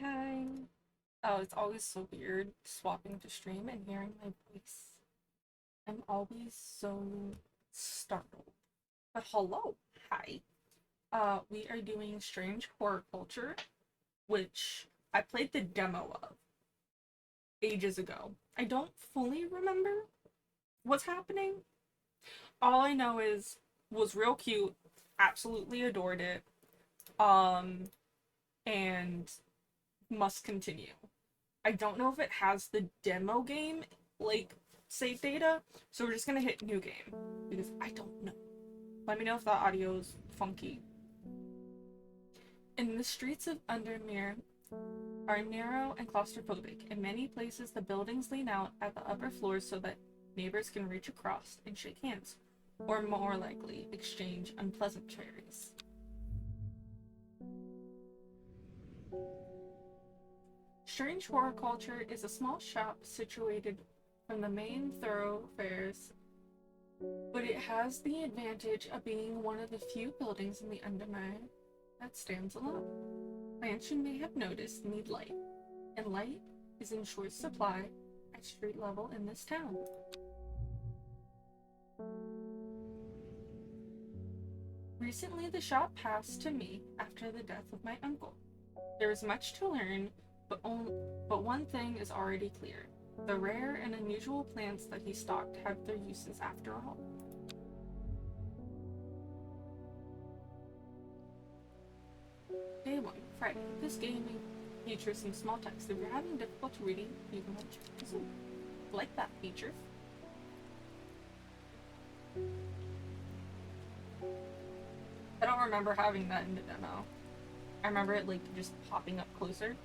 Hi. Oh, it's always so weird swapping to stream and hearing my voice. I'm always so startled. But hello, hi. We are doing Strange Horror Culture, which I played the demo of ages ago. I don't fully remember what's happening. All I know is was real cute, absolutely adored it. Um, and must continue. I don't know if it has the demo game like save data, so we're just gonna hit new game because I don't know. Let me know if the audio's funky. In the streets of Undermere are narrow and claustrophobic. In many places, the buildings lean out at the upper floors so that neighbors can reach across and shake hands, or more likely, exchange unpleasantries. Strange Horticulture is a small shop situated from the main thoroughfares, but it has the advantage of being one of the few buildings in the Undermine that stands alone. Plants you may have noticed need light, and light is in short supply at street level in this town. Recently, the shop passed to me after the death of my uncle. There is much to learn, but one thing is already clear. The rare and unusual plants that he stocked have their uses after all. Day 1, Friday. This game features some small text. If you're having difficulty reading, you can check this out. Like that feature. I don't remember having that in the demo. I remember it like just popping up closer.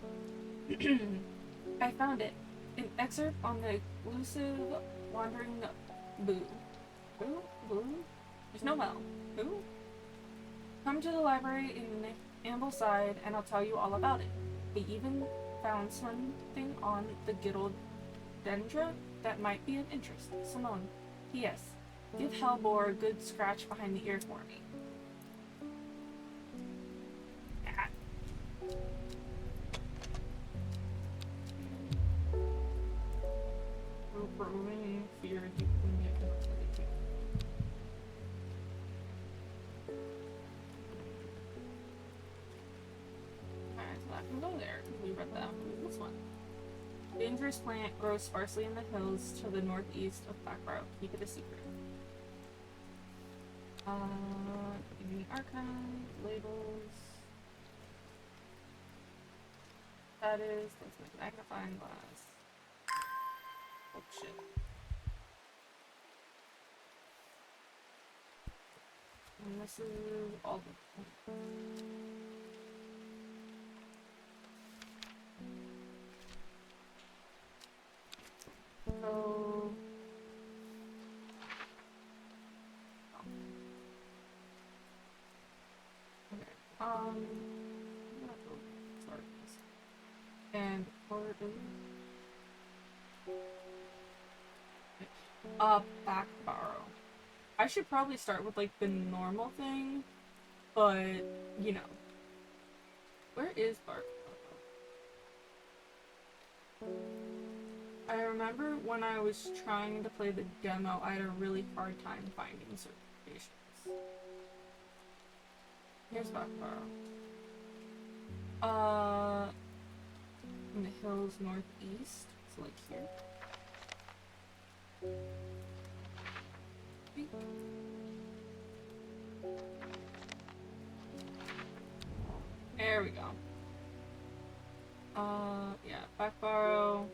I found it. An excerpt on the elusive wandering Boo. Boo? Boo? There's no L. Boo? Come to the library in Ambleside and I'll tell you all about it. I even found something on the Giddledendra that might be of interest. Simone. P.S. Give Hellbore a good scratch behind the ear for me. Ah. Fear you can get Alright, so I can go there. We read that. This one. Dangerous plant grows sparsely in the hills to the northeast of Blackborough. Keep it a secret. In the archive, labels. That is, let's make magnifying glass. Oh shit. And this is all the. So. Okay. I'm gonna go start this. And back borrow. I should probably start with like the normal thing, but you know. Where is Bark? I remember when I was trying to play the demo, I had a really hard time finding certifications. Here's Bakbaro. In the hills northeast, so like here. There we go. Yeah, Bakbaro.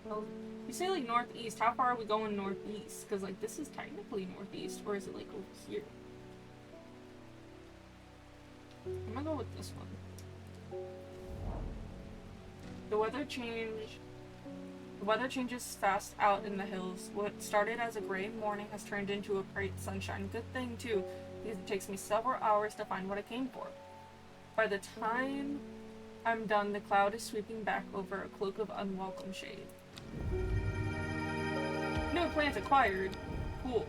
Well, you say like northeast, how far are we going northeast? Because like this is technically northeast, or is it like over here? I'm gonna go with this one. The weather changes fast out in the hills. What started as a gray morning has turned into a bright sunshine. Good thing too, because it takes me several hours to find what I came for. By the time I'm done, the cloud is sweeping back over a cloak of unwelcome shade. New plant acquired. Cool.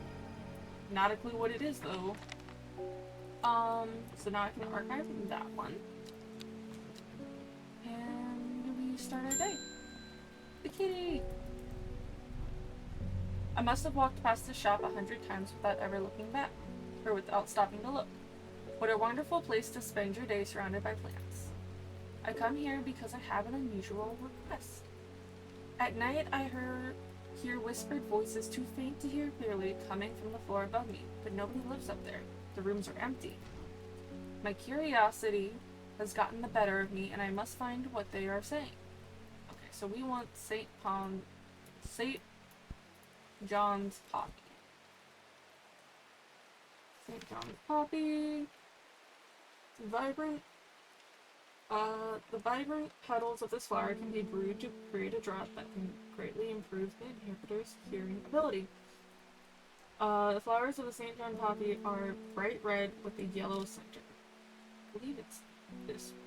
Not a clue what it is though. So now I can archive that one. And start our day. The kitty! I must have walked past the shop 100 times without ever looking back, or without stopping to look. What a wonderful place to spend your day surrounded by plants. I come here because I have an unusual request. At night I hear whispered voices too faint to hear clearly coming from the floor above me, but nobody lives up there. The rooms are empty. My curiosity has gotten the better of me, and I must find what they are saying. Okay, so we want St. John's Poppy. St. John's Poppy. Vibrant. The vibrant petals of this flower can be brewed to create a draught that can greatly improve the inhibitor's hearing ability. The flowers of the St. John Poppy are bright red with a yellow center. I believe it's this one.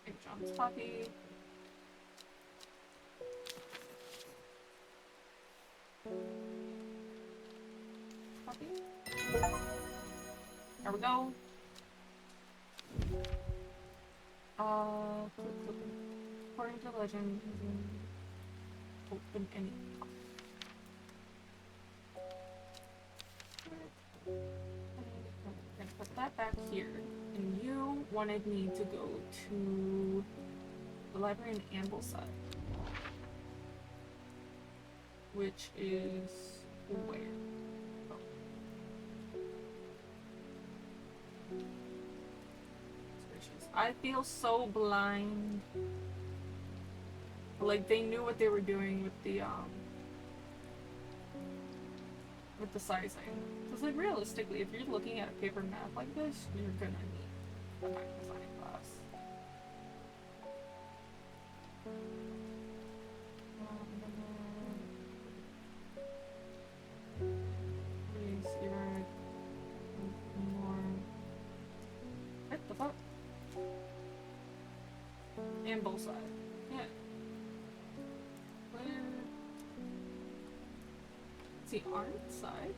St. John's Poppy. Poppy. There we go. According to legend, open any. I'm gonna put that back here. And you wanted me to go to the library in Ambleside, which is where? I feel so blind. Like they knew what they were doing with the sizing. Because like realistically, if you're looking at a paper map like this, you're gonna need a magnifying glass. Please, you're more. What the fuck? And both sides. Yeah. Where? It's the art side.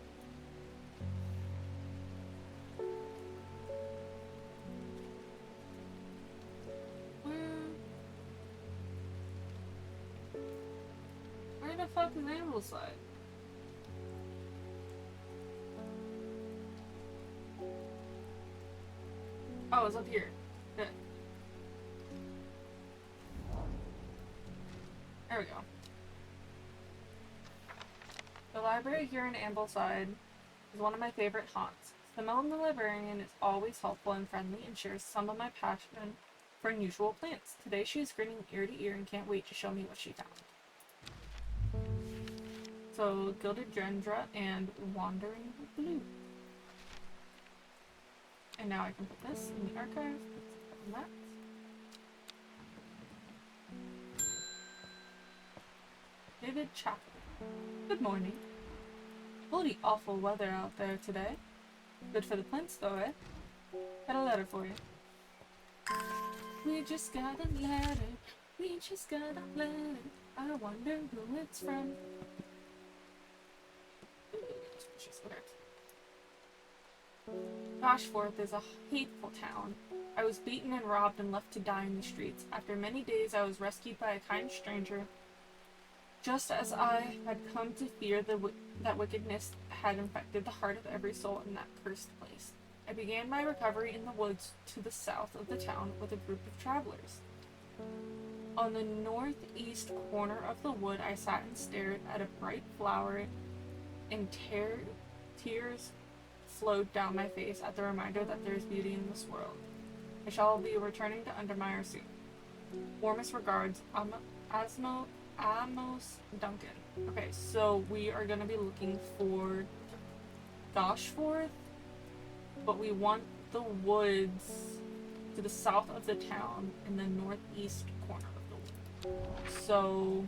Where the fuck is Ambleside? Oh, it's up here. Good. There we go. The library here in Ambleside is one of my favorite haunts. Simone the librarian is always helpful and friendly and shares some of my passion for unusual plants. Today she is grinning ear to ear and can't wait to show me what she found. So, Gilded Dendra and Wandering Blue. And now I can put this in the archive. And that. David Chapel. Good morning. Bloody awful weather out there today. Good for the plants though, eh? Got a letter for you. We just got a letter. We just got a letter. I wonder who it's from. Goshforth is a hateful town. I was beaten and robbed and left to die in the streets. After many days I was rescued by a kind stranger, just as I had come to fear that wickedness had infected the heart of every soul in that cursed place. I began my recovery in the woods to the south of the town with a group of travelers. On the northeast corner of the wood I sat and stared at a bright flower, and tears flowed down my face at the reminder that there is beauty in this world. I shall be returning to Undermire soon. Warmest regards, Amos Duncan. Okay, so we are going to be looking for Goshforth, but we want the woods to the south of the town in the northeast corner of the wood. So,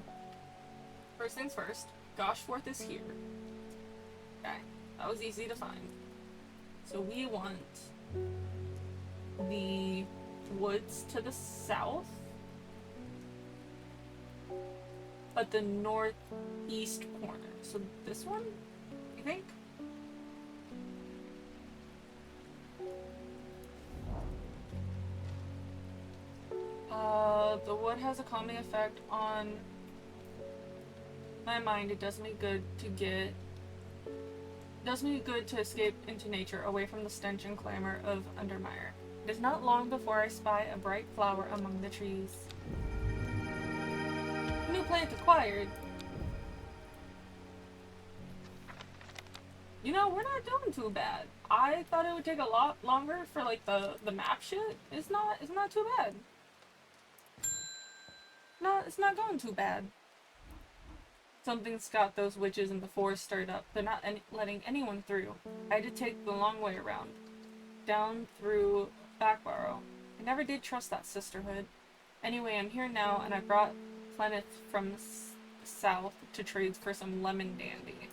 first things first, Goshforth is here. Okay, that was easy to find. So we want the woods to the south at the northeast corner. So this one, you think? The wood has a calming effect on my mind. It does me good to escape into nature, away from the stench and clamor of Undermire. It is not long before I spy a bright flower among the trees. New plant acquired. You know, we're not doing too bad. I thought it would take a lot longer for like the map shit. It's not too bad. No, it's not going too bad. Something's got those witches in the forest stirred up. They're not letting anyone through. I had to take the long way around. Down through Backbarrow. I never did trust that sisterhood. Anyway, I'm here now, and I brought Pleneth from south to trade for some lemon dandy.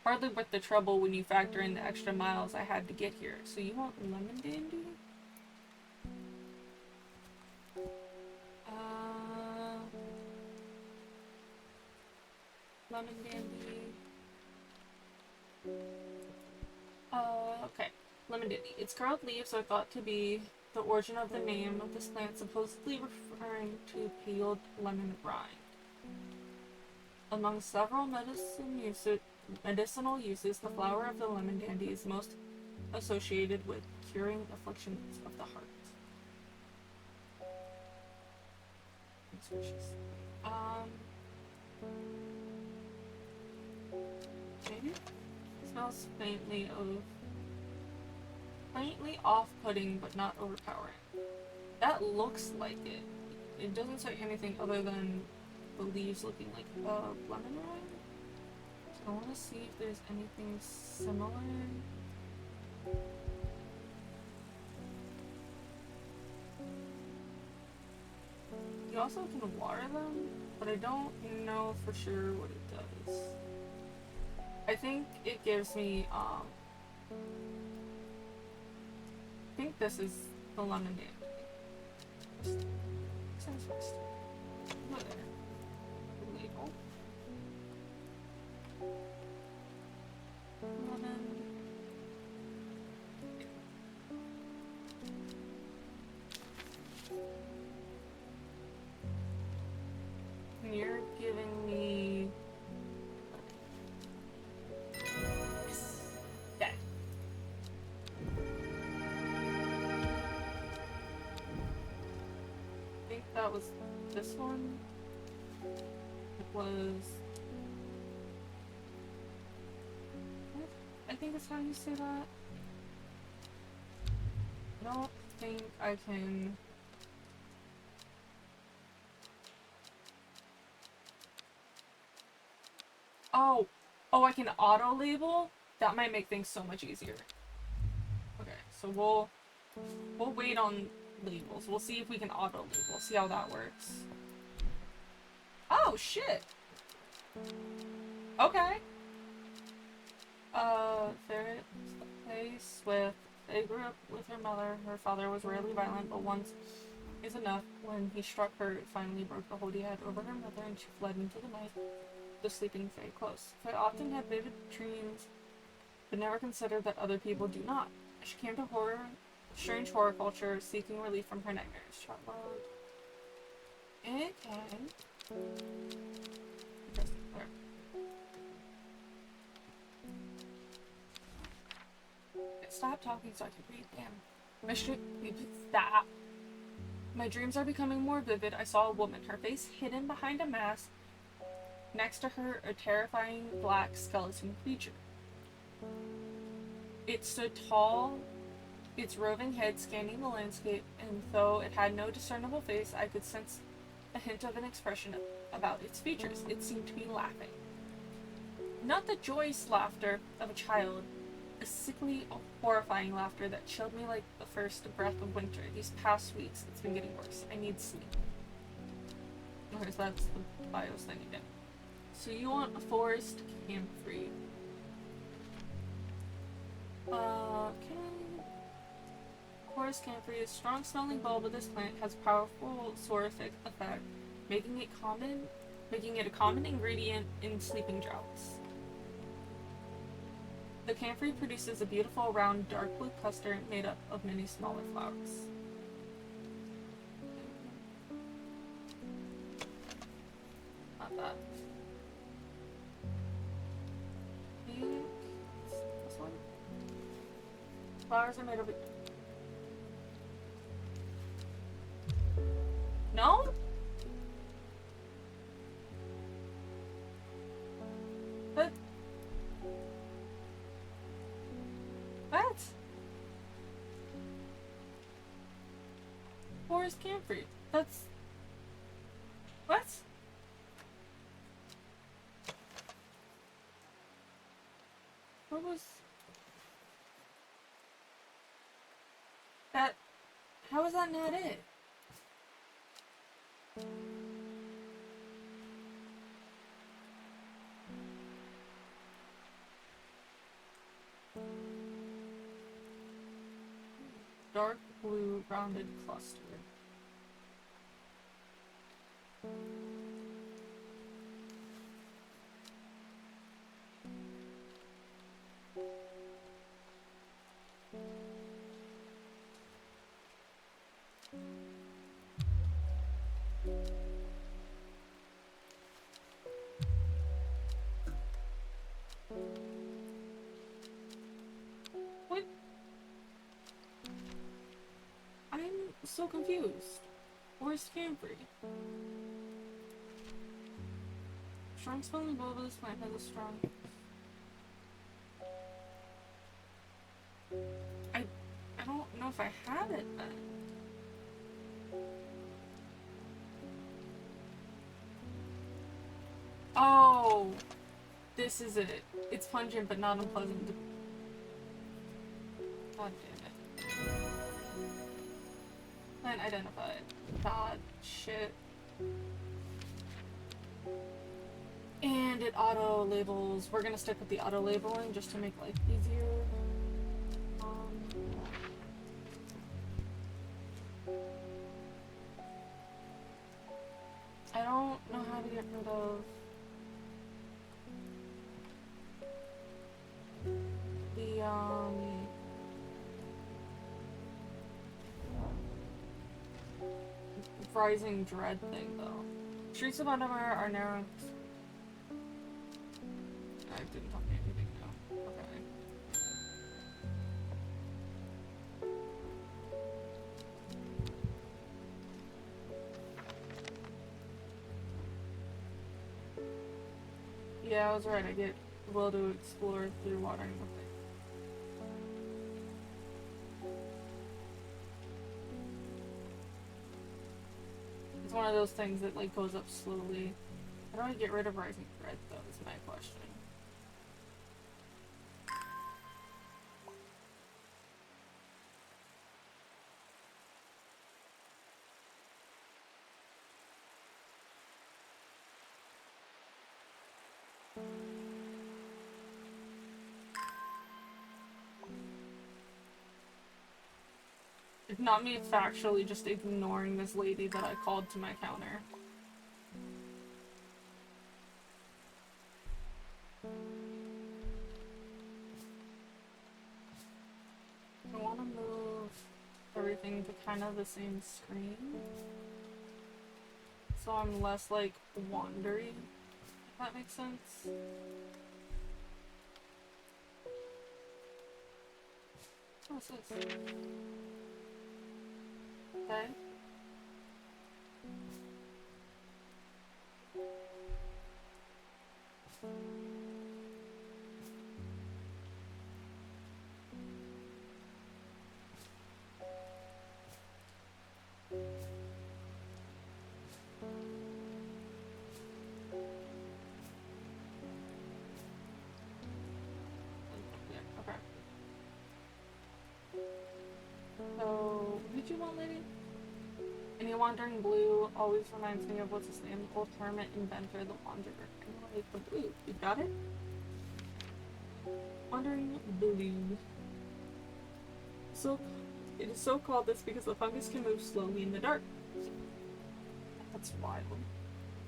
Hardly worth the trouble when you factor in the extra miles I had to get here. So you want lemon dandy? Lemon dandy. Okay. Lemon dandy. Its curled leaves are thought to be the origin of the name of this plant, supposedly referring to peeled lemon rind. Among several medicinal uses, the flower of the lemon dandy is most associated with curing afflictions of the heart. Maybe? It smells faintly off-putting, but not overpowering. That looks like it. It doesn't say anything other than the leaves looking like lemon rind. So I want to see if there's anything similar. You also can water them, but I don't know for sure what it does. I think it gives me, I think this is the lemon dandy. Sounds nice. Look there. The label. Lemon. And you're giving me... Okay. I think that was this one. It was... I think that's how you say that. I don't think I can... Oh, I can auto-label? That might make things so much easier. Okay, so we'll wait on labels. We'll see if we can auto-label, see how that works. Oh, shit! Okay. Ferret's place with... They grew up with her mother. Her father was rarely violent, but once is enough. When he struck her, it finally broke the hold he had over her mother, and she fled into the night, the sleeping Fae close. Fae often have vivid dreams, but never considered that other people do not. She came to strange horror culture, seeking relief from her nightmares. Okay. Stop talking so I can read. Damn. Stop. My dreams are becoming more vivid. I saw a woman, her face hidden behind a mask. Next to her, a terrifying black skeleton creature. It stood tall, its roving head scanning the landscape, and though it had no discernible face, I could sense a hint of an expression about its features. It seemed to be laughing. Not the joyous laughter of a child, a sickly, horrifying laughter that chilled me like the first breath of winter. These past weeks, it's been getting worse. I need sleep. Okay, so that's the BIOS thing again. So you want a forest camphor. Forest camphor is a strong-smelling bulb of this plant has powerful sorific effect, making it common making it a common ingredient in sleeping draughts. The camphor produces a beautiful, round, dark blue cluster made up of many smaller flowers. Not that. This one? Flowers are made of... No? But... What? Forest camphor. That's... What? What was... That... How is that not it? Dark blue rounded cluster. What? I'm so confused. Where's camphor? Strong smelling bulbous plant has a strong... I don't know if I have it then. Oh, this is it. It's pungent but not unpleasant. God damn it. Plant identified. God shit. And it auto labels. We're gonna stick with the auto labeling just to make life easier. I don't know how to get rid of the Rising Dread thing though. Streets of Undermire are narrow. I didn't tell me anything now. Okay. Yeah, I was right. I get will to explore through watering with it. It's one of those things that like goes up slowly. How do I get rid of Rising Dread though, is my question. If not me factually just ignoring this lady that I called to my counter. I want to move everything to kind of the same screen. So I'm less like wandering, if that makes sense. What's this? Okay. So, what did you want, lady? Any wandering blue always reminds me of what's his name? Old hermit inventor, the wanderer. I like the blue. You got it? Wandering blue. So, it is so called this because the fungus can move slowly in the dark. That's wild.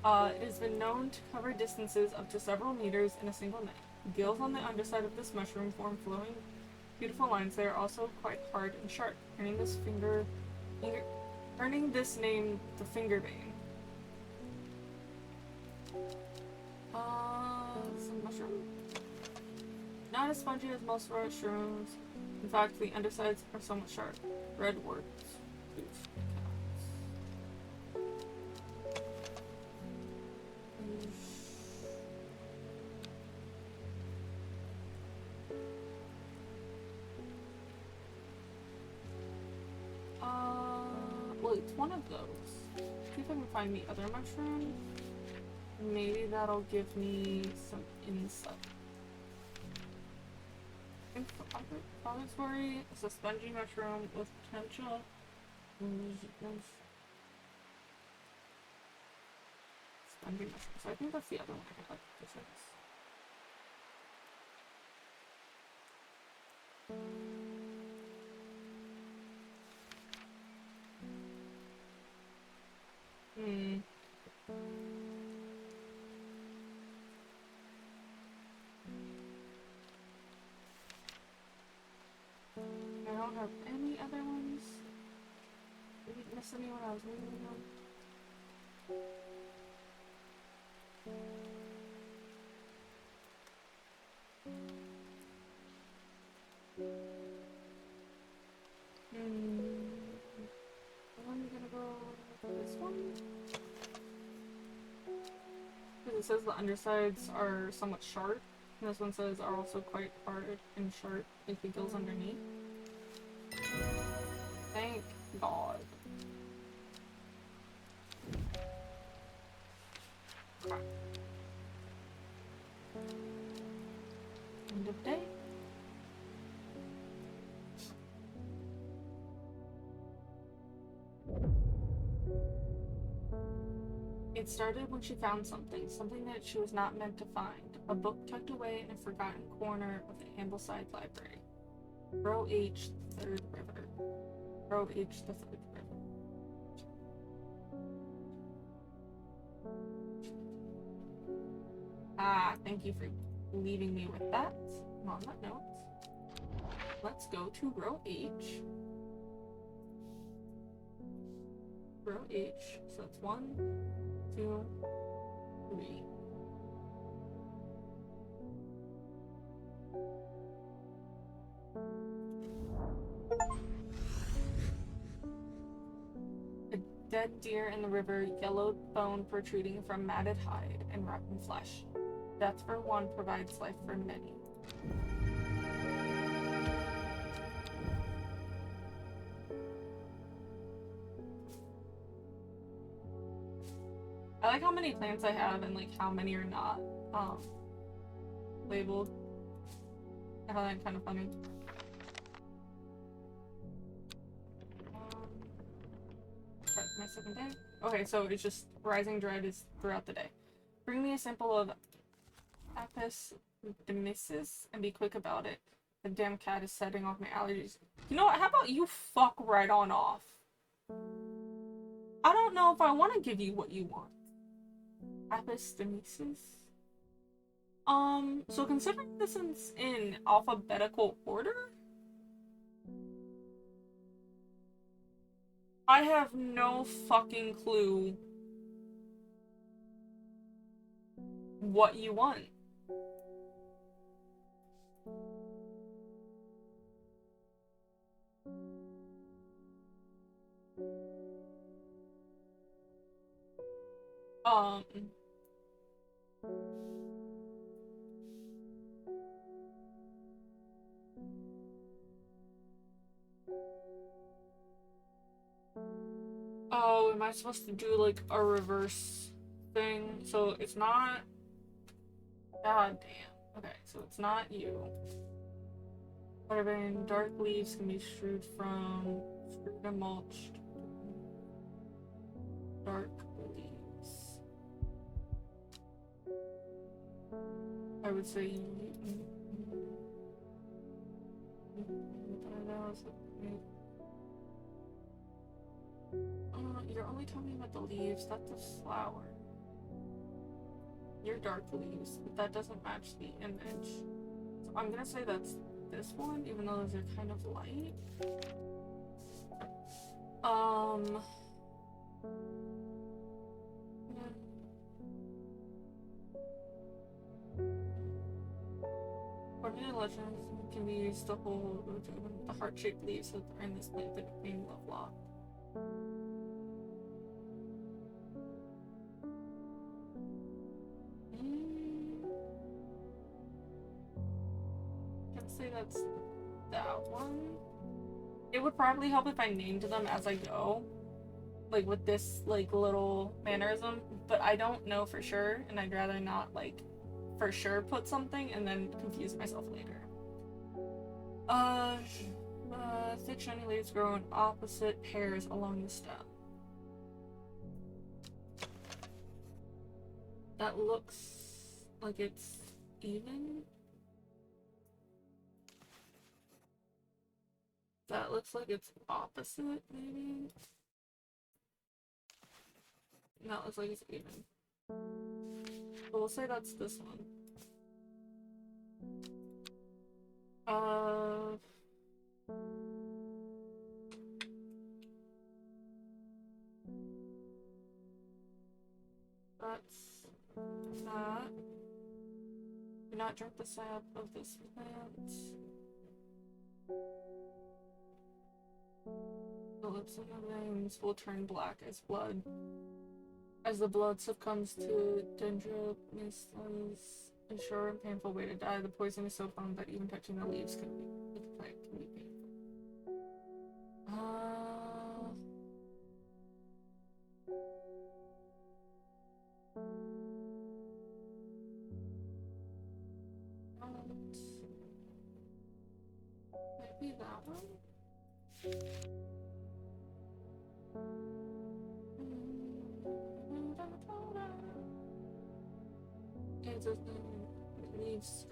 It has been known to cover distances up to several meters in a single night. Gills on the underside of this mushroom form flowing, beautiful lines. They are also quite hard and sharp, earning this name the finger vein. Some mushroom. Not as spongy as most mushrooms. In fact, the undersides are somewhat sharp. Red words. Well, it's one of those. See if I can find the other mushroom. Maybe that'll give me some insight. Inflammatory is a spongy mushroom with potential. Spongy mushroom. So I think that's the other one I like. This is. I don't have any other ones. Did I miss any when I was reading them? I'm gonna go for this one. Because it says the undersides are somewhat sharp. And this one says are also quite hard and sharp, like the gills underneath. Thank God. Crap. End of day. It started when she found something that she was not meant to find. A book tucked away in a forgotten corner of the Ambleside Library. Row H, the Third River. Row H, the Third River. Thank you for leaving me with that. On that note, let's go to row H. Row H, so that's 1, 2, 3. A dead deer in the river, yellowed bone protruding from matted hide and rotten flesh. Death for one provides life for many. I like how many plants I have and like how many are not labeled. I find that kind of funny. My second day. Okay, so it's just Rising Dread is throughout the day. Bring me a sample of Apis demysis and be quick about it. The damn cat is setting off my allergies. You know what? How about you fuck right on off? I don't know if I want to give you what you want. Apis demysis? So considering this is in alphabetical order, I have no fucking clue what you want. Oh, am I supposed to do like a reverse thing? So it's not. God damn. Okay, so it's not you. Butterbean, dark leaves can be strewed and mulched. Dark leaves. I would say. You're only talking about the leaves, that's the flower. Your dark leaves, but that doesn't match the image. So I'm gonna say that's this one, even though those are kind of light. Yeah. According to legends, can be used to hold the heart-shaped leaves that are in this plant that green lovelock. Can say that's that one. It would probably help if I named them as I go, like with this like little mannerism, but I don't know for sure, and I'd rather not like for sure put something and then confuse myself later. Thick shiny leaves grow in opposite pairs along the stem. That looks like it's even. That looks like it's opposite, maybe? That looks like it's even. But we'll say that's this one. That's that. Do not drink the sap of this plant. The lips and the veins will turn black as blood. As the blood succumbs to dendromyces, a sure and painful way to die. The poison is so potent that even touching the leaves can be painful. Maybe that one? Leaves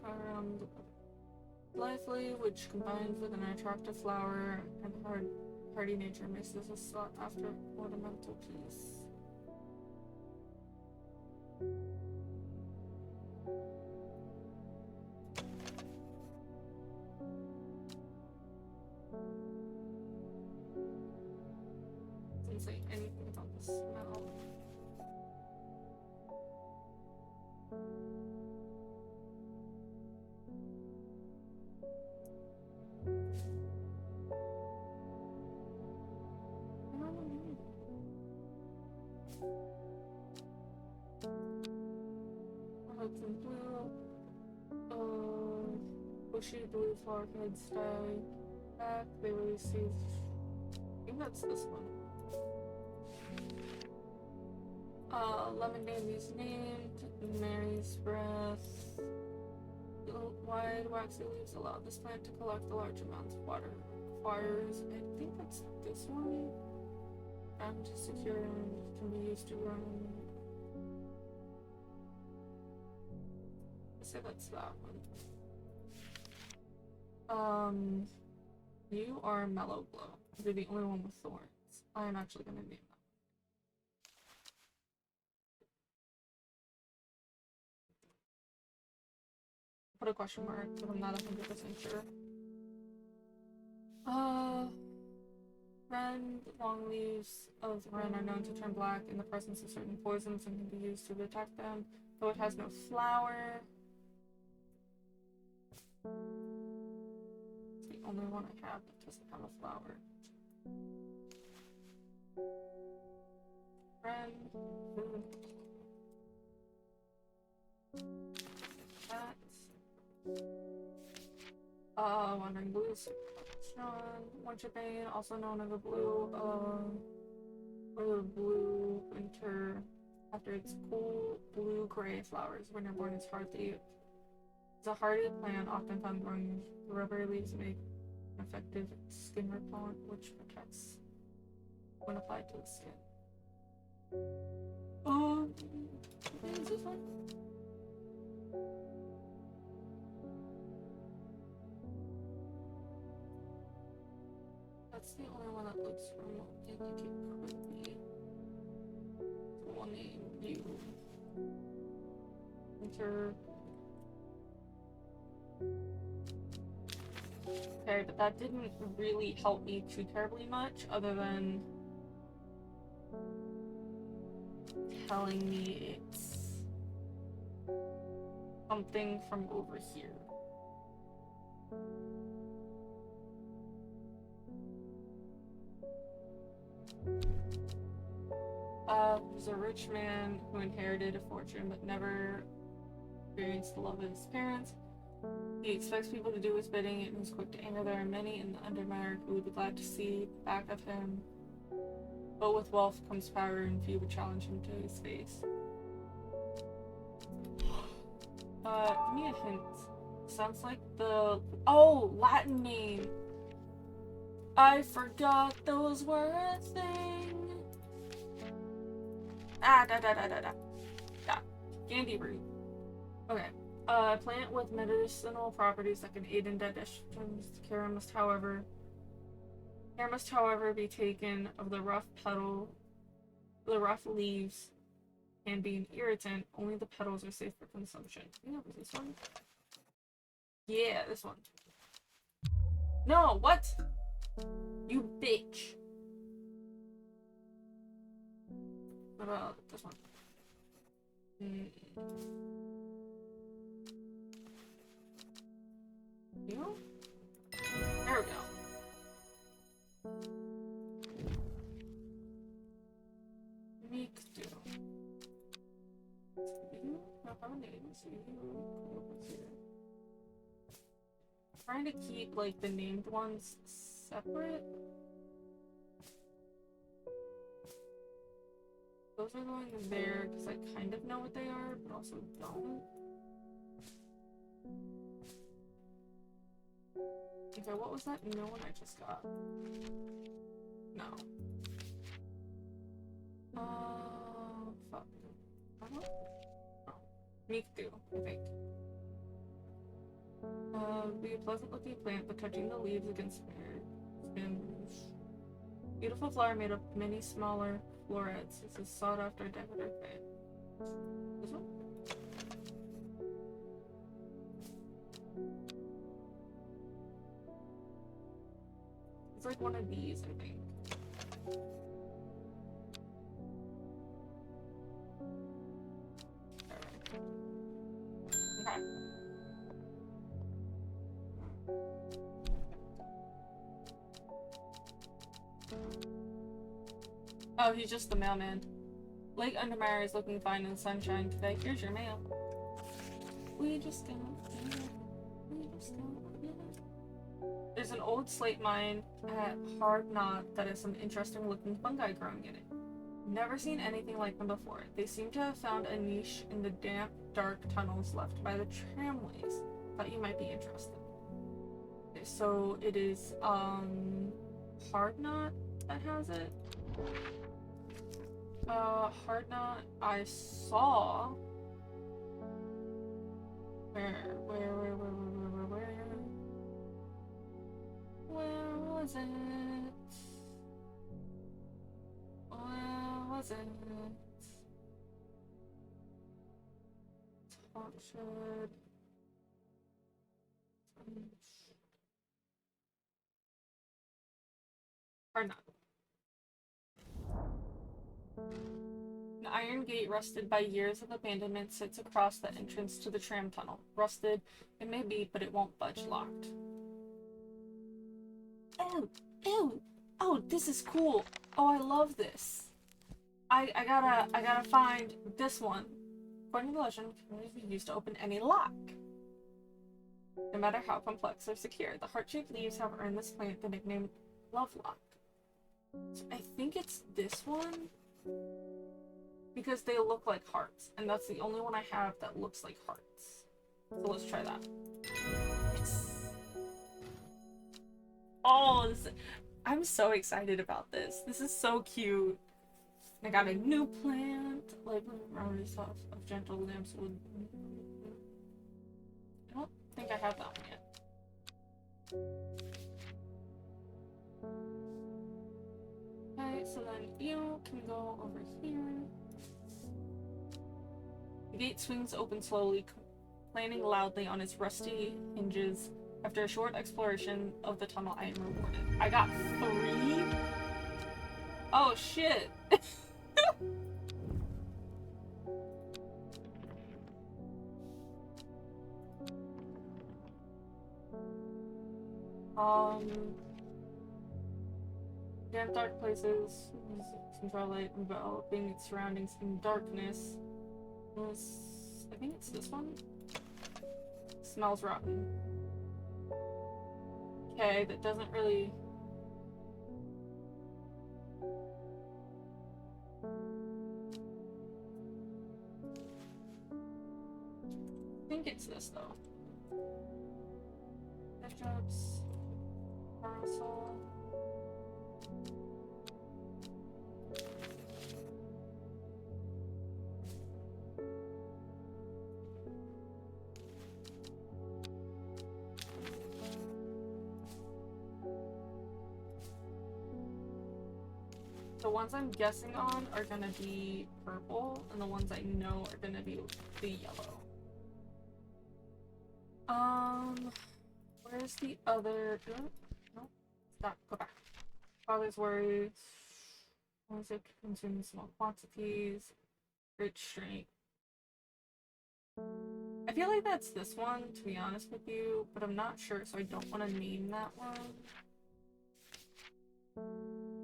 lively, which combines with an attractive flower and hardy nature makes this a sought after ornamental piece. Doesn't say anything about the smell. Hudson blue, bushy blue flower heads die back. They release seeds. I think that's this one. Lemon daisies named Mary's breath. Wide waxy leaves allow this plant to collect a large amounts of water. Requires, I think that's this one. To secure and can be used to run. I say that's that one. You are Mellow Glow. You're the only one with thorns. I am actually gonna name that. Put a question mark because I'm not 100% sure. Ren, long leaves of Ren are known to turn black in the presence of certain poisons and can be used to detect them, though it has no flower. It's the only one I have that doesn't have a flower. Ren. That. Wandering Blue, Winter Bane, also known as a blue, or the blue winter, after its cool blue-gray flowers. When you're born, it's a hardy plant, often found growing. The rubbery leaves make an effective skin repellent, which protects when applied to the skin. Is this one? That's the only one that looks remotely like it could be. We'll name you. Enter. Okay, but that didn't really help me too terribly much, other than telling me it's something from over here. Was a rich man who inherited a fortune but never experienced the love of his parents. He expects people to do his bidding and is quick to anger. There are many in the Undermire who would be glad to see the back of him. But with wealth comes power, and few would challenge him to his face. Give me a hint. Sounds like the... Oh! Latin name! I forgot those were a thing! Gandy root. Okay. A plant with medicinal properties that can aid in digestion. Care must, however, be taken of the rough petal. The rough leaves can be an irritant. Only the petals are safe for consumption. I think that was this one. Yeah, this one. No, what? You bitch. What about this one? You? There we go. Make do. You have our names. Trying to keep like the named ones separate. Those are going in there because I kind of know what they are, but also don't. Okay, what was that no one I just got? No. Fuck. Oh. Mikdu, I think. Be a pleasant looking plant, but touching the leaves against skin. Beautiful flower made of many smaller florets. This is sought after decorative plant. This one? It's like one of these, I think. Okay. Oh, he's just the mailman. Lake Undermire is looking fine in the sunshine today. Here's your mail. We just got mail. There's an old slate mine at Hard Knot that has some interesting looking fungi growing in it. Never seen anything like them before. They seem to have found a niche in the damp, dark tunnels left by the tramways. Thought you might be interested. Okay, so it is Hard Knot that has it. Hard Knot I saw. Where was it? Where was it? Tortured. Hard Knot. An iron gate rusted by years of abandonment sits across the entrance to the tram tunnel. Rusted, it may be, but it won't budge. Locked. Oh, ew. Oh, this is cool. Oh, I love this. I gotta find this one. According to the legend, can only be used to open any lock, no matter how complex or secure. The heart-shaped leaves have earned this plant the nickname Lovelock. So I think it's this one, because they look like hearts, and that's the only one I have that looks like hearts. So let's try that. Yes. Oh, I'm so excited about this. This is so cute. I got a new plant, like memories of gentle lambswood. I don't think I have that one yet. Okay, so then you can go over here. The gate swings open slowly, complaining loudly on its rusty hinges. After a short exploration of the tunnel, I am rewarded. I got 3? Oh shit! Damp dark places, control light enveloping its surroundings in darkness. I think it's this one. Smells rotten. Okay, that doesn't really... I think it's this though. Jobs, parasol. The ones I'm guessing on are gonna be purple, and the ones I know are gonna be the yellow. Where's the other? No, stop. Go back. Father's worries. Music consumed in small quantities. Great strength. I feel like that's this one, to be honest with you, but I'm not sure, so I don't want to name that one.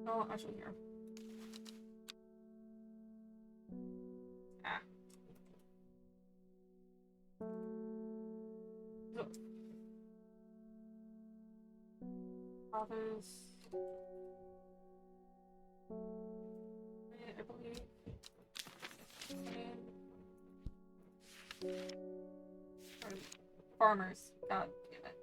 Oh, actually here. Ah. So. Fathers. I believe. Farmers. God damn it.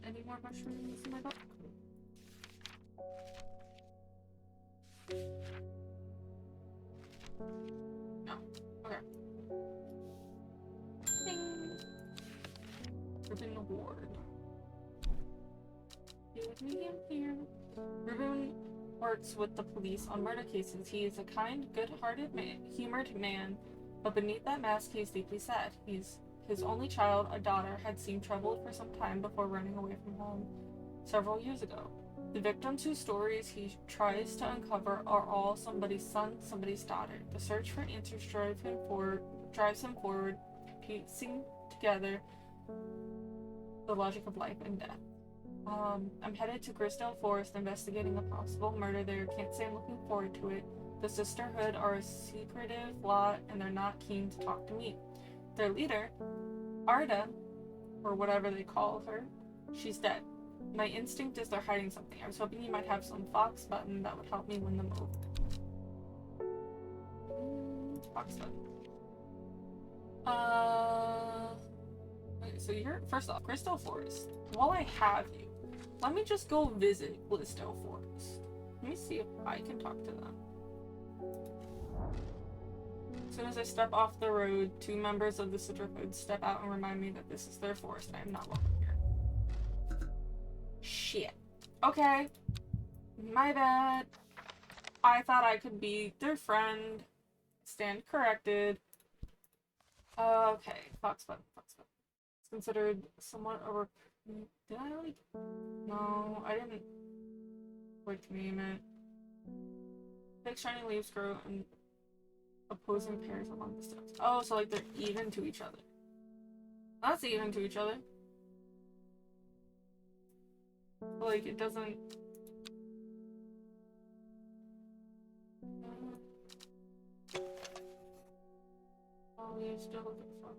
Any more mushrooms in my book? No. Okay. Ding! Reuben Ward. Be with me here. Reuben works with the police on murder cases. He is a kind, good-hearted humored man, but beneath that mask he is deeply sad. His only child, a daughter, had seemed troubled for some time before running away from home several years ago. The victims whose stories he tries to uncover are all somebody's son, somebody's daughter. The search for answers drives him forward, piecing together the logic of life and death. I'm headed to Grisdale Forest investigating a possible murder there. Can't say I'm looking forward to it. The Sisterhood are a secretive lot and they're not keen to talk to me. Their leader, Arda, or whatever they call her, she's dead. My instinct is they're hiding something. I was hoping you might have some Fox button that would help me win them over. Fox button. So you're, first off, Grisdale Forest. While I have you, let me just go visit Grisdale Forest. Let me see if I can talk to them. As soon as I step off the road, 2 members of the Sisterhood step out and remind me that this is their forest. I am not welcome here. Shit. Okay. My bad. I thought I could be their friend. Stand corrected. Okay. Fox button. It's considered somewhat a did I like... No, I didn't like name it. Big shiny leaves grow in opposing pairs along the stems. Oh, so like they're even to each other. That's even to each other. Like, it doesn't... Oh, you still look at flowers.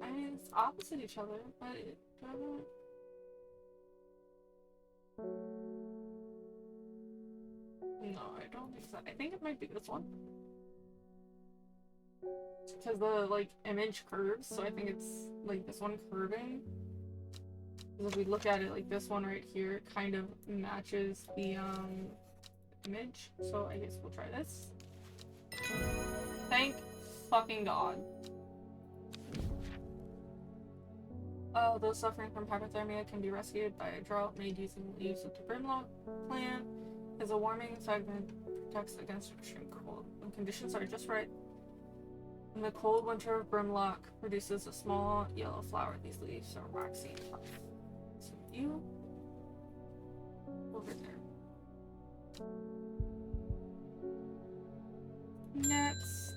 I mean, it's opposite each other, but it doesn't... No, I don't think so. I think it might be this one. Because the, like, image curves, so I think it's, like, this one curving. Because if we look at it, like, this one right here kind of matches the image, so I guess we'll try this. Thank fucking God. Those suffering from hypothermia can be rescued by a draught made using leaves of the brimlock plant. As a warming segment protects against extreme cold. When conditions are just right, in the cold winter of brimlock produces a small yellow flower. These leaves are waxy and tough. So you over there. Next.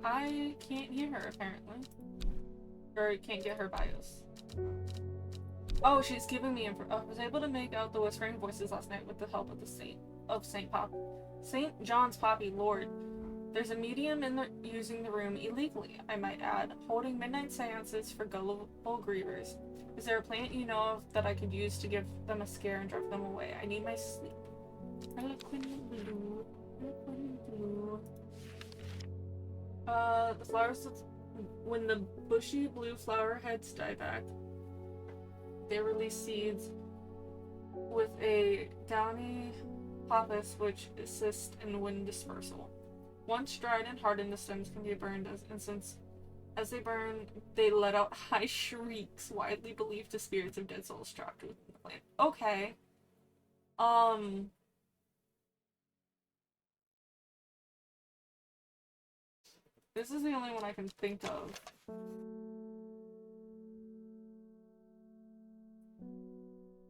I can't hear her apparently. Or can't get her bios. Oh, she's giving me info. I was able to make out the whispering voices last night with the help of the St. John's Poppy. Lord, there's a medium using the room illegally, I might add, holding midnight seances for gullible grievers. Is there a plant you know of that I could use to give them a scare and drive them away? I need my sleep. Harlequin blue. Harlequin blue. The flowers, when the bushy blue flower heads die back, they release seeds with a downy pappus which assists in wind dispersal. Once dried and hardened, the stems can be burned as they burn, they let out high shrieks, widely believed to spirits of dead souls trapped within the plant. Okay. This is the only one I can think of.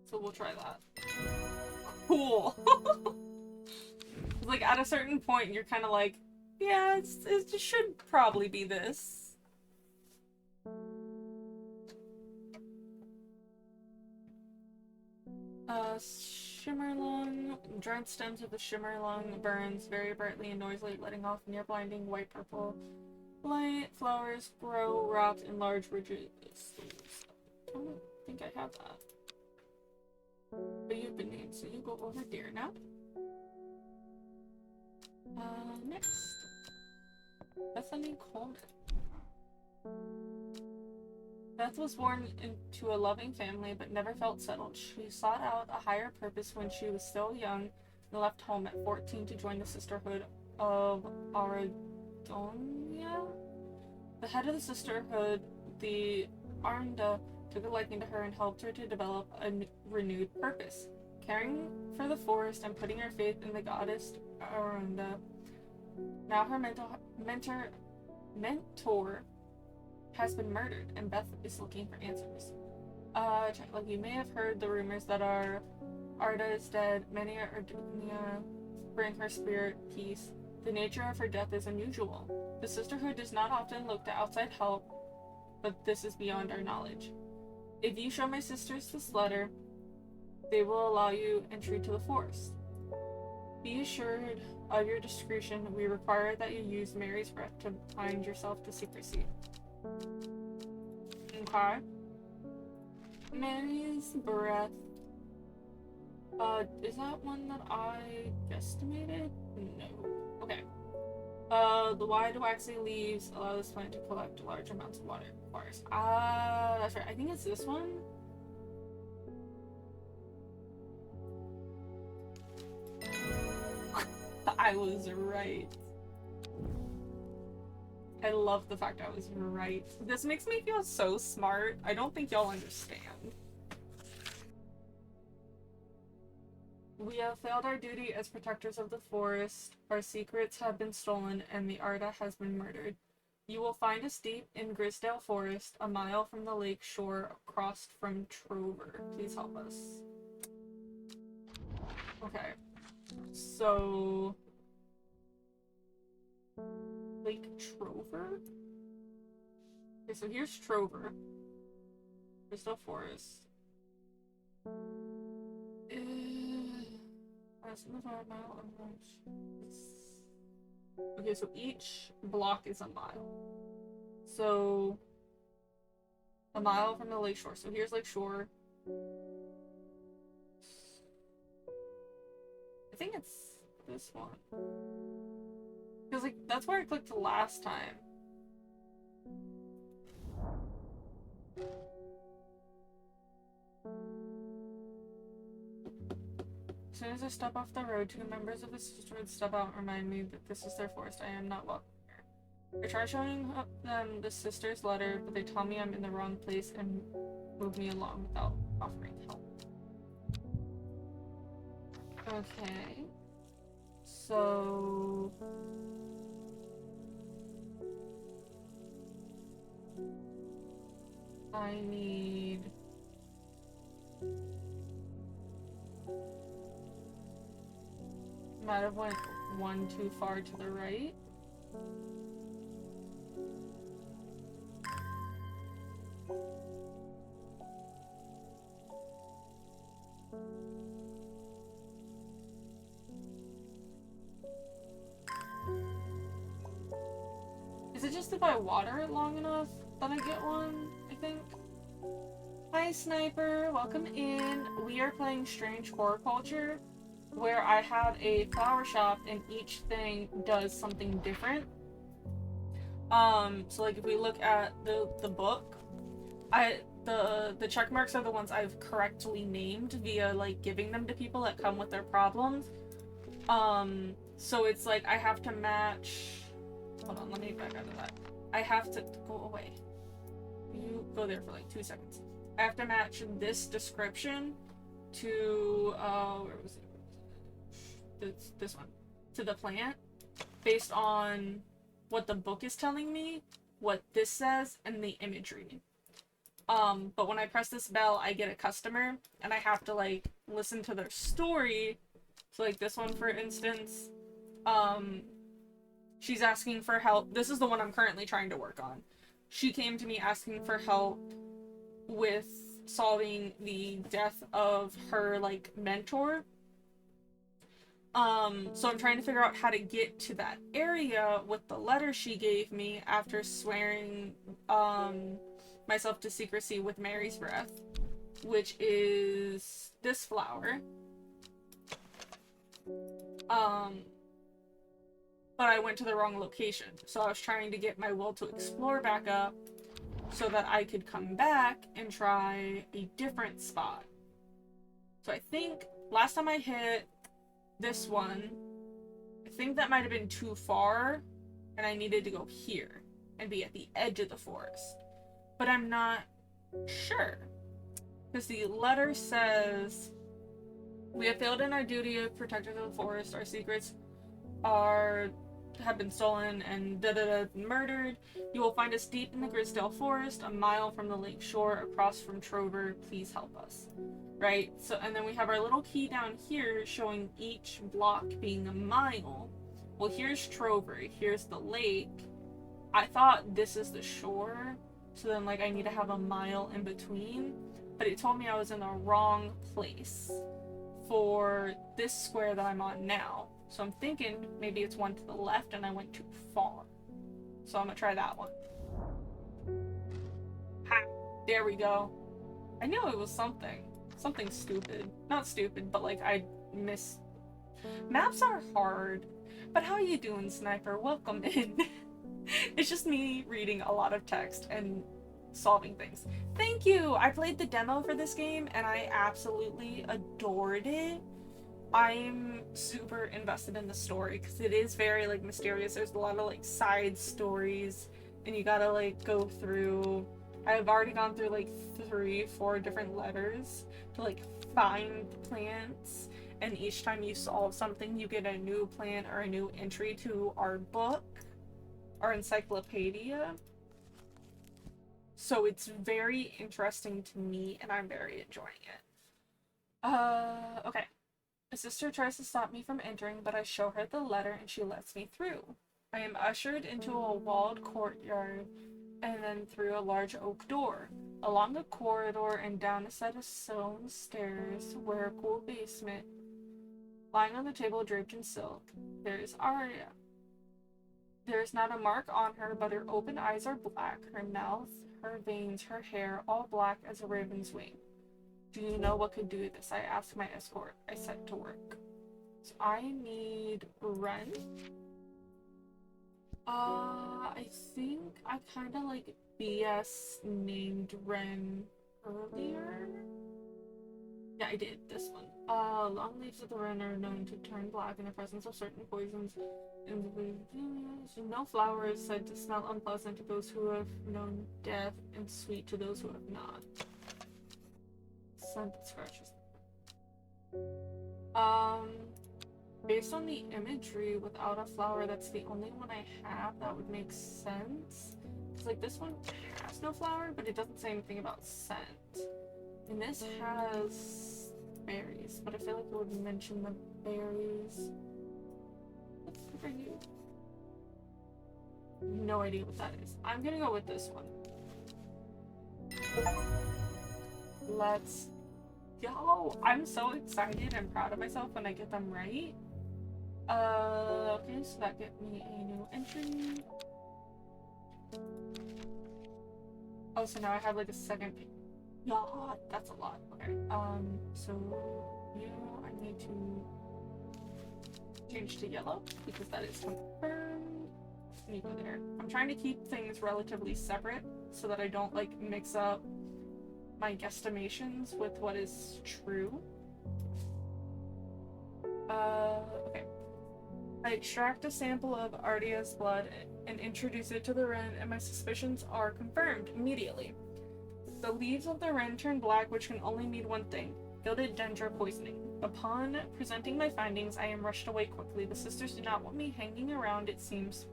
So we'll try that. Cool. Like, at a certain point, you're kind of like, yeah, it should probably be this. Shimmerlung. Dried stems of the shimmerlung burns very brightly and noisily, letting off near blinding white-purple light. Flowers grow wrapped in large ridges. I don't think I have that. But you've been named, so you go over there now. Next. Bethany Coleman. Beth was born into a loving family but never felt settled. She sought out a higher purpose when she was still young and left home at 14 to join the Sisterhood of Aradonia. The head of the Sisterhood, the Aranda, took a liking to her and helped her to develop a renewed purpose. Caring for the forest and putting her faith in the goddess Aranda. Now her mentor has been murdered, and Beth is looking for answers. Like you may have heard the rumors that Arda is dead. Many Ardonia bring her spirit peace. The nature of her death is unusual. The Sisterhood does not often look to outside help, but this is beyond our knowledge. If you show my sisters this letter, they will allow you entry to the forest. Be assured of your discretion. We require that you use Mary's breath to bind yourself to secrecy. Okay. Mary's breath. Is that one that I guesstimated? No. Okay. The wide waxy leaves allow this plant to collect large amounts of water. That's right. I think it's this one. I was right. I love the fact I was right. This makes me feel so smart. I don't think y'all understand. We have failed our duty as protectors of the forest. Our secrets have been stolen and the Arda has been murdered. You will find us deep in Grisdale Forest, a mile from the lake shore across from Trover. Please help us. Okay. So... Lake Trover? Okay, so here's Trover. Grisdale Forest. Okay, so each block is a mile. So, a mile from the lake shore. So here's lake shore. I think it's this one. Because, like, that's where I clicked last time. soon as I step off the road, 2 members of the sisterhood step out and remind me that this is their forest. I am not welcome here. I try showing them the sister's letter, but they tell me I'm in the wrong place and move me along without offering help. Okay. So... I need... Might have went one too far to the right. Is it just if I water it long enough that I get one, I think? Hi Sniper, welcome in. We are playing Strange Horror Culture, where I have a flower shop and each thing does something different. So like if we look at the book, the check marks are the ones I've correctly named via like giving them to people that come with their problems. So it's like I have to match. Hold on, let me back out of that. I have to go away. You go there for like 2 seconds. I have to match this description to where was it? This one. To the plant based on what the book is telling me, what this says, and the imagery. But when I press this bell, I get a customer, and I have to, like, listen to their story. So, like, this one, for instance, she's asking for help. This is the one I'm currently trying to work on. She came to me asking for help with solving the death of her, like, mentor. So I'm trying to figure out how to get to that area with the letter she gave me after swearing, myself to secrecy with Mary's breath, which is this flower. But I went to the wrong location, so I was trying to get my will to explore back up so that I could come back and try a different spot. So I think last time I hit this one, I think that might have been too far, and I needed to go here and be at the edge of the forest. But I'm not sure, because the letter says, we have failed in our duty of protectors of the forest. Our secrets have been stolen and murdered. You will find us deep in the Grisdale Forest, a mile from the lake shore, across from Trover. Please help us. Right? So, and then we have our little key down here showing each block being a mile. Well, here's Trover. Here's the lake. I thought this is the shore. So then, like, I need to have a mile in between. But it told me I was in the wrong place for this square that I'm on now. So I'm thinking maybe it's one to the left and I went too far. So I'm gonna try that one. Ha! There we go. I knew it was something. Something stupid. Not stupid, but like I miss... Maps are hard. But how you doing, Sniper? Welcome in. It's just me reading a lot of text and solving things. Thank you! I played the demo for this game and I absolutely adored it. I'm super invested in the story because it is very like mysterious. There's a lot of like side stories and you gotta like go through. I've already gone through like 3-4 different letters to like find plants, and each time you solve something you get a new plant or a new entry to our book, our encyclopedia. So it's very interesting to me and I'm very enjoying it. Okay. A sister tries to stop me from entering, but I show her the letter and she lets me through. I am ushered into a walled courtyard and then through a large oak door, along a corridor and down a set of stone stairs where a cool basement. Lying on the table draped in silk, there is Arya. There is not a mark on her, but her open eyes are black, her mouth, her veins, her hair, all black as a raven's wing. Do you know what could do this? I asked my escort. I set to work. So I need Ren. I think I kind of like BS named Ren earlier. Yeah, I did. This one. Long leaves of the wren are known to turn black in the presence of certain poisons. No flower is said to smell unpleasant to those who have known death and sweet to those who have not. Scent that scratches. Based on the imagery, without a flower, that's the only one I have that would make sense. It's like this one has no flower, but it doesn't say anything about scent. And this has berries, but I feel like it would mention the berries. What's for you? No idea what that is. I'm gonna go with this one. Let's go. I'm so excited and proud of myself when I get them right. Okay, so that gets me a new entry. Oh, so now I have like a second. God, that's a lot. Okay. So you, I need to change to yellow because that is confirmed. You go there. I'm trying to keep things relatively separate so that I don't like mix up my guesstimations with what is true. Okay. I extract a sample of Ardia's blood and introduce it to the wren, and my suspicions are confirmed immediately. The leaves of the wren turn black, which can only mean one thing: philodendron poisoning. Upon presenting my findings, I am rushed away quickly. The sisters do not want me hanging around, it seems.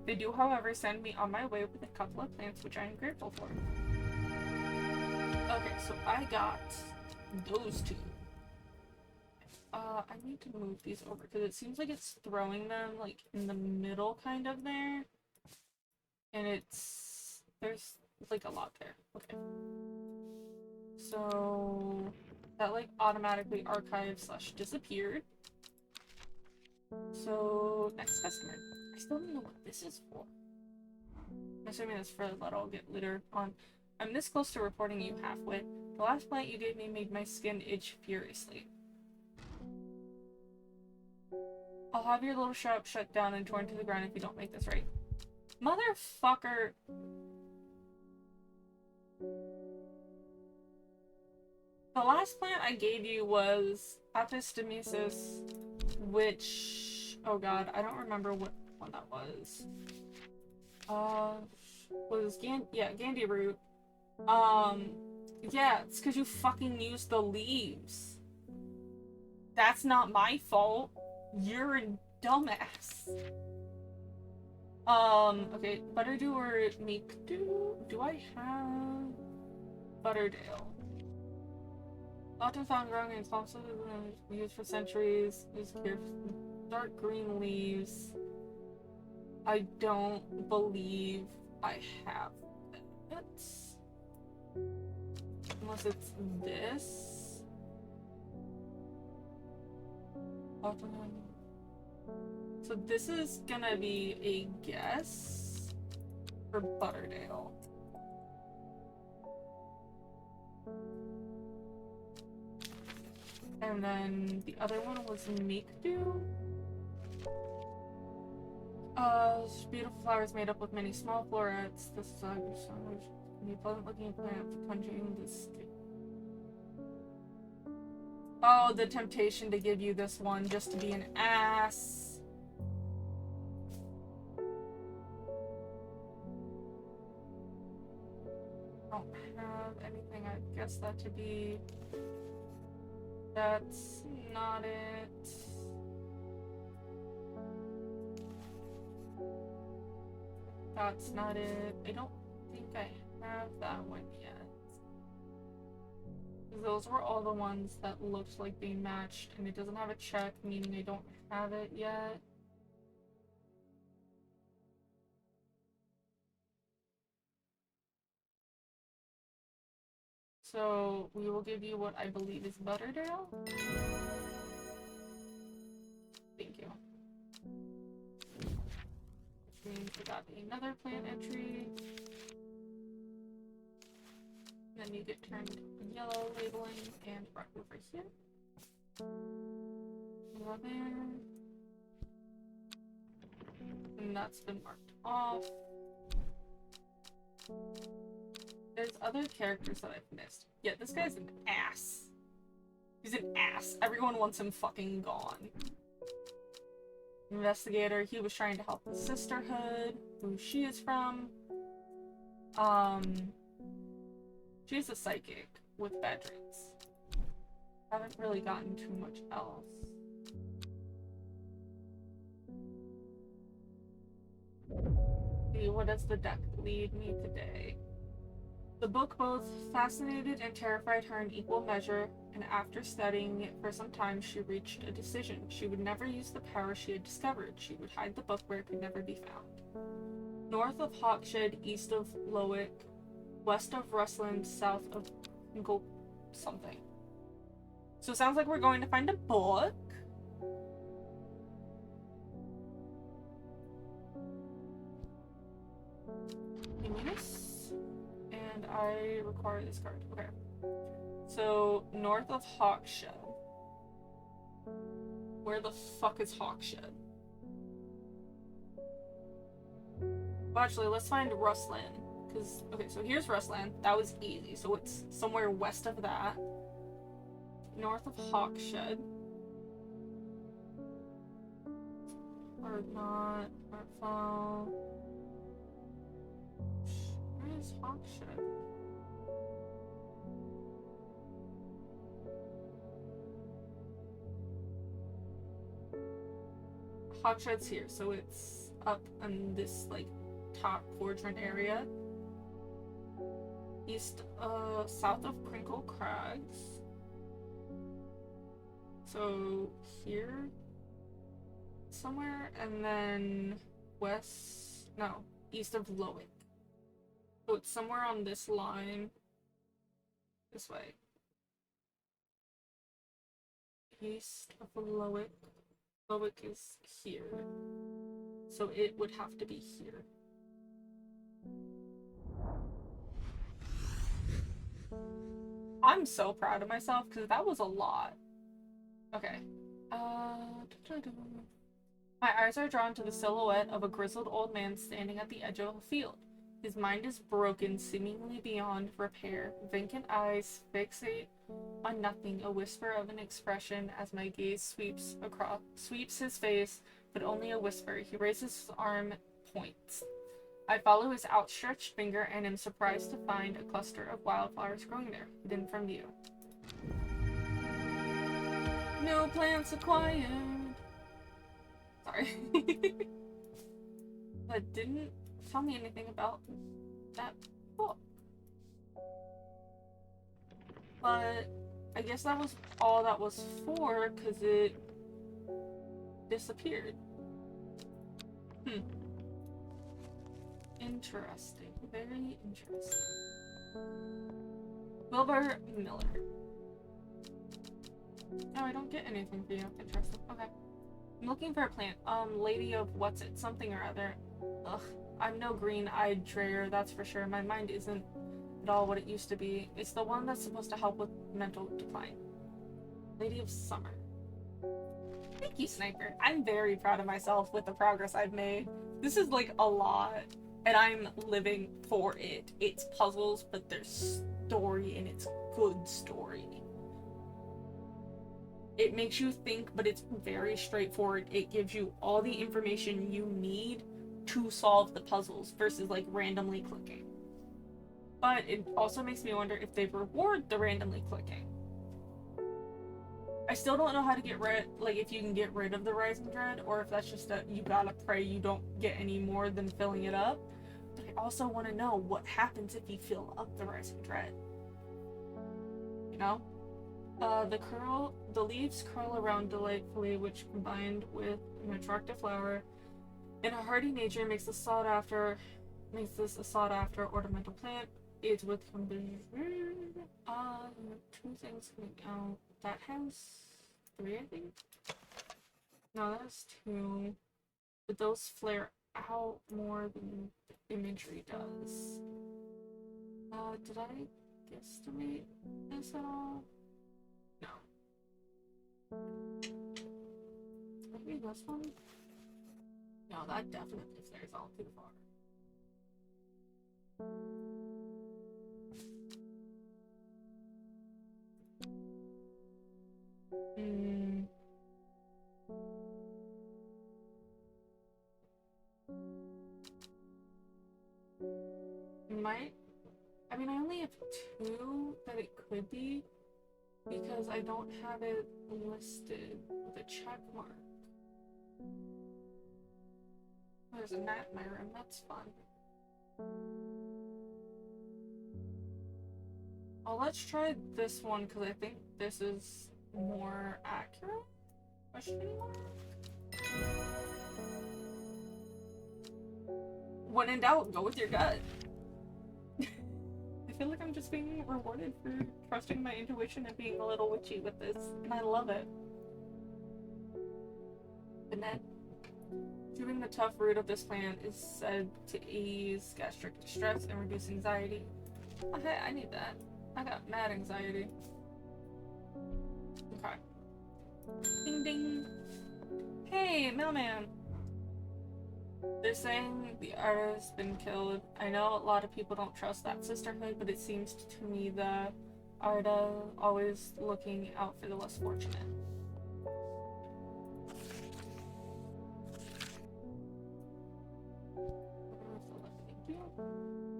They do, however, send me on my way with a couple of plants, which I am grateful for. Okay, so I got those two. I need to move these over because it seems like it's throwing them like in the middle kind of there. And there's like a lot there. Okay. So that like automatically archived / disappeared. So next customer. I still don't know what this is for. I'm assuming that's for let all get litter on. I'm this close to reporting you halfwit. The last plant you gave me made my skin itch furiously. I'll have your little shop shut down and torn to the ground if you don't make this right. Motherfucker. The last plant I gave you was Apis demesis, which, oh god, I don't remember what one that was. Was Gandhi root. Yeah, it's because you fucking used the leaves. That's not my fault. You're a dumbass. Okay, Butterdew or Meekdew? Do I have Butterdale? Often found growing in swamps, used for centuries. Used here, dark green leaves. I don't believe I have it. Unless it's this. So this is gonna be a guess for Butterdale. And then the other one was Meekdew. Beautiful flowers made up with many small florets. This is a pleasant looking plant for conjuring this. Oh, the temptation to give you this one just to be an ass. Don't have anything. I guess that to be. That's not it. That's not it. I don't think I have that one yet. Those were all the ones that looked like they matched, and it doesn't have a check, meaning I don't have it yet. So we will give you what I believe is Butterdale. Thank you. Which means we got another plant entry. Then you get turned yellow labeling and brought over here. Go there. And that's been marked off. There's other characters that I've missed. Yeah, this guy's an ass. He's an ass. Everyone wants him fucking gone. Investigator, he was trying to help the sisterhood, who she is from. She's a psychic with bad dreams. Haven't really gotten too much else. See, what does the deck lead me today? The book both fascinated and terrified her in equal measure, and after studying it for some time, she reached a decision. She would never use the power she had discovered. She would hide the book where it could never be found. North of Hawkshead, east of Lowick, west of Rustland, south of Go something. So it sounds like we're going to find a book. And I require this card. Okay. So, north of Hawkshead. Where the fuck is Hawkshead? Well, actually, let's find Rustland. Because, okay, so here's Rustland. That was easy. So it's somewhere west of that. North of Hawkshead. Or not. Artful. Where is Hawkshead? Hawkshead's here, so it's up in this, like, top quadrant area. South of Crinkle Crags. So, here? Somewhere, and then east of Lowick. So it's somewhere on this line. This way. East of Lowick. Lowick is here. So it would have to be here. I'm so proud of myself because that was a lot. Okay. My eyes are drawn to the silhouette of a grizzled old man standing at the edge of a field. His mind is broken, seemingly beyond repair. Vacant eyes fixate on nothing, a whisper of an expression as my gaze sweeps his face, but only a whisper. He raises his arm, points. I follow his outstretched finger and am surprised to find a cluster of wildflowers growing there, hidden from view. No plants acquired. Sorry. That didn't tell me anything about that book. But I guess that was all that was for, because it disappeared. Interesting. Very interesting. Wilbur Miller. No, I don't get anything for you. Interesting. Okay. I'm looking for a plant. Lady of what's it? Something or other. Ugh. I'm no green-eyed Dreyer, that's for sure. My mind isn't at all what it used to be. It's the one that's supposed to help with mental decline. Lady of Summer. Thank you, Sniper. I'm very proud of myself with the progress I've made. This is like a lot, and I'm living for it. It's puzzles, but there's story, and it's good story. It makes you think, but it's very straightforward. It gives you all the information you need to solve the puzzles versus like randomly clicking. But it also makes me wonder if they reward the randomly clicking. I still don't know how to get rid, like if you can get rid of the Rising Dread, or if that's just that you gotta pray you don't get any more than filling it up. But I also want to know what happens if you fill up the Rising Dread. You know? The leaves curl around delightfully, which combined with an attractive flower in a hardy nature makes this a sought after ornamental plant. It's with two things coming out. That has 3, I think. No, that has 2. But those flare out more than the imagery does. Did I guesstimate this at all? No. Maybe this one? No, that definitely flares out too far. might. I mean, I only have 2 that it could be because I don't have it listed with a check mark. There's a gnat in my room, that's fun. Oh, let's try this one because I think this is more accurate? Question mark? When in doubt, go with your gut. I feel like I'm just being rewarded for trusting my intuition and being a little witchy with this, and I love it. Banette. Chewing the tough root of this plant is said to ease gastric distress and reduce anxiety. Oh, hey, I need that. I got mad anxiety. Okay. Ding ding. Hey, mailman. They're saying the artist's been killed. I know a lot of people don't trust that sisterhood, but it seems to me that Arda always looking out for the less fortunate.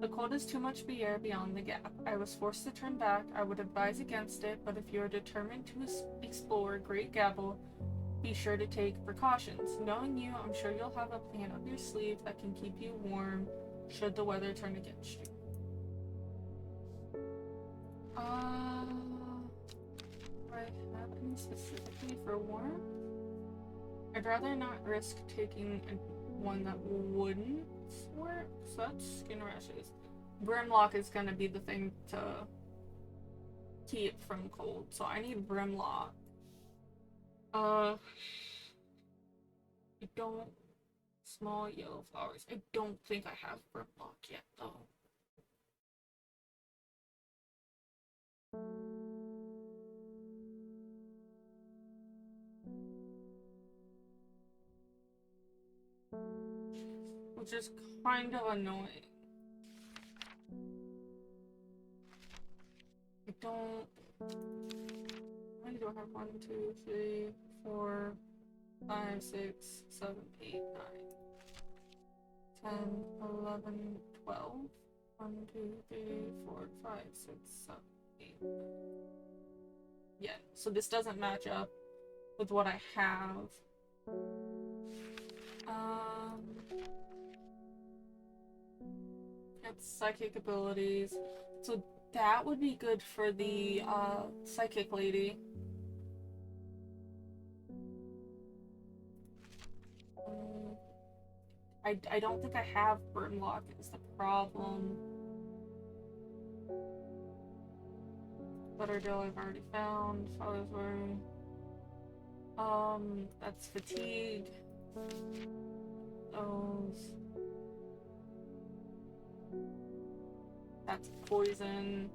The cold is too much air beyond the gap. I was forced to turn back. I would advise against it, but if you are determined to explore Great Gabble, be sure to take precautions. Knowing you, I'm sure you'll have a plan up your sleeve that can keep you warm should the weather turn against you. Do I have any specifically for warm? I'd rather not risk taking one that wouldn't work, so that's skin rashes. Brimlock is gonna be the thing to keep from cold, so I need Brimlock. I don't. Small yellow flowers. I don't think I have Brimlock yet, though. Which is kind of annoying. I don't. How many do I have? 1, 2, 3, 4, 5, 6, 7, 8, 9, 10, 11, 12. 1, 2, 3, 4, 5, 6, 7, 8, 9. Yeah, so this doesn't match up with what I have. It's psychic abilities. So that would be good for the psychic lady. I don't think I have Brimlock is the problem. Butter dough I've already found. Father's word. That's fatigue. Those. That's poison.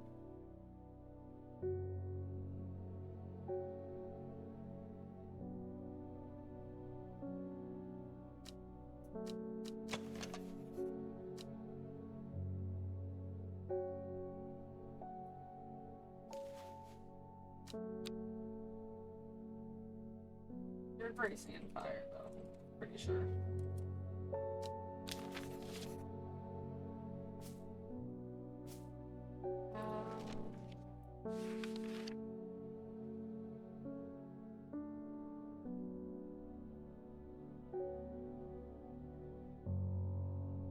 You're bracing in fire, though. Pretty sure.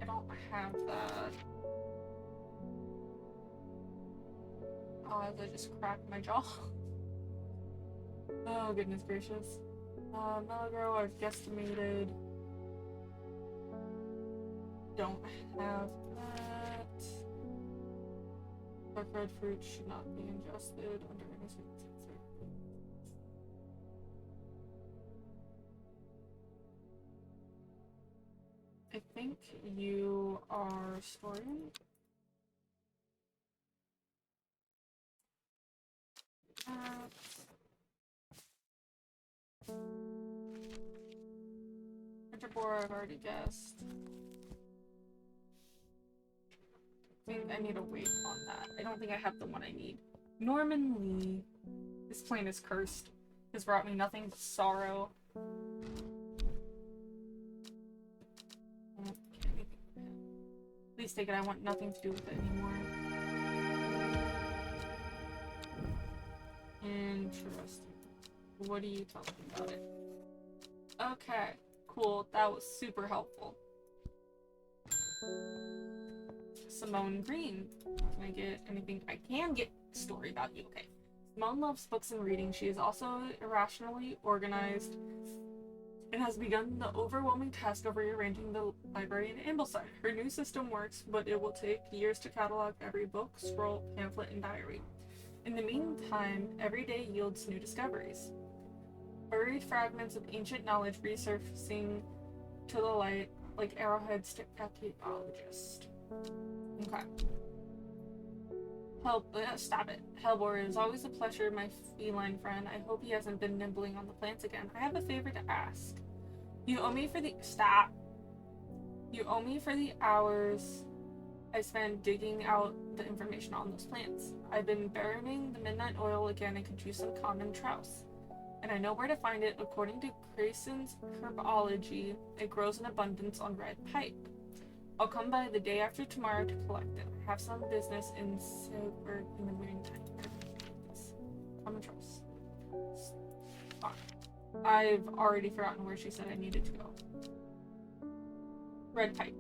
I don't have that. As I just cracked my jaw. Oh, goodness gracious. Melagro, I've guesstimated. Don't have that. Dark red fruit should not be ingested under any circumstances. I think you are storing. Winterbore, I've already guessed. I think I need to wait on that. I don't think I have the one I need. Norman Lee. This plane is cursed. Has brought me nothing but sorrow. At least Please take it. I want nothing to do with it anymore. Interesting. What do you tell me about it? Okay, cool. That was super helpful. Simone Green. Can I get anything? I can get a story about you. Okay. Simone loves books and reading. She is also irrationally organized and has begun the overwhelming task of rearranging the library in Ambleside. Her new system works, but it will take years to catalog every book, scroll, pamphlet, and diary. In the meantime, every day yields new discoveries. Buried fragments of ancient knowledge resurfacing to the light like arrowheads to archaeologists. Okay. Stop it. Hellbor, it is always a pleasure, my feline friend. I hope he hasn't been nibbling on the plants again. I have a favor to ask. You owe me for the- Stop. You owe me for the hours I spent digging out the information on those plants. I've been burying the midnight oil again and could use some common trouse. And I know where to find it. According to Grayson's herbology, it grows in abundance on red pipe. I'll come by the day after tomorrow to collect it. I have some business in Silver in the meantime. Common trouse. I've already forgotten where she said I needed to go. Red pike.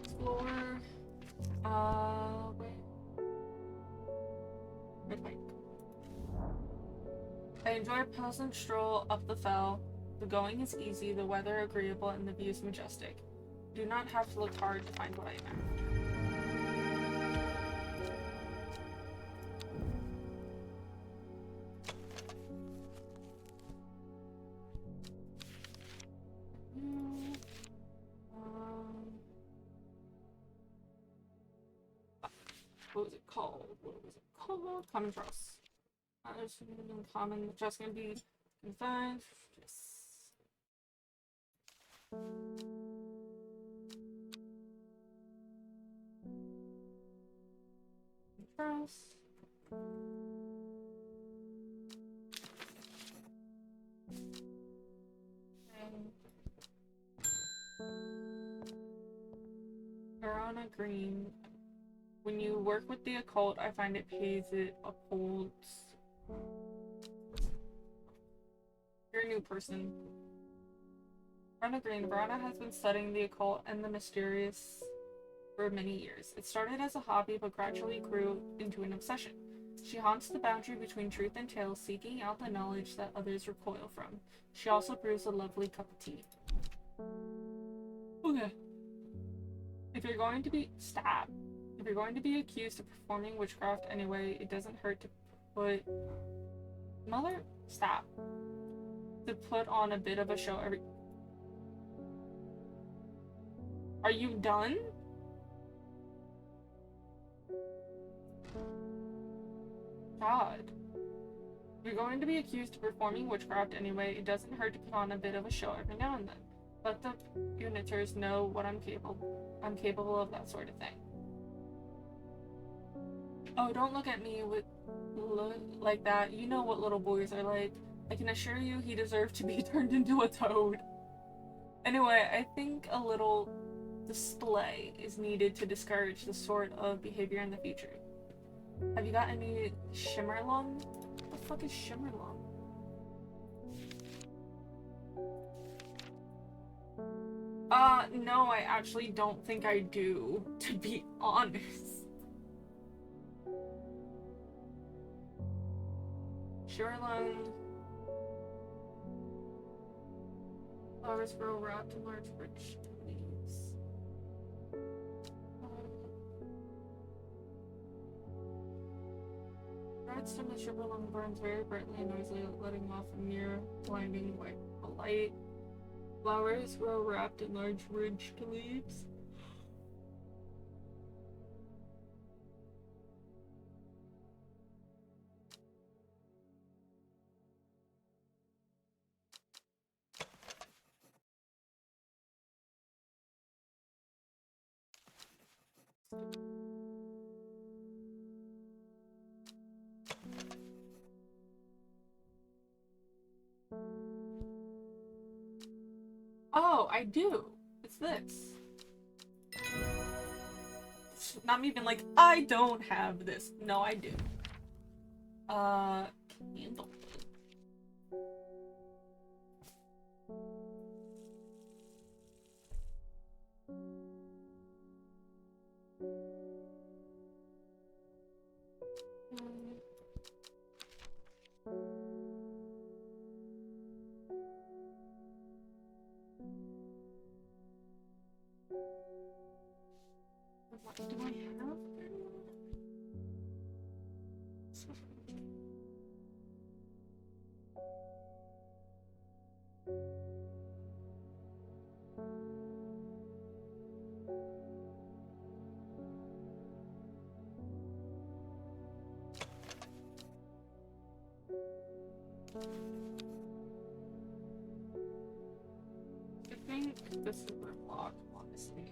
Explore. Wait. Red pike. I enjoy a pleasant stroll up the fell. The going is easy, the weather agreeable, and the views majestic. Do not have to look hard to find what I am after. What was it called? Common trust. Common, just gonna be confined. Trust. Verona Green. When you work with the occult, I find it pays, it upholds. You're a new person. Verona Green. Verona has been studying the occult and the mysterious for many years. It started as a hobby, but gradually grew into an obsession. She haunts the boundary between truth and tale, seeking out the knowledge that others recoil from. She also brews a lovely cup of tea. Okay. If you're going to be accused of performing witchcraft anyway, it doesn't hurt to put to put on a bit of a show every. Are you done? God. If you're going to be accused of performing witchcraft anyway, it doesn't hurt to put on a bit of a show every now and then. Let the unitors know what I'm capable of that sort of thing. Oh, don't look at me like that. You know what little boys are like. I can assure you he deserved to be turned into a toad. Anyway, I think a little display is needed to discourage this sort of behavior in the future. Have you got any Shimmerlung? What the fuck is Shimmerlung? No, I actually don't think I do, to be honest. Shimmerlung. Flowers grow wrapped in large rich leaves. Red stem of Shimmerlung burns very brightly and noisily, letting off a near blinding white light. Flowers grow wrapped in large ridged leaves. Oh, I do. It's this. Not me being like, I don't have this. No, I do. Candlewood. What do I have? I think this is the block, honestly.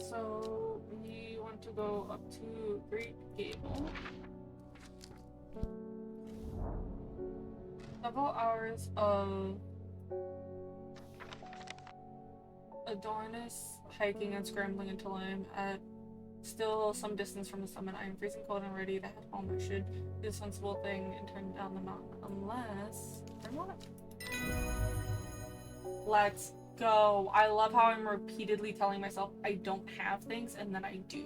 So we want to go up to Great Gable. Several hours of Adornus hiking and scrambling until I'm at still some distance from the summit. I am freezing cold and ready to head home. I should do the sensible thing and turn down the mountain unless I want it. Let's go. I love how I'm repeatedly telling myself I don't have things and then I do.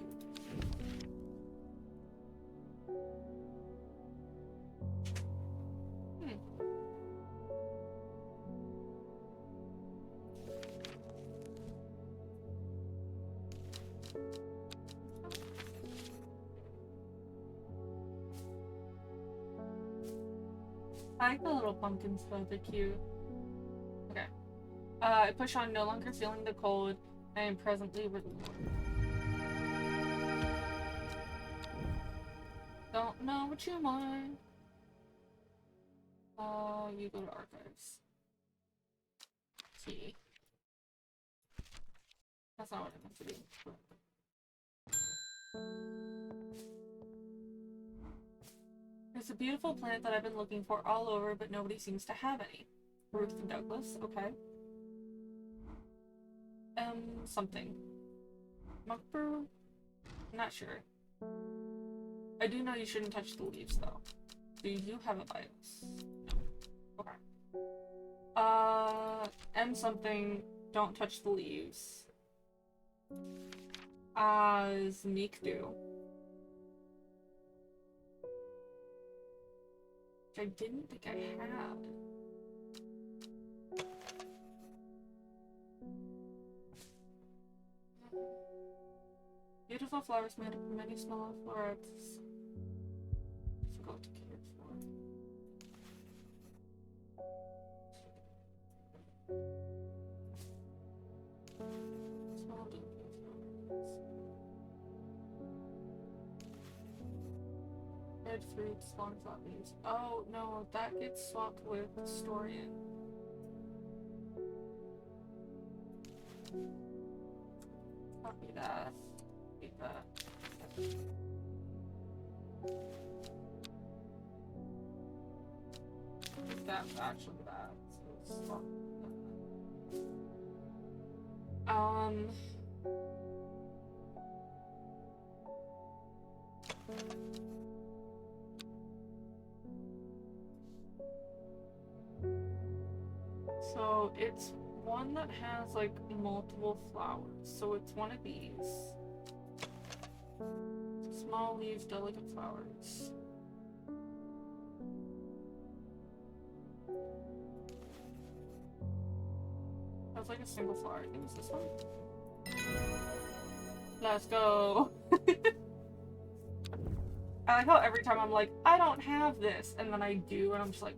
I like the little pumpkins though, they're cute. Okay. I push on, no longer feeling the cold. I am presently with the Lord. Don't know what you want. You go to archives. Key. That's not what I meant to do. There's a beautiful plant that I've been looking for all over, but nobody seems to have any. Ruth and Douglas, okay. Something. Muckbrew? I'm not sure. I do know you shouldn't touch the leaves, though. Do you have a bios? No. Okay. M something, don't touch the leaves. Meek do. Which I didn't think I had. Beautiful flowers made up of many small florets. Forgot to care for. Small dainty flowers. Red fruits, long flat leaves. Oh no, that gets swapped with Storian. Copy that. Keep that. That's actually that. So swap that. So it's one that has like multiple flowers. So it's one of these. Small leaves, delicate flowers. That's like a single flower. I think it's this one. Let's go. I like how every time I'm like, I don't have this, and then I do, and I'm just like,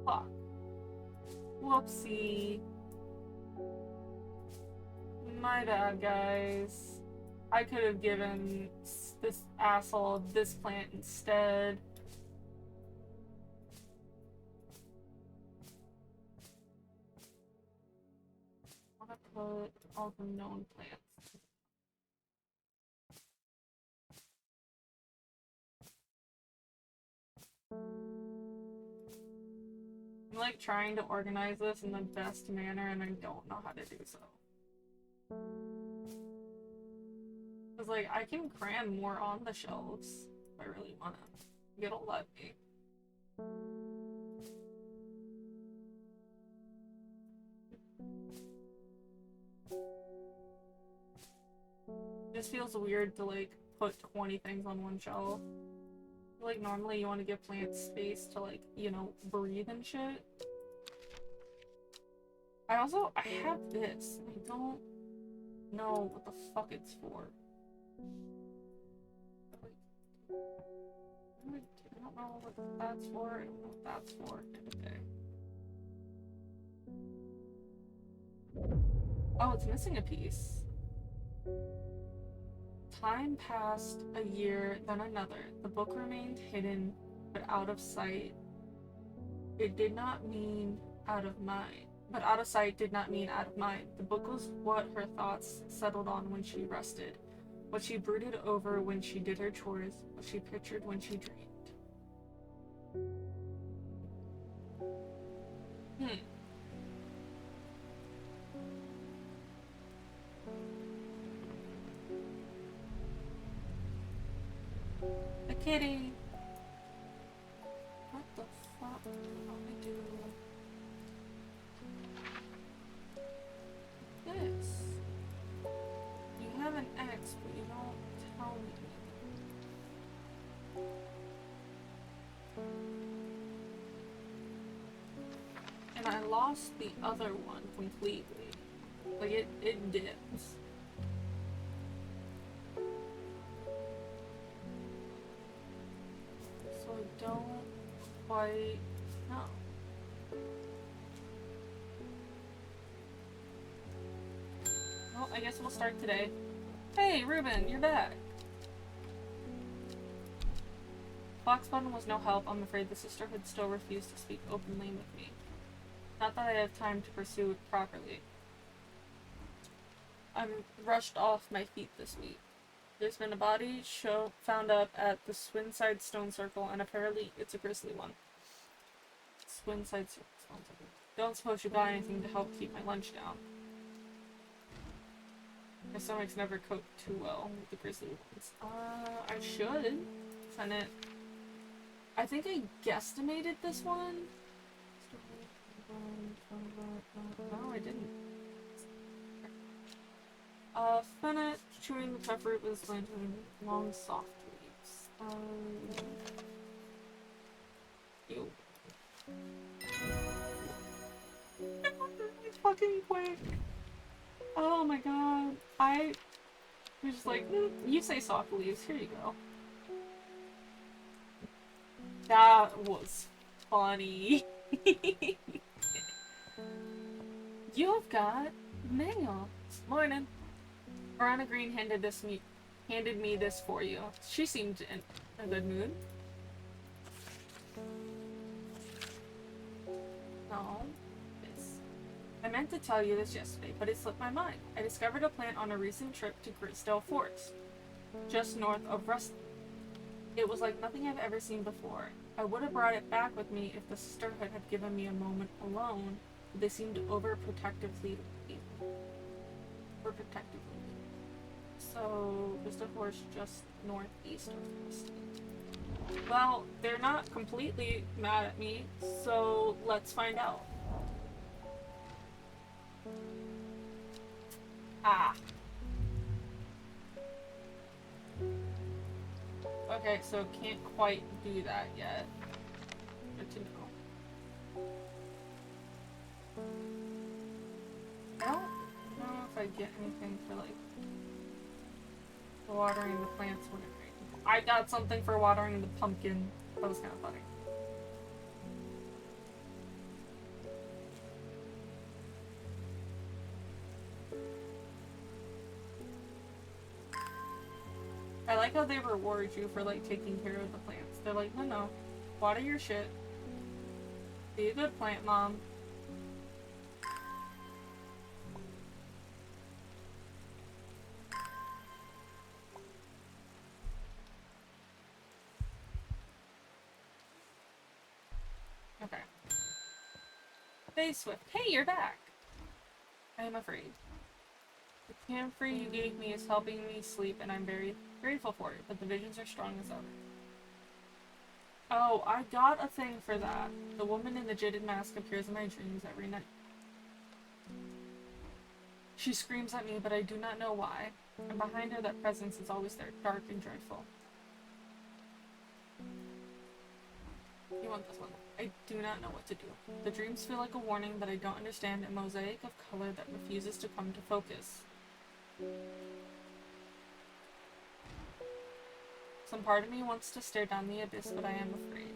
fuck. Whoopsie. My bad, guys. I could have given this asshole this plant instead. I'm gonna put all the known plants. I'm like trying to organize this in the best manner and I don't know how to do so. was like, I can cram more on the shelves if I really want to. It'll let me. It just feels weird to like put 20 things on one shelf. Like normally you want to give plants space to like, you know, breathe and shit. I have this. I don't know what the fuck it's for. I don't know what that's for. I don't know what that's for. Okay. Oh, it's missing a piece. Time passed, a year, then another. The book remained hidden, but out of sight. It did not mean out of mind. But out of sight did not mean out of mind. The book was what her thoughts settled on when she rested, what she brooded over when she did her chores, what she pictured when she dreamed. The kitty! What the fuck do I do? This. You have an X, but you don't tell me anything. And I lost the other one completely. Like it dips. So I don't quite know. Well, I guess we'll start today. Hey, Ruben, you're back. Fox Button was no help. I'm afraid the sisterhood still refused to speak openly with me. Not that I have time to pursue it properly. I'm rushed off my feet this week. There's been a body found up at the Swinside Stone Circle, and apparently it's a grisly one. Swinside Stone Circle. Don't suppose you got anything to help keep my lunch down. My stomach's never coped too well with the grisly ones. I should send it. I think I guesstimated this one. No, I didn't. Fennec chewing the pepper with his lantern, long soft leaves. Ew. It's fucking quick. Oh my god. I was just like, you say soft leaves, here you go. That was funny. You've got mail. Morning. Verona Green handed me this for you. She seemed in a good mood. No. I meant to tell you this yesterday, but it slipped my mind. I discovered a plant on a recent trip to Grisdale Forest, just north of Ruston. It was like nothing I've ever seen before. I would have brought it back with me if the sisterhood had given me a moment alone, but they seemed overprotectively. So, Grisdale Forest just northeast of Ruston. Well, they're not completely mad at me, so let's find out. Ah. Okay, so can't quite do that yet. Good to know. I don't know if I get anything for, like, watering the plants when it rains. I got something for watering the pumpkin. That was kind of funny. I like how they reward you for, like, taking care of the plants. They're like, no, water your shit. Be a good plant mom. Okay. Hey, Swift. Hey, you're back. I am afraid. The camphor you gave me is helping me sleep, and I'm very grateful for it, but the visions are strong as ever. Oh, I got a thing for that. The woman in the jaded mask appears in my dreams every night. She screams at me, but I do not know why. And behind her, that presence is always there, dark and dreadful. You want this one? I do not know what to do. The dreams feel like a warning that I don't understand, a mosaic of color that refuses to come to focus. Some part of me wants to stare down the abyss, but I am afraid.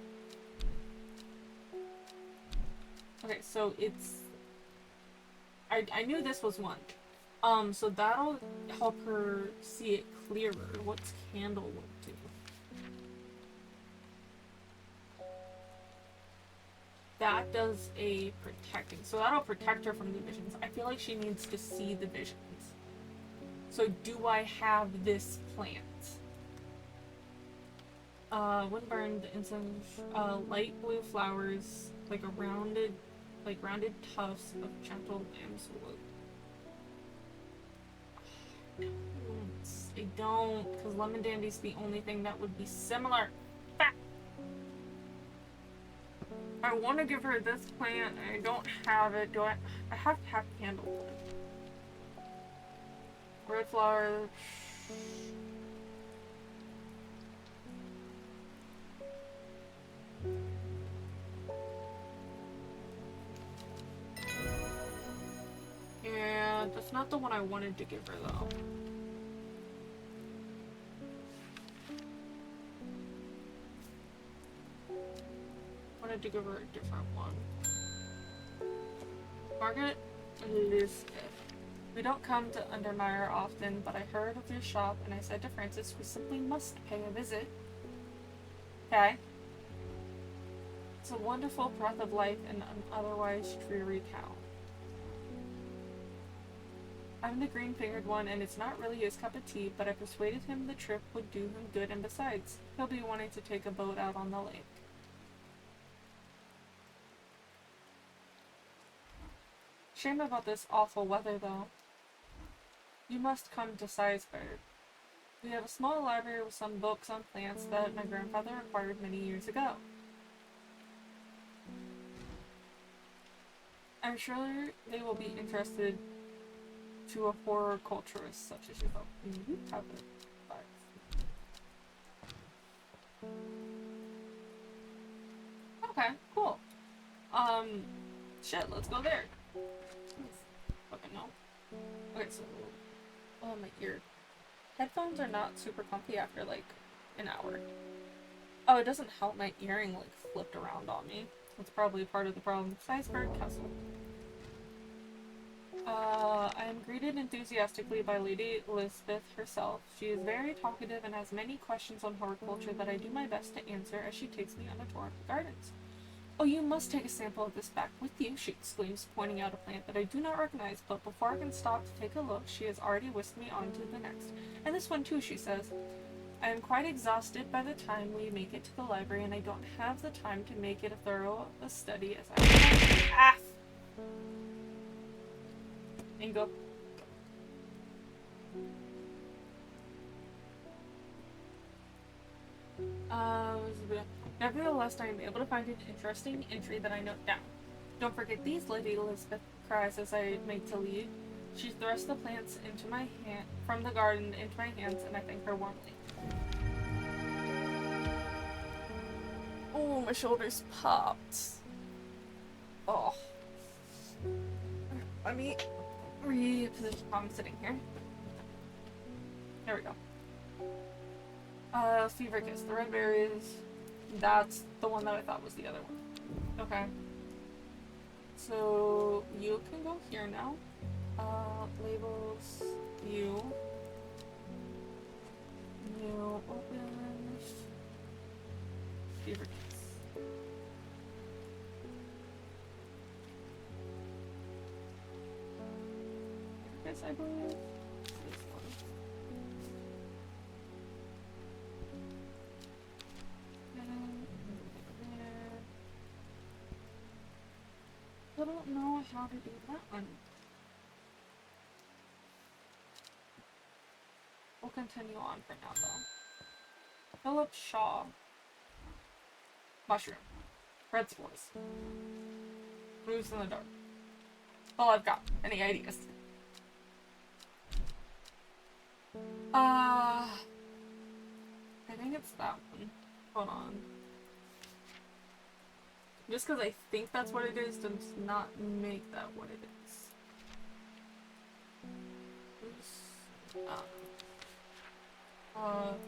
Okay, so it's... I knew this was one. So that'll help her see it clearer. What's candle would do? That does a protecting. So that'll protect her from the visions. I feel like she needs to see the visions. So do I have this plant? When burned, incense, light blue flowers, like rounded tufts of gentle lamb's wood. I don't, because lemon dandy's the only thing that would be similar. I want to give her this plant, and I don't have it. Do I? I have to have candlewood. Red flowers. Yeah, that's not the one I wanted to give her, though. Wanted to give her a different one. Margaret Elizabeth. We don't come to Undermire often, but I heard of your shop, and I said to Francis we simply must pay a visit. Okay. It's a wonderful breath of life in an otherwise dreary town. I'm the green-fingered one, and it's not really his cup of tea, but I persuaded him the trip would do him good, and besides, he'll be wanting to take a boat out on the lake. Shame about this awful weather, though. You must come to Sizeberg. We have a small library with some books on plants that my grandfather acquired many years ago. I'm sure they will be interested to a horticulturist such as yourself. Have it. Okay, cool. Shit, let's go there. Fucking no. Okay, so... Oh, my ear. Headphones are not super comfy after, like, an hour. Oh, it doesn't help my earring, like, flipped around on me. That's probably part of the problem. Sizeberg Castle. I am greeted enthusiastically by Lady Elizabeth herself. She is very talkative and has many questions on horticulture that I do my best to answer as she takes me on a tour of the gardens. Oh, you must take a sample of this back with you, she exclaims, pointing out a plant that I do not recognize, but before I can stop to take a look, she has already whisked me on to the next. And this one too, she says. I am quite exhausted by the time we make it to the library, and I don't have the time to make it a thorough study as I can. Ah! And go. Nevertheless, I am able to find an interesting entry that I note down. Don't forget these, Lady Elizabeth cries as I make to leave. She thrusts the plants into my hand from the garden into my hands, and I thank her warmly. Oh, my shoulders popped. Oh. Let me reposition how I'm sitting here. There we go. Fever Kiss, the red berries. That's the one that I thought was the other one. Okay. So, you can go here now. Labels, you. New, open. Fever Kiss. Yes, I believe. This one. I don't know how to do that one. continue on for now, though. Philip Shaw. Mushroom. Red spores. Moves in the dark. All I've got. Any ideas? I think it's that one. Hold on. Just because I think that's what it is does not make that what it is.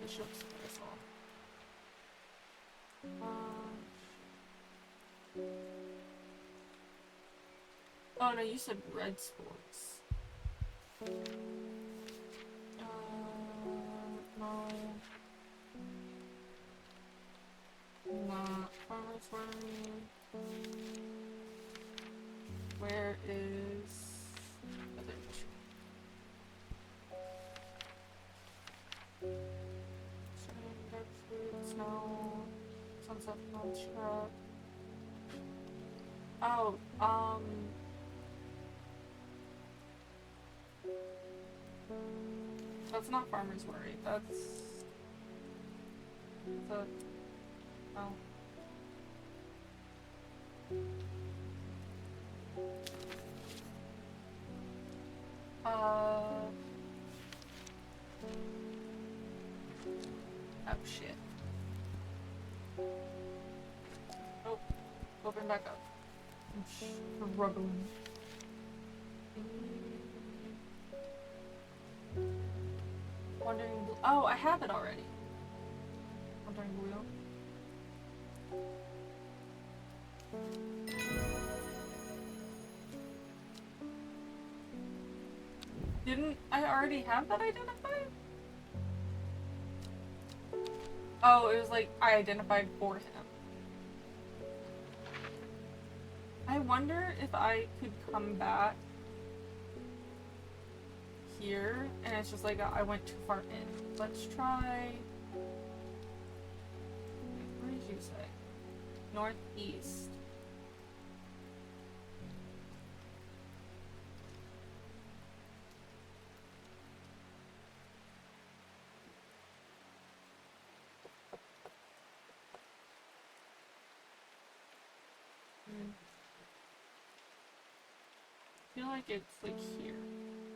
Bishop's Castle. Oh no, you said red spores. No. Not farmer's worm. Where is other mushroom? Dark fruit, snow, sunset melt shrub. Oh, that's not farmer's worry. That's the oh. Oh shit. Nope. Open back up. I'm struggling. Wandering Blue. Oh, I have it already. Wandering Blue. Didn't I already have that identified? Oh, it was like I identified for him. I wonder if I could come back here and it's just like I went too far in. Let's try. Where did you say? Northeast. I feel like it's like here.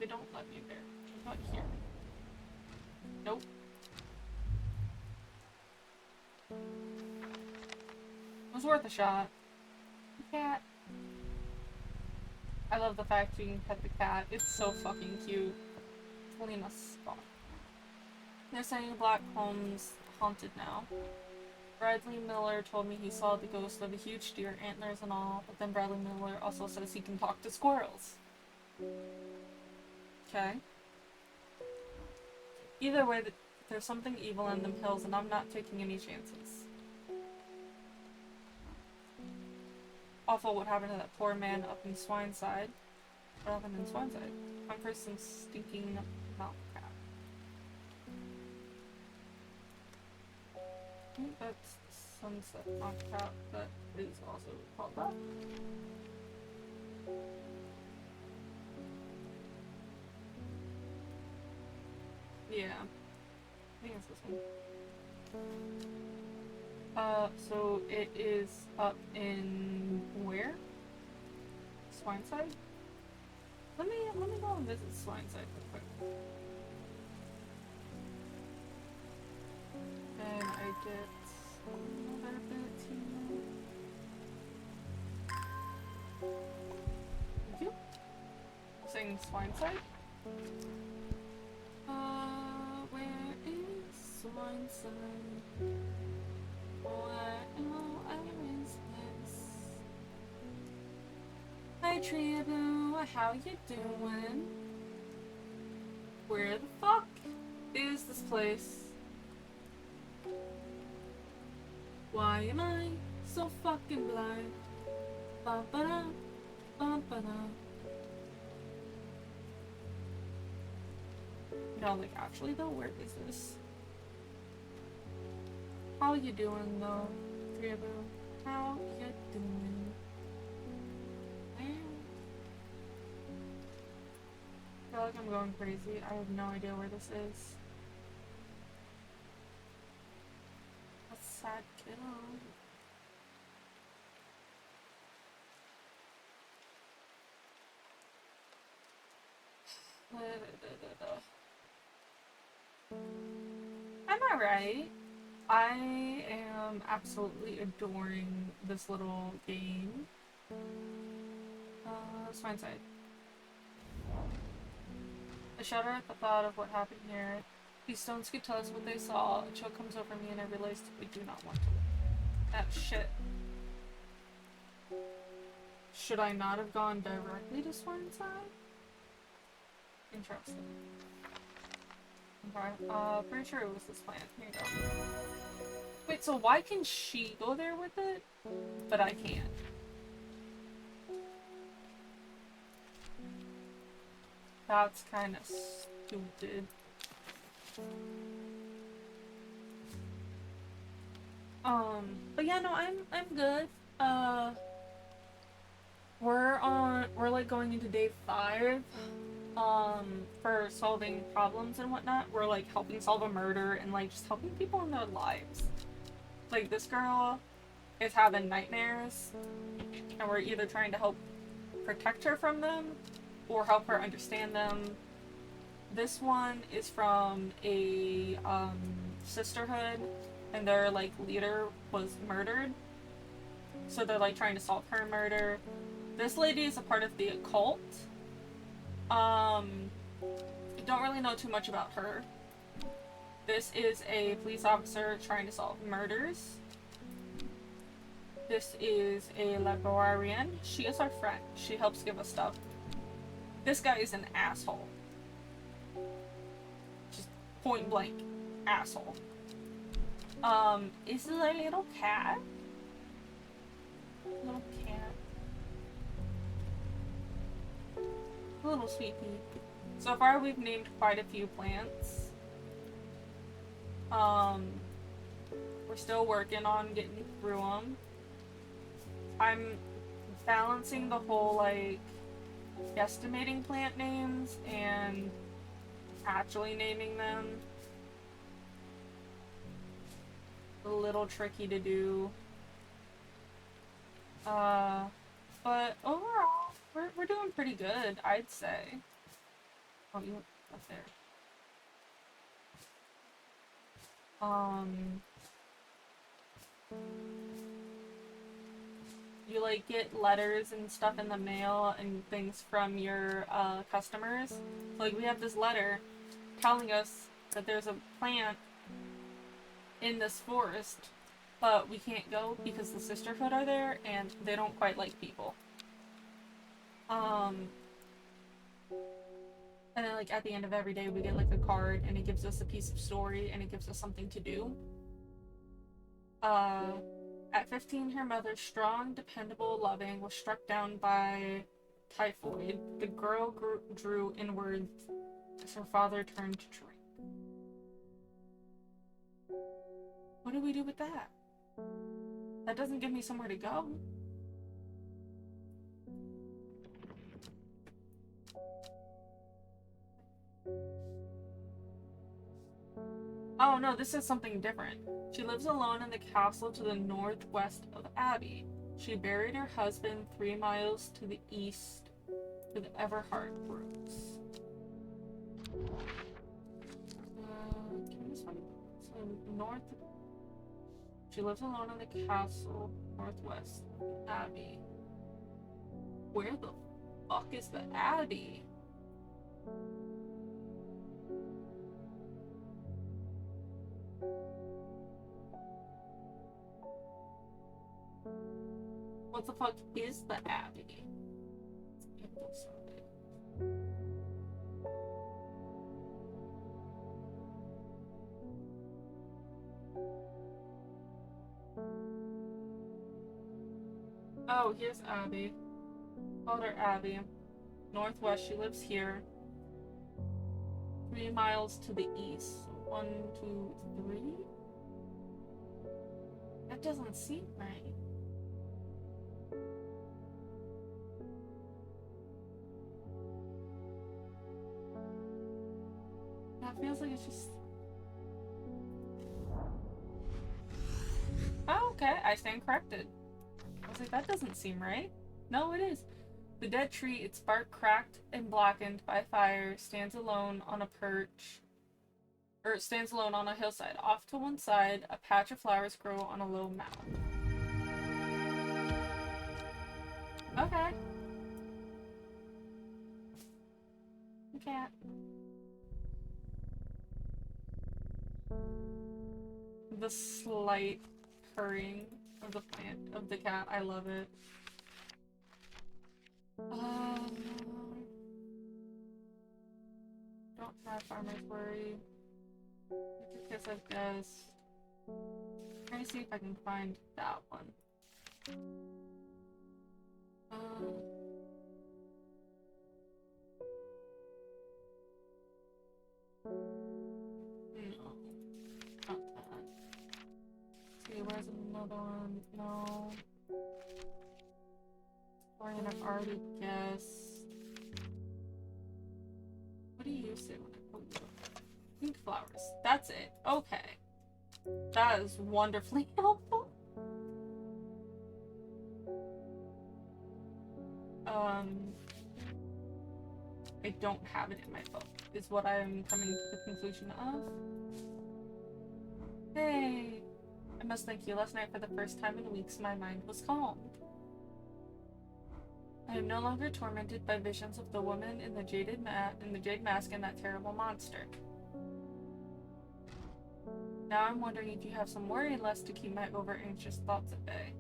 They don't let me there. Not here. Nope. It was worth a shot. Cat. I love the fact you can pet the cat. It's so fucking cute. It's only in a spot. They're saying Blackcomb's haunted now. Bradley Miller told me he saw the ghost of a huge deer, antlers and all, but then Bradley Miller also says he can talk to squirrels. Okay. Either way, there's something evil in them hills, and I'm not taking any chances. Awful what happened to that poor man up in Swineside. What happened in Swineside? I'm for some stinking mouth cat. I think that's Sunset Knockout that is also called that. Yeah. I think it's this one. So it is up in where? Swineside? Let me go and visit Swineside real quick. And I get another ability. Thank you. Saying Swineside? Where is Swineside? Where is this? Hi Triaboo, how you doing? Where the fuck is this place? Why am I so fucking blind? Ba-ba-da, ba-ba-da. No, like actually though, where is this? How you doing though, Triaboo? How you doing? I feel like I'm going crazy. I have no idea where this is. shit on. I'm alright. I am absolutely adoring this little game. Let's find side. I shudder at the thought of what happened here. These stones could tell us what they saw. A chill comes over me and I realize that we do not want to live. That shit. Should I not have gone directly to Swarnside? Interesting. Okay, pretty sure it was this plant. Here you go. Wait, so why can she go there with it, but I can't? That's kind of stupid. But yeah, no, I'm good. We're like going into day 5. For solving problems and whatnot. We're like helping solve a murder and like just helping people in their lives. Like this girl is having nightmares, and we're either trying to help protect her from them or help her understand them. This one is from a sisterhood, and their like leader was murdered, so they're like trying to solve her murder. This lady is a part of the occult. Don't really know too much about her. This is a police officer trying to solve murders. This is a librarian. She is our friend. She helps give us stuff. This guy is an asshole. Just point blank asshole. Is this a little cat? Little cat. Little sweet pea. So far we've named quite a few plants. We're still working on getting through them. I'm balancing the whole like guesstimating plant names and actually naming them. A little tricky to do. But overall, we're doing pretty good, I'd say. Oh, you up there. You like get letters and stuff in the mail and things from your customers. Like we have this letter telling us that there's a plant in this forest, but we can't go because the sisterhood are there and they don't quite like people. And then like at the end of every day we get like a card and it gives us a piece of story and it gives us something to do. At 15, her mother, strong, dependable, loving, was struck down by typhoid. The girl drew inward as her father turned to drink. What do we do with that? That doesn't give me somewhere to go. Oh no, this is something different. She lives alone in the castle to the northwest of Abbey. She buried her husband 3 miles to the east to the Everhart Brooks. This one? So north. She lives alone in the castle northwest of Abbey. Where the fuck is the Abbey? What the fuck is the Abbey? Oh, here's Abby. Called her Abby. Northwest, she lives here. 3 miles to the east. 1, 2, 3? That doesn't seem right. That feels like it's just... Oh! Okay, I stand corrected. I was like, that doesn't seem right. No, it is. The dead tree, its bark cracked and blackened by fire, stands alone on a perch, or it stands alone on a hillside. Off to one side, a patch of flowers grow on a low mound. Okay. You can't. The slight purring of the plant, of the cat, I love it. Don't have farmer's worry. Because I've guessed. Trying to see if I can find that one. No. Not that. See, where's another one? No. Florian, I've already guessed. What do you say when I put you? Pink flowers. That's it. Okay. That is wonderfully helpful. I don't have it in my book, is what I'm coming to the conclusion of. Hey! I must thank you. Last night, for the first time in weeks, my mind was calmed. I am no longer tormented by visions of the woman in the jade mask and that terrible monster. Now I'm wondering if you have some worry less to keep my over-anxious thoughts at bay.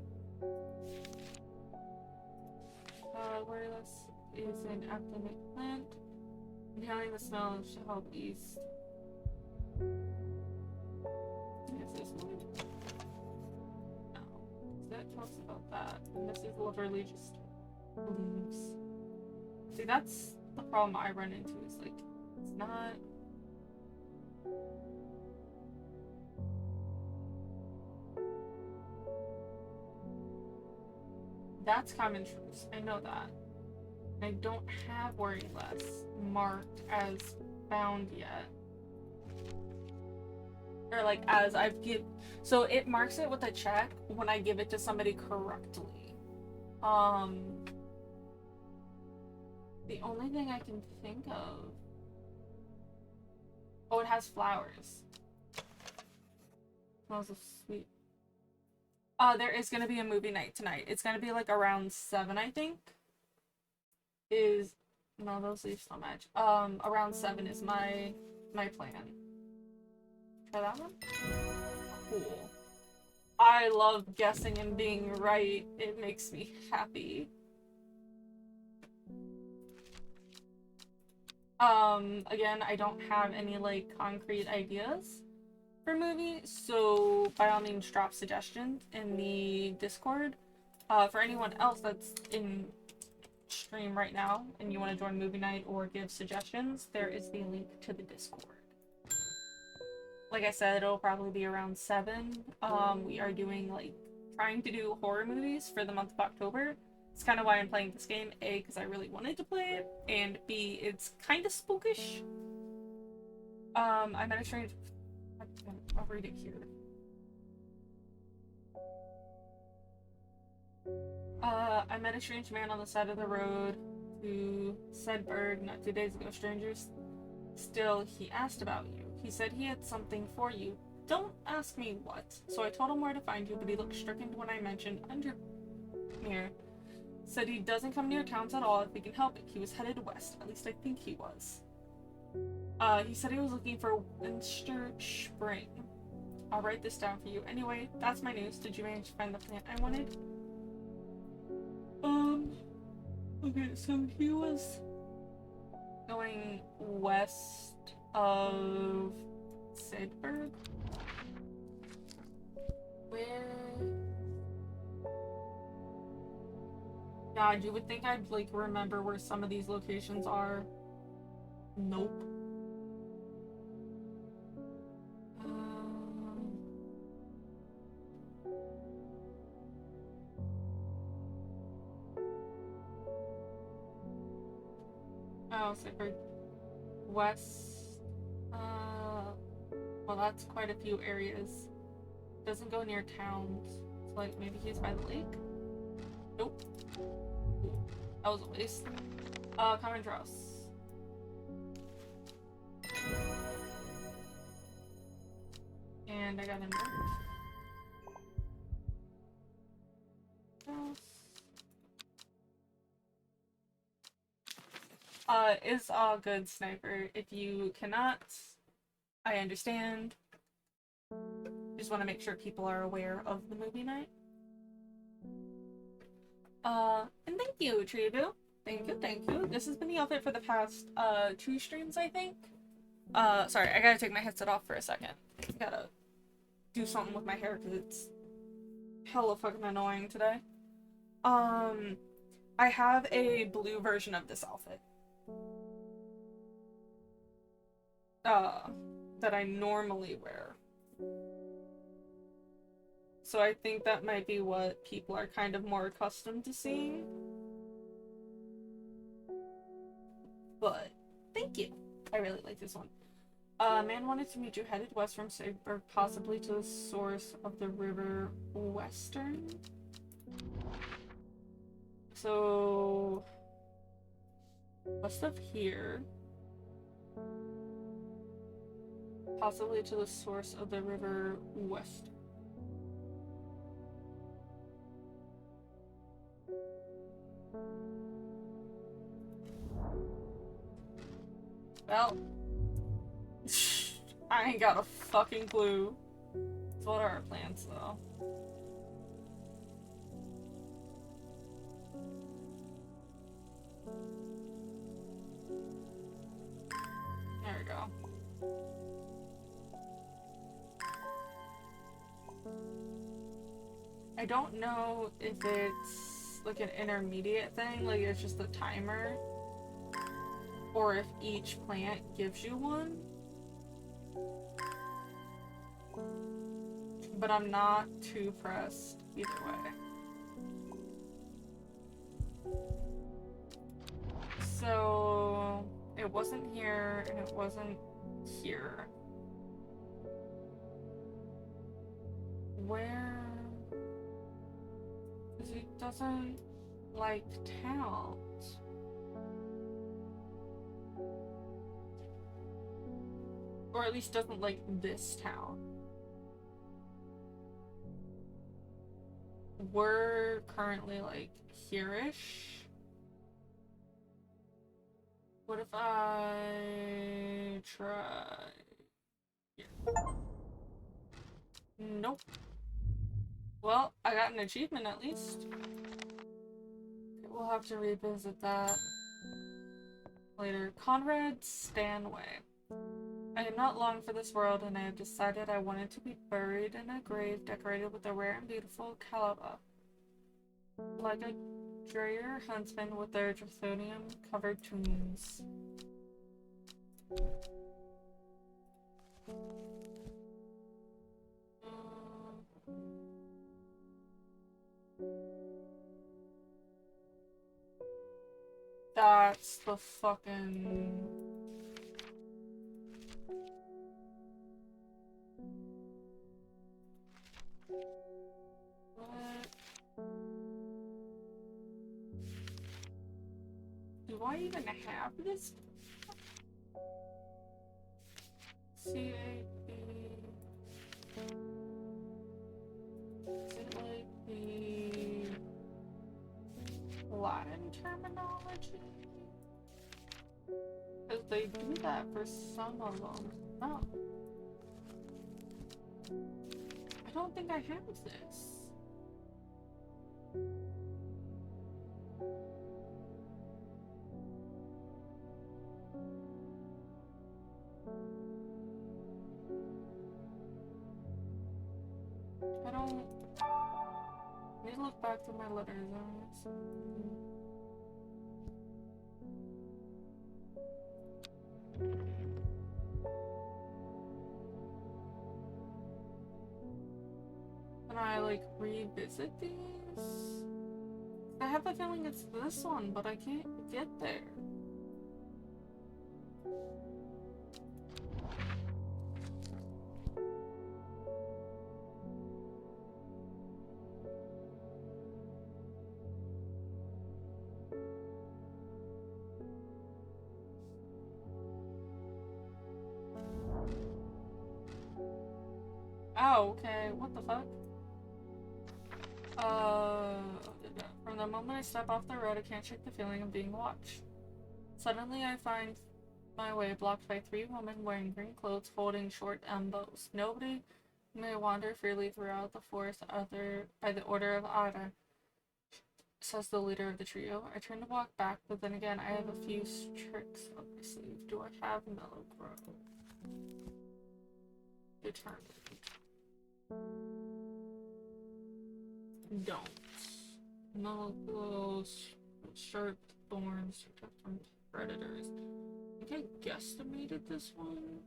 Worryless is an acclimate plant. Inhaling the smell should help ease. Is this one? No. That talks about that. And this is literally just leaves. See, that's the problem I run into, is like, it's not. That's common truths. I know that. I don't have worry less marked as found yet. Or like as I've give, so it marks it with a check when I give it to somebody correctly. The only thing I can think of. Oh, it has flowers. Smells so sweet. There is gonna be a movie night tonight. It's gonna be like around 7, I think. No, those leaves don't match. Around 7 is my plan. Try that one? Cool. I love guessing and being right. It makes me happy. Again, I don't have any like concrete ideas for movie, so by all means drop suggestions in the Discord. For anyone else that's in stream right now and you want to join movie night or give suggestions, there is the link to the Discord. Like I said, it'll probably be around 7. We are doing like trying to do horror movies for the month of October. It's kind of why I'm playing this game. A, because I really wanted to play it, and B, it's kind of spookish. I met a strange. I'll read it here. I met a strange man on the side of the road who said Berg not 2 days ago, strangers. Still, he asked about you. He said he had something for you. Don't ask me what. So I told him where to find you, but he looked stricken when I mentioned Undermere. Said he doesn't come near towns at all if he can help it. He was headed west. At least I think he was. He said he was looking for Winster Spring. I'll write this down for you. Anyway, that's my news. Did you manage to find the plant I wanted? Okay, so he was going west of Sidberg. Where? God, you would think I'd like remember where some of these locations are. Nope. Oh, Sidberg. West. Well, that's quite a few areas. Doesn't go near towns. Like, maybe he's by the lake? Nope. That was a waste. Common Dross. And I got a note. Is all good, Sniper. If you cannot, I understand. Just want to make sure people are aware of the movie night. And thank you, Tribu. Thank you, thank you. This has been the outfit for the past, 2 streams, I think. Sorry, I gotta take my headset off for a second. Gotta do something with my hair because it's hella fucking annoying today. I have a blue version of this outfit. That I normally wear. So I think that might be what people are kind of more accustomed to seeing. But thank you. I really like this one. Man wanted to meet you headed west from Saber, possibly to the source of the river Western. So west of here. Possibly to the source of the river Western. Well, I ain't got a fucking clue. So what are our plans, though? There we go. I don't know if it's like an intermediate thing, like it's just a timer, or if each plant gives you one. But I'm not too pressed either way. So it wasn't here and it wasn't here. Where? Because he doesn't like towns. Or at least doesn't like this town. We're currently like here-ish. What if I try here? Nope. Well, I got an achievement at least. We'll have to revisit that later. Conrad Stanway. I am not long for this world, and I have decided I wanted to be buried in a grave decorated with a rare and beautiful calabar. Like a Dreyer huntsman with their draconium-covered tombs. That's the fucking... What? Do I even have this? C-A-B... Is it like the Latin terminology? Because they do that for some of them. Oh. I don't think I have this. I don't... I need to look back through my letters. Can I, like, revisit these? I have the feeling it's this one, but I can't get there. Oh, okay. What the fuck? From the moment I step off the road, I can't shake the feeling of being watched. Suddenly, I find my way blocked by three women wearing green clothes holding short bows. Nobody may wander freely throughout the forest other by the order of Ada, says the leader of the trio. I turn to walk back, but then again, I have a few tricks up my sleeve. Do I have Mellow Grove? Determined. Don't. Mellow Grove's sharp thorns protect from predators. I think I guesstimated this one.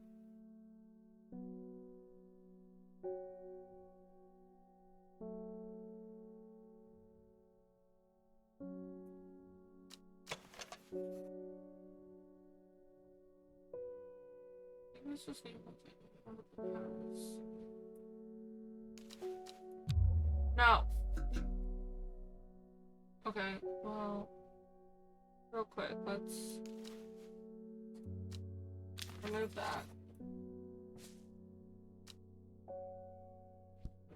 Let's just name the house. No. Okay, well, real quick, let's remove that.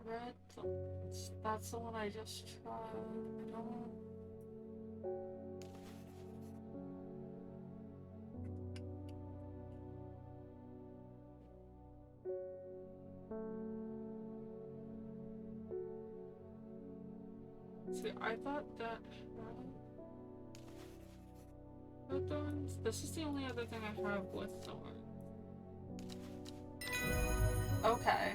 Red thorns. That's the one I just tried. I don't. See, I thought that had thorns. This is the only other thing I have with thorns. Okay.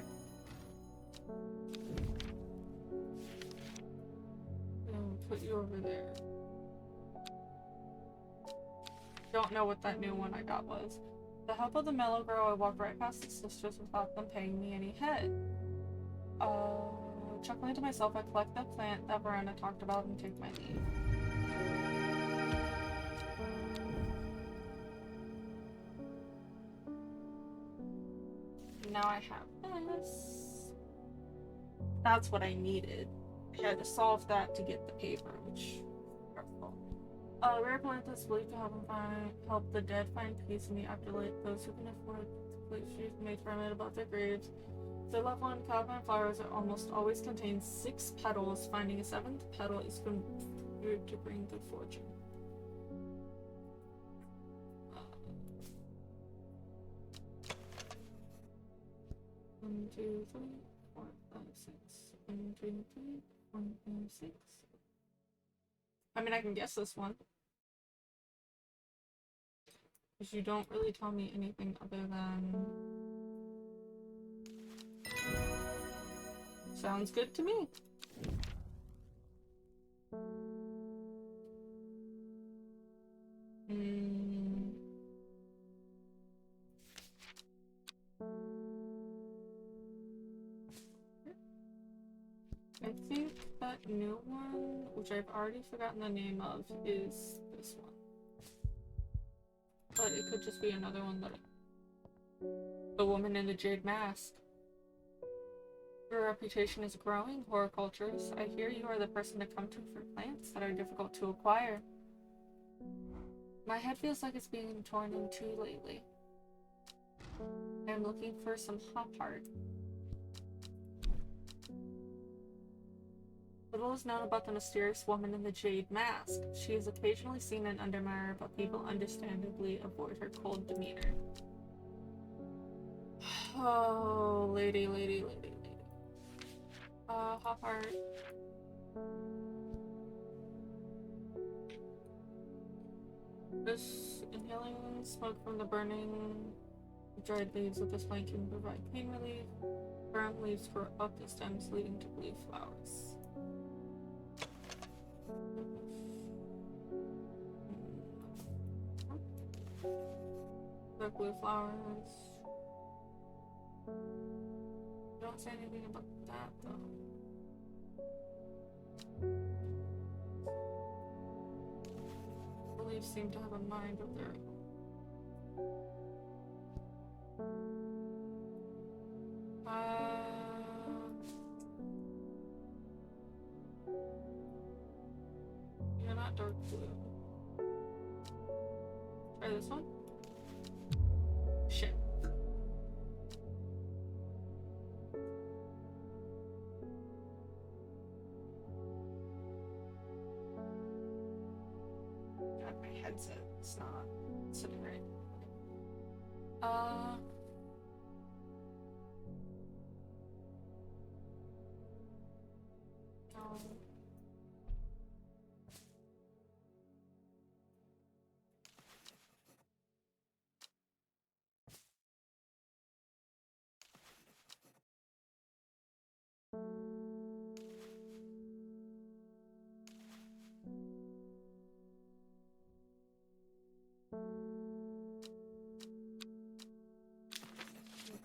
Put you over there. Don't know what that new one I got was. With the help of the Mellow Grow, I walked right past the sisters without them paying me any head. Chuckling to myself, I collect the plant that Verena talked about and take my leave. Now I have this. That's what I needed. I had to solve that to get the paper, which rare plant that's believed to help the dead find peace in the afterlife. Those who can afford to place trees made from it above their graves. Their loved one, cowpine flowers are almost always contain 6 petals. Finding a 7th petal is considered to bring good fortune. 1, 2, 3, 4, 5, 6. 1, 2, 3, 4, 5, 6. I mean, I can guess this one. Because you don't really tell me anything other than... Sounds good to me. I think that new one, which I've already forgotten the name of, is this one. But it could just be another one that... The Woman in the Jade Mask. Your reputation is growing, horticulturist. I hear you are the person to come to for plants that are difficult to acquire. My head feels like it's being torn in two lately. I'm looking for some hop heart. Little is known about the mysterious woman in the jade mask. She is occasionally seen in Undermire, but people understandably avoid her cold demeanor. Oh, lady. Hop heart. This inhaling smoke from the burning dried leaves of this plant can provide pain relief. Brown leaves grow up the stems, leading to blue flowers. The blue flowers. Don't say anything about that though. The leaves seem to have a mind of their own. You're not dark blue. Try this one. Shit. my headset. It's not sitting right. Um,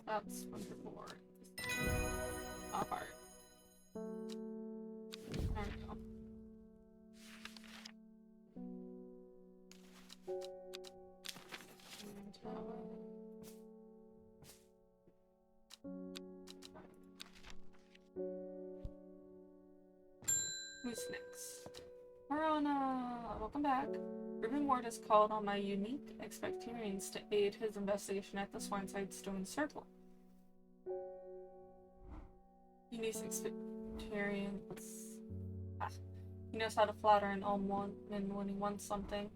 that's wonderful art. Pop art. There we go. Who's next? Marana! Welcome back. Reuben Ward has called on my unique expectorians to aid his investigation at the Swineside Stone Circle. Unique expectorian. He knows how to flatter an almond when he wants something.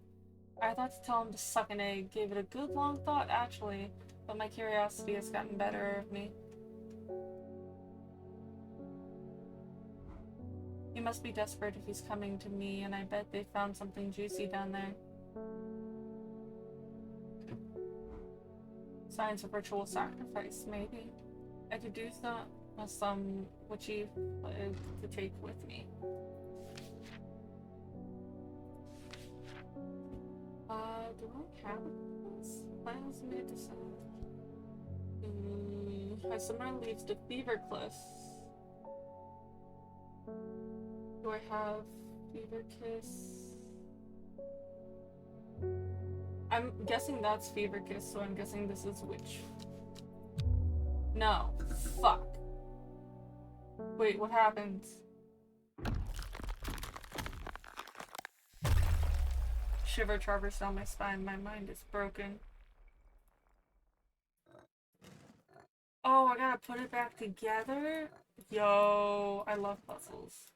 I thought to tell him to suck an egg, gave it a good long thought actually, but my curiosity has gotten better of me. He must be desperate if he's coming to me, and I bet they found something juicy down there. Signs of ritual sacrifice, maybe. I could do some witchy to take with me. Do I have this? Plans made to send. My summer leads to Fever Cliffs. Do I have Fever Kiss? I'm guessing that's Fever Kiss, so I'm guessing this is Witch. No. Fuck. Wait, what happened? Shiver traversed down my spine. My mind is broken. Oh, I gotta put it back together? Yo, I love puzzles.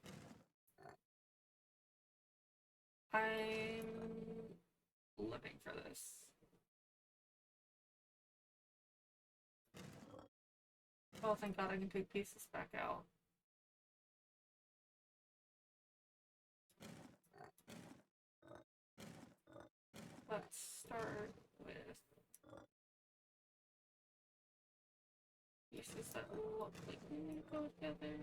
I'm living for this. Oh, thank God I can take pieces back out. Let's start with pieces that look like they need to go together.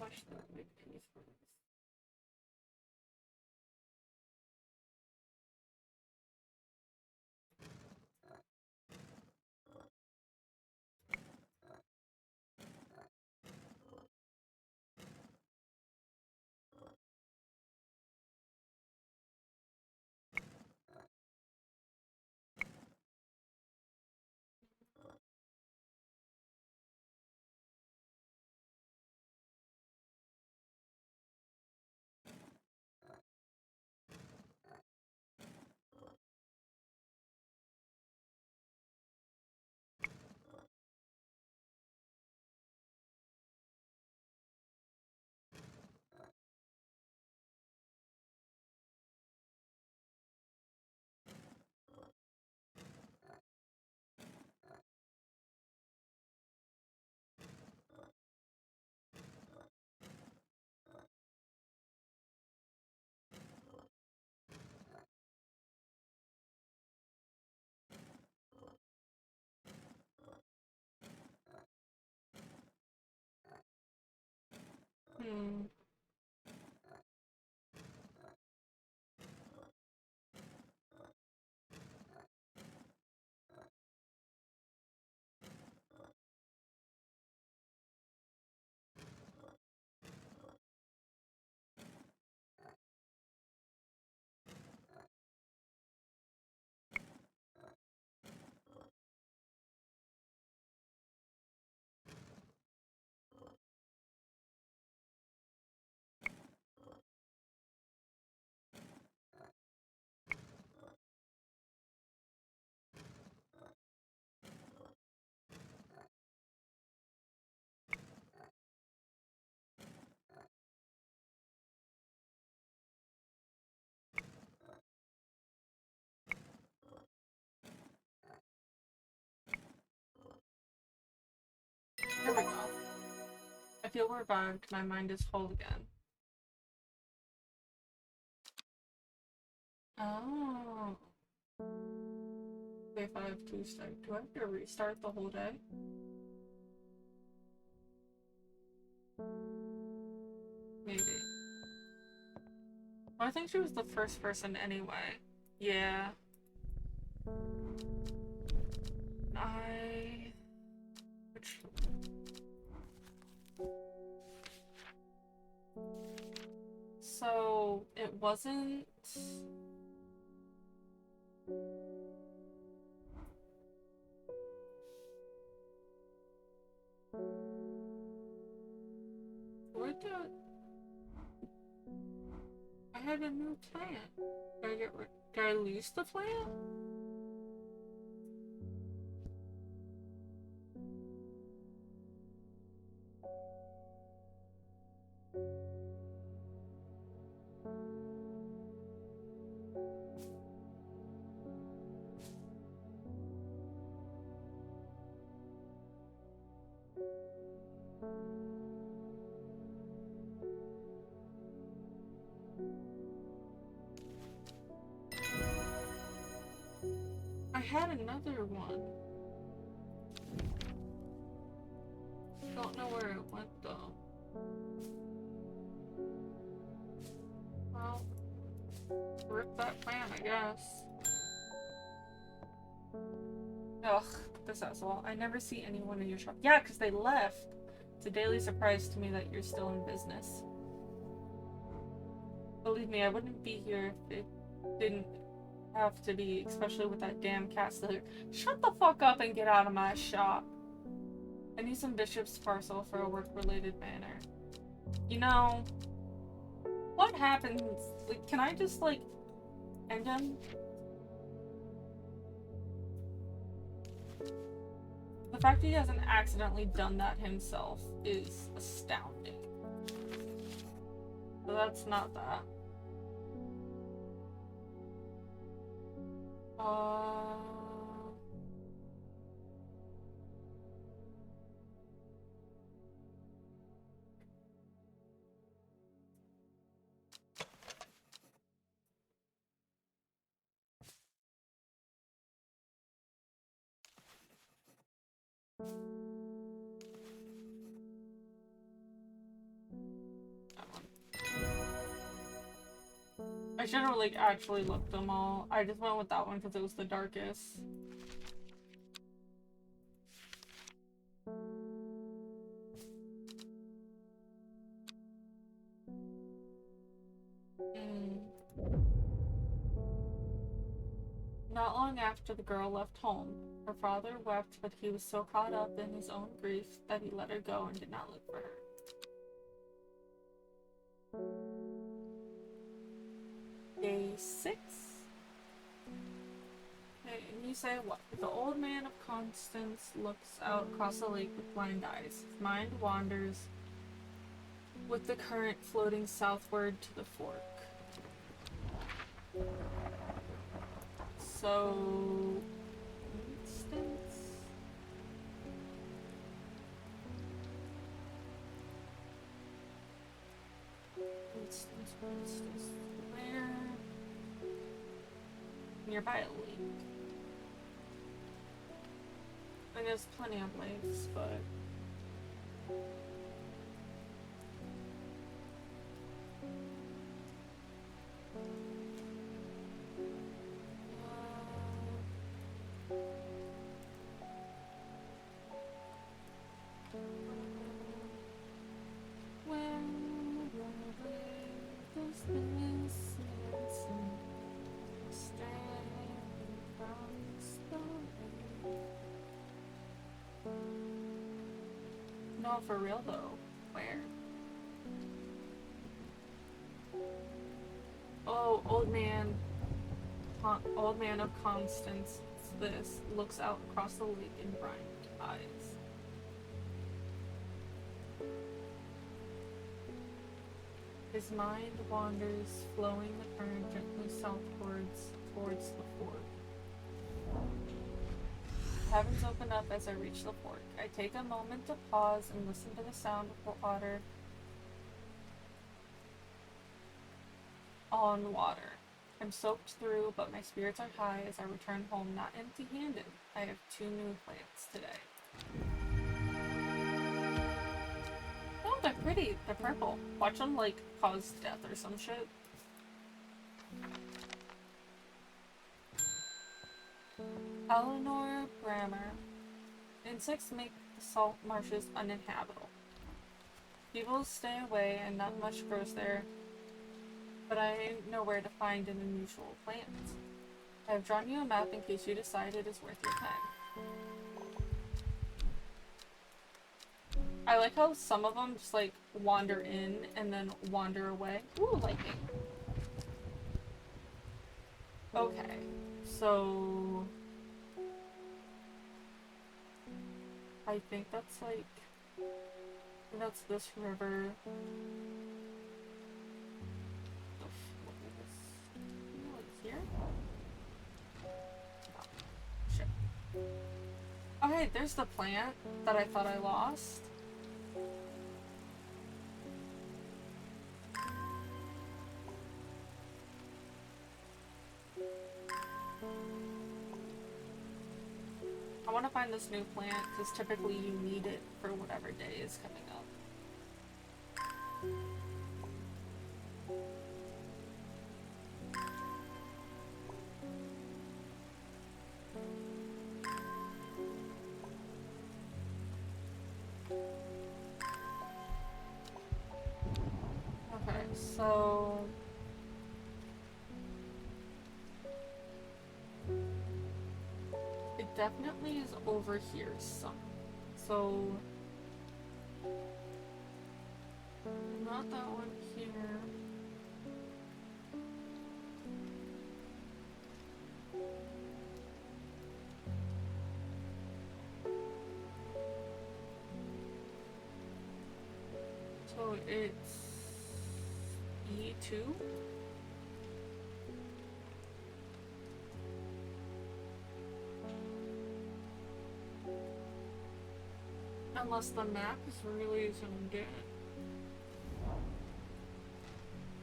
Watch the big pieces. feel revived. My mind is whole again. Oh. If I have 2 start, do I have to restart the whole day? Maybe. Well, I think she was the first person anyway. Yeah. Which... So, it wasn't... Where did... I had a new plant. Did I lose the plant? I had another one. Don't know where it went though. Well, rip that plant, I guess. Ugh, this asshole. I never see anyone in your shop. Yeah, because they left. It's a daily surprise to me that you're still in business. Believe me, I wouldn't be here if it didn't have to be, especially with that damn cat still here. Shut the fuck up and get out of my shop. I need some bishop's parcel for a work-related matter. You know, what happens? Like, can I just, like, end him? The fact that he hasn't accidentally done that himself is astounding. So that's not that. I should have, like, actually looked them all. I just went with that one because it was the darkest. Not long after the girl left home, her father wept, but he was so caught up in his own grief that he let her go and did not look for her. Day 6. Okay, and you say what? The old man of Constance looks out across the lake with blind eyes. His mind wanders with the current floating southward to the fork. So... Constance... Constance, where? Nearby a lake. And there's plenty of lakes, but... No, for real though. Where? Oh, old man of Constance, this, looks out across the lake in bright eyes. His mind wanders, flowing the current gently southwards towards the fort. Heavens open up as I reach the fork. I take a moment to pause and listen to the sound of the water on water. I'm soaked through, but my spirits are high as I return home not empty-handed. I have 2 new plants today. Oh, they're pretty. They're purple. Watch them, like, cause death or some shit. Eleanor Brammer. Insects make the salt marshes uninhabitable. People stay away and not much grows there, but I know where to find an unusual plant. I have drawn you a map in case you decide it is worth your time. I like how some of them just like wander in and then wander away. Ooh, lightning. Okay, so I think that's like, that's this river. Here? Oh, shit. Okay, there's the plant that I thought I lost. I want to find this new plant because typically you need it for whatever day is coming up. Okay, so it definitely is over here some. So not that one here. So it's E2. Unless the map is really zoomed in.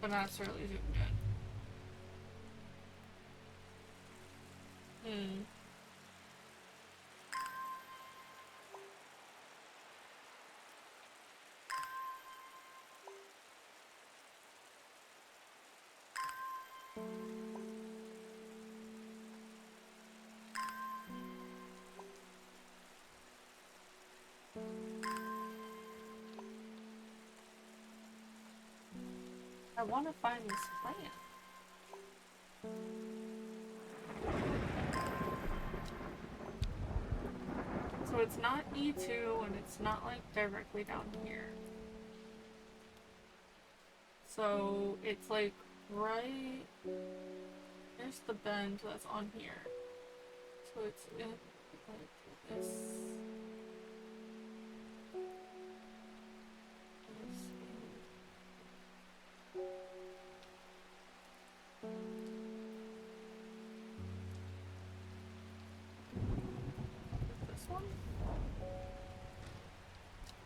The map's really zoomed in. I want to find this plant. So it's not E2 and it's not like directly down here. So it's like right, there's the bend that's on here. So it's in like this. This one?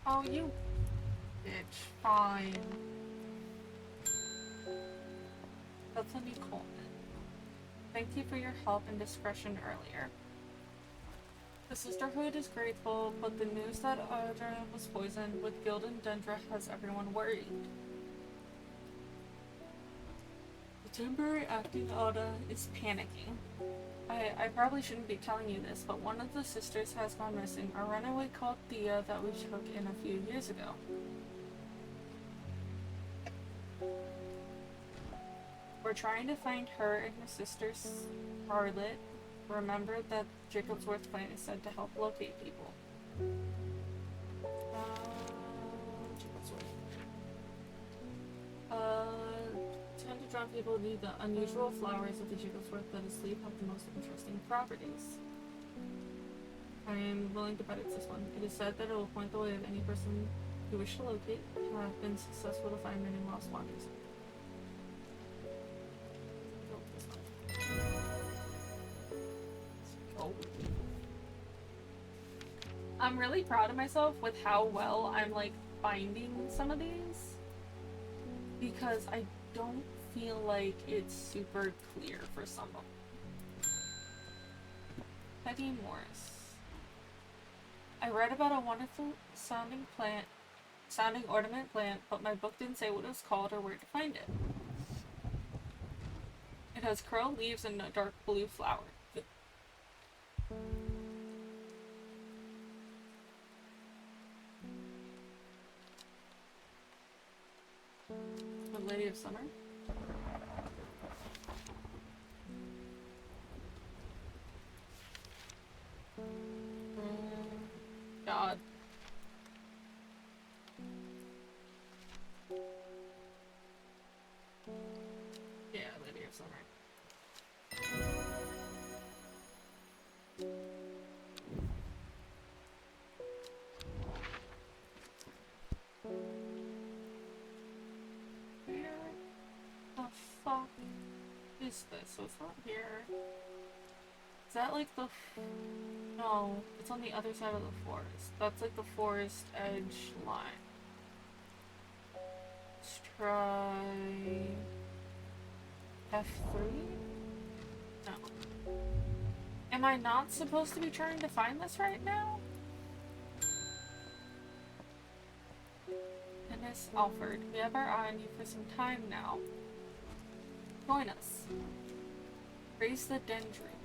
Oh, you bitch. Fine. That's a new Coleman. Thank you for your help and discretion earlier. The Sisterhood is grateful, but the news that Audra was poisoned with Gildan Dendra has everyone worried. The temporary acting Ada is panicking. I probably shouldn't be telling you this, but one of the sisters has gone missing, a runaway called Thea that we took in a few years ago. We're trying to find her and her sister Scarlet. Remember that Jacobsworth plan is said to help locate people. Jacobsworth. Tend to draw people to the unusual flowers of the Jacobsworth that asleep have the most interesting properties. I am willing to bet it's this one. It is said that it will point the way of any person you wish to locate and have been successful to find many lost wanders. Oh. I'm really proud of myself with how well I'm like finding some of these because I don't feel like it's super clear for some of them. Peggy Morris. I read about a wonderful sounding ornament plant, but my book didn't say what it was called or where to find it. It has curled leaves and a dark blue flower. The Lady of Summer? God. Yeah, Lady of Summer. Where the fuck is this? So it's not here. Is that like the... No, it's on the other side of the forest. That's like the forest edge line. Let's try... F3? No. Am I not supposed to be trying to find this right now? Miss Alford, we have our eye on you for some time now. Join us. Raise the Dendry.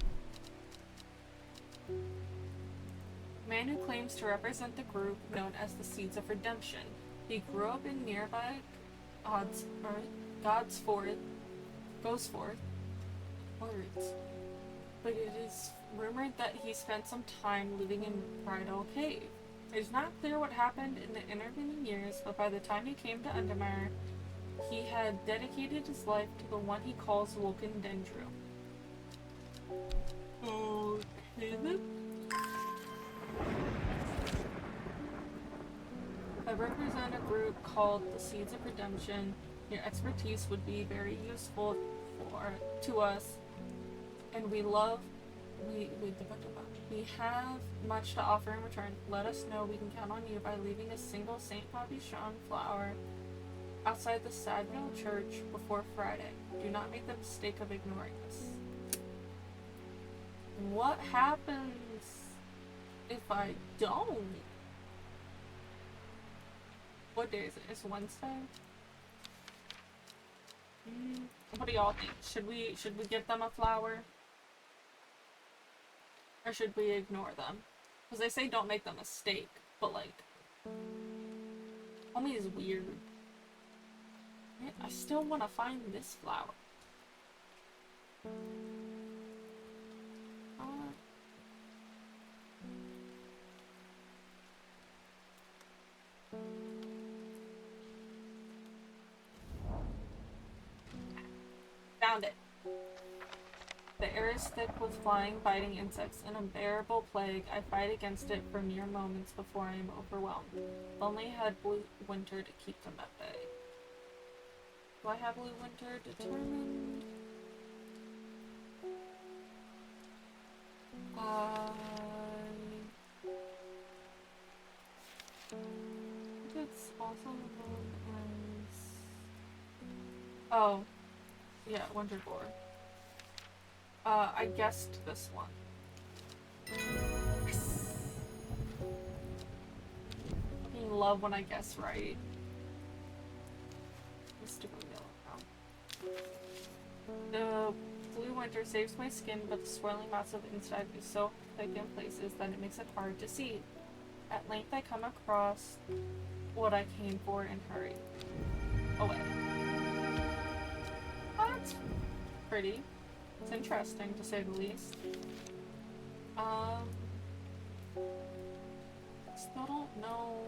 A man who claims to represent the group known as the Seeds of Redemption. He grew up in nearby Gosforth, words. But it is rumored that he spent some time living in Bridal Cave. It is not clear what happened in the intervening years, but by the time he came to Undermire, he had dedicated his life to the one he calls Woken Dendru. Okay then. I represent a group called the Seeds of Redemption. Your expertise would be very useful to us, and we have much to offer in return. Let us know we can count on you by leaving a single St. Poppy Sean flower outside the Sadville Church before Friday. Do not make the mistake of ignoring us. What happens if I don't? What day is it? It's Wednesday? What do y'all think? Should we give them a flower? Or should we ignore them? Because they say don't make the mistake, but like... Homie is weird. I still want to find this flower. Found it. The air is thick with flying, biting insects, an unbearable plague. I fight against it for mere moments before I am overwhelmed. If only I had Blue Winter to keep them at bay. Do I have Blue Winter determined? It's also known as... Oh. Yeah, Winter Boar. I guessed this one. Yes. I love when I guess right. Mr. The Blue Winter saves my skin, but the swirling mass of inside is so thick in places that it makes it hard to see. At length I come across what I came for and hurry away. Oh, that's pretty. It's interesting, to say the least. Still don't know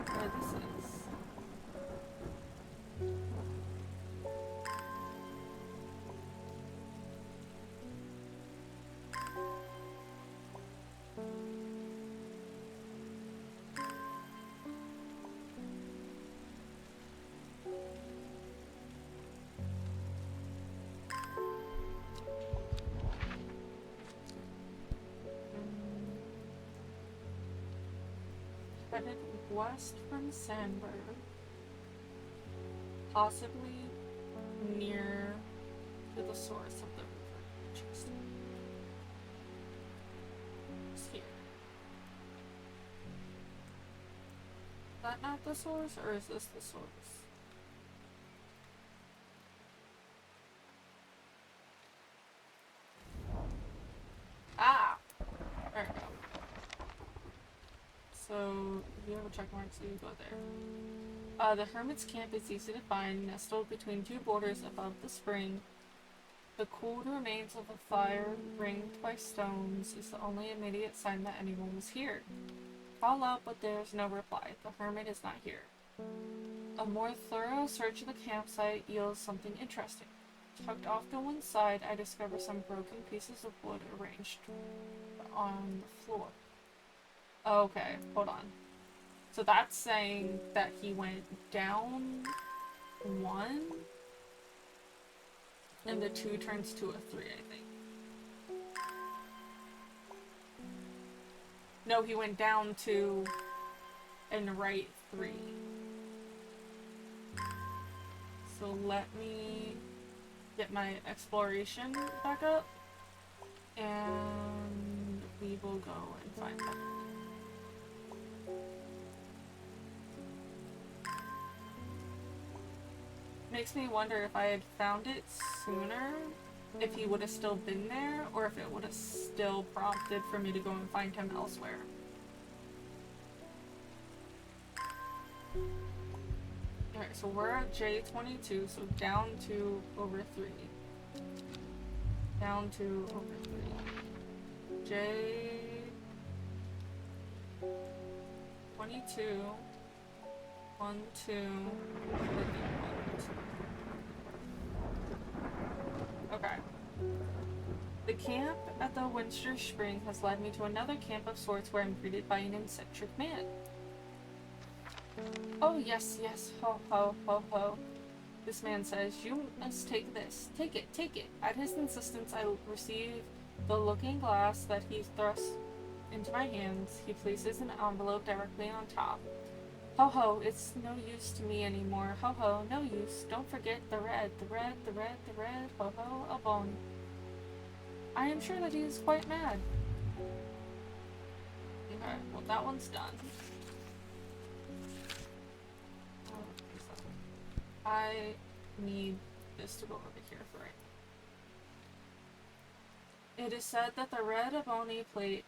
where this is. headed west from Sandburg, possibly near to the source of the river, which is here. Is that not the source, or is this the source? Ah! There we go. So, if you have a check mark, so you go there. The Hermit's Camp is easy to find, nestled between two borders above the spring. The cold remains of a fire ringed by stones is the only immediate sign that anyone was here. Call out, but there's no reply. The Hermit is not here. A more thorough search of the campsite yields something interesting. Tucked off to one side, I discover some broken pieces of wood arranged on the floor. Okay, hold on. So that's saying that he went down one, and the 2 turns to a 3, I think. No, he went down 2 and right 3. So let me get my exploration back up, and we will go and find that. Makes me wonder if I had found it sooner, if he would have still been there, or if it would have still prompted for me to go and find him elsewhere. Alright, so we're at J22, so down 2 over 3. Down 2 over 3. J22. 1, 2, 3, 1, 2. Okay. The camp at the Winster Spring has led me to another camp of sorts where I'm greeted by an eccentric man. Oh, yes, yes, ho, ho, ho, ho. This man says, you must take this. Take it, take it. At his insistence, I receive the looking glass that he thrusts into my hands. He places an envelope directly on top. Ho ho, it's no use to me anymore. Ho ho, no use. Don't forget the red, the red, the red, the red. Ho ho, a bone. I am sure that he is quite mad. Okay, well that one's done. I need this to go over here for right now. It is said that the red ebony plate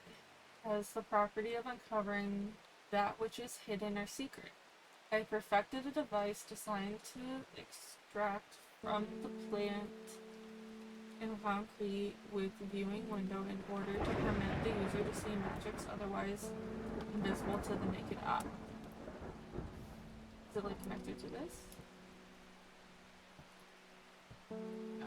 has the property of uncovering that which is hidden or secret. I perfected a device designed to extract from the plant in concrete with viewing window in order to permit the user to see magics otherwise invisible to the naked eye. Is it like connected to this? No.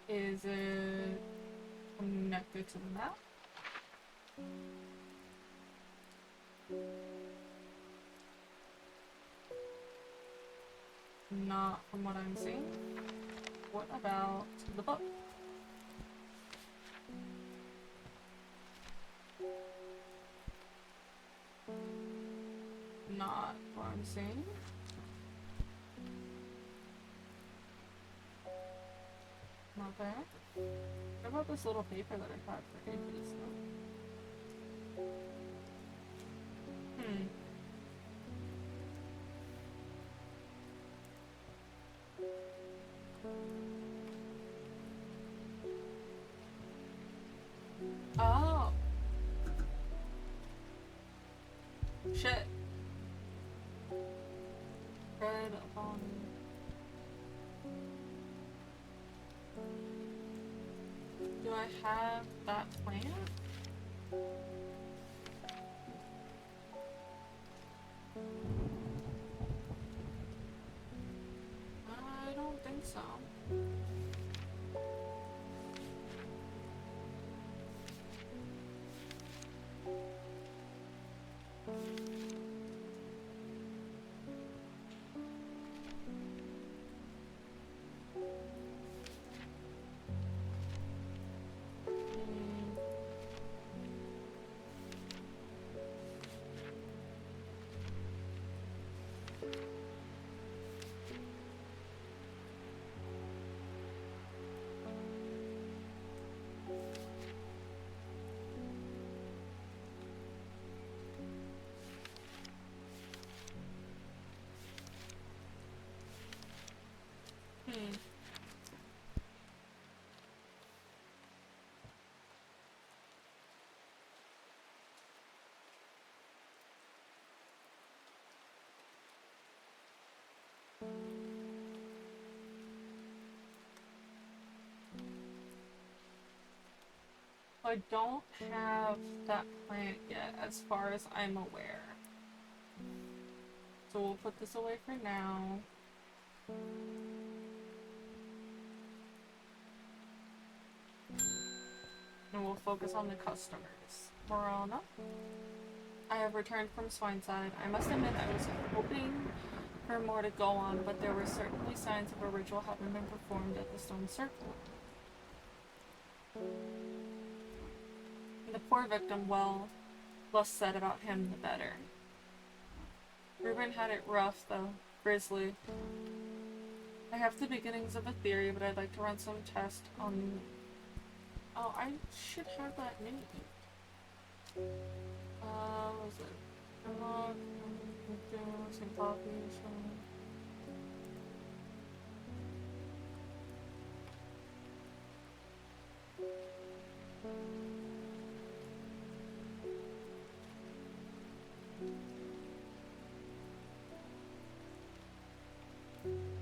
Is it connected to the map? Not from what I'm seeing. What about the book? Not what I'm seeing. Not there. What about this little paper that I got for ages? Oh. Shit. Red on. Do I have that plant? I don't think so. I don't have that plant yet, as far as I'm aware. So we'll put this away for now. And we'll focus on the customers. Morona, I have returned from Swineside. I must admit I was hoping for more to go on, but there were certainly signs of a ritual having been performed at the stone circle. And the poor victim, well, less said about him the better. Reuben had it rough, though. Grisly. I have the beginnings of a theory, but I'd like to run some tests on... Oh, I should have that name. What was it? Hemlock, some coffee, some...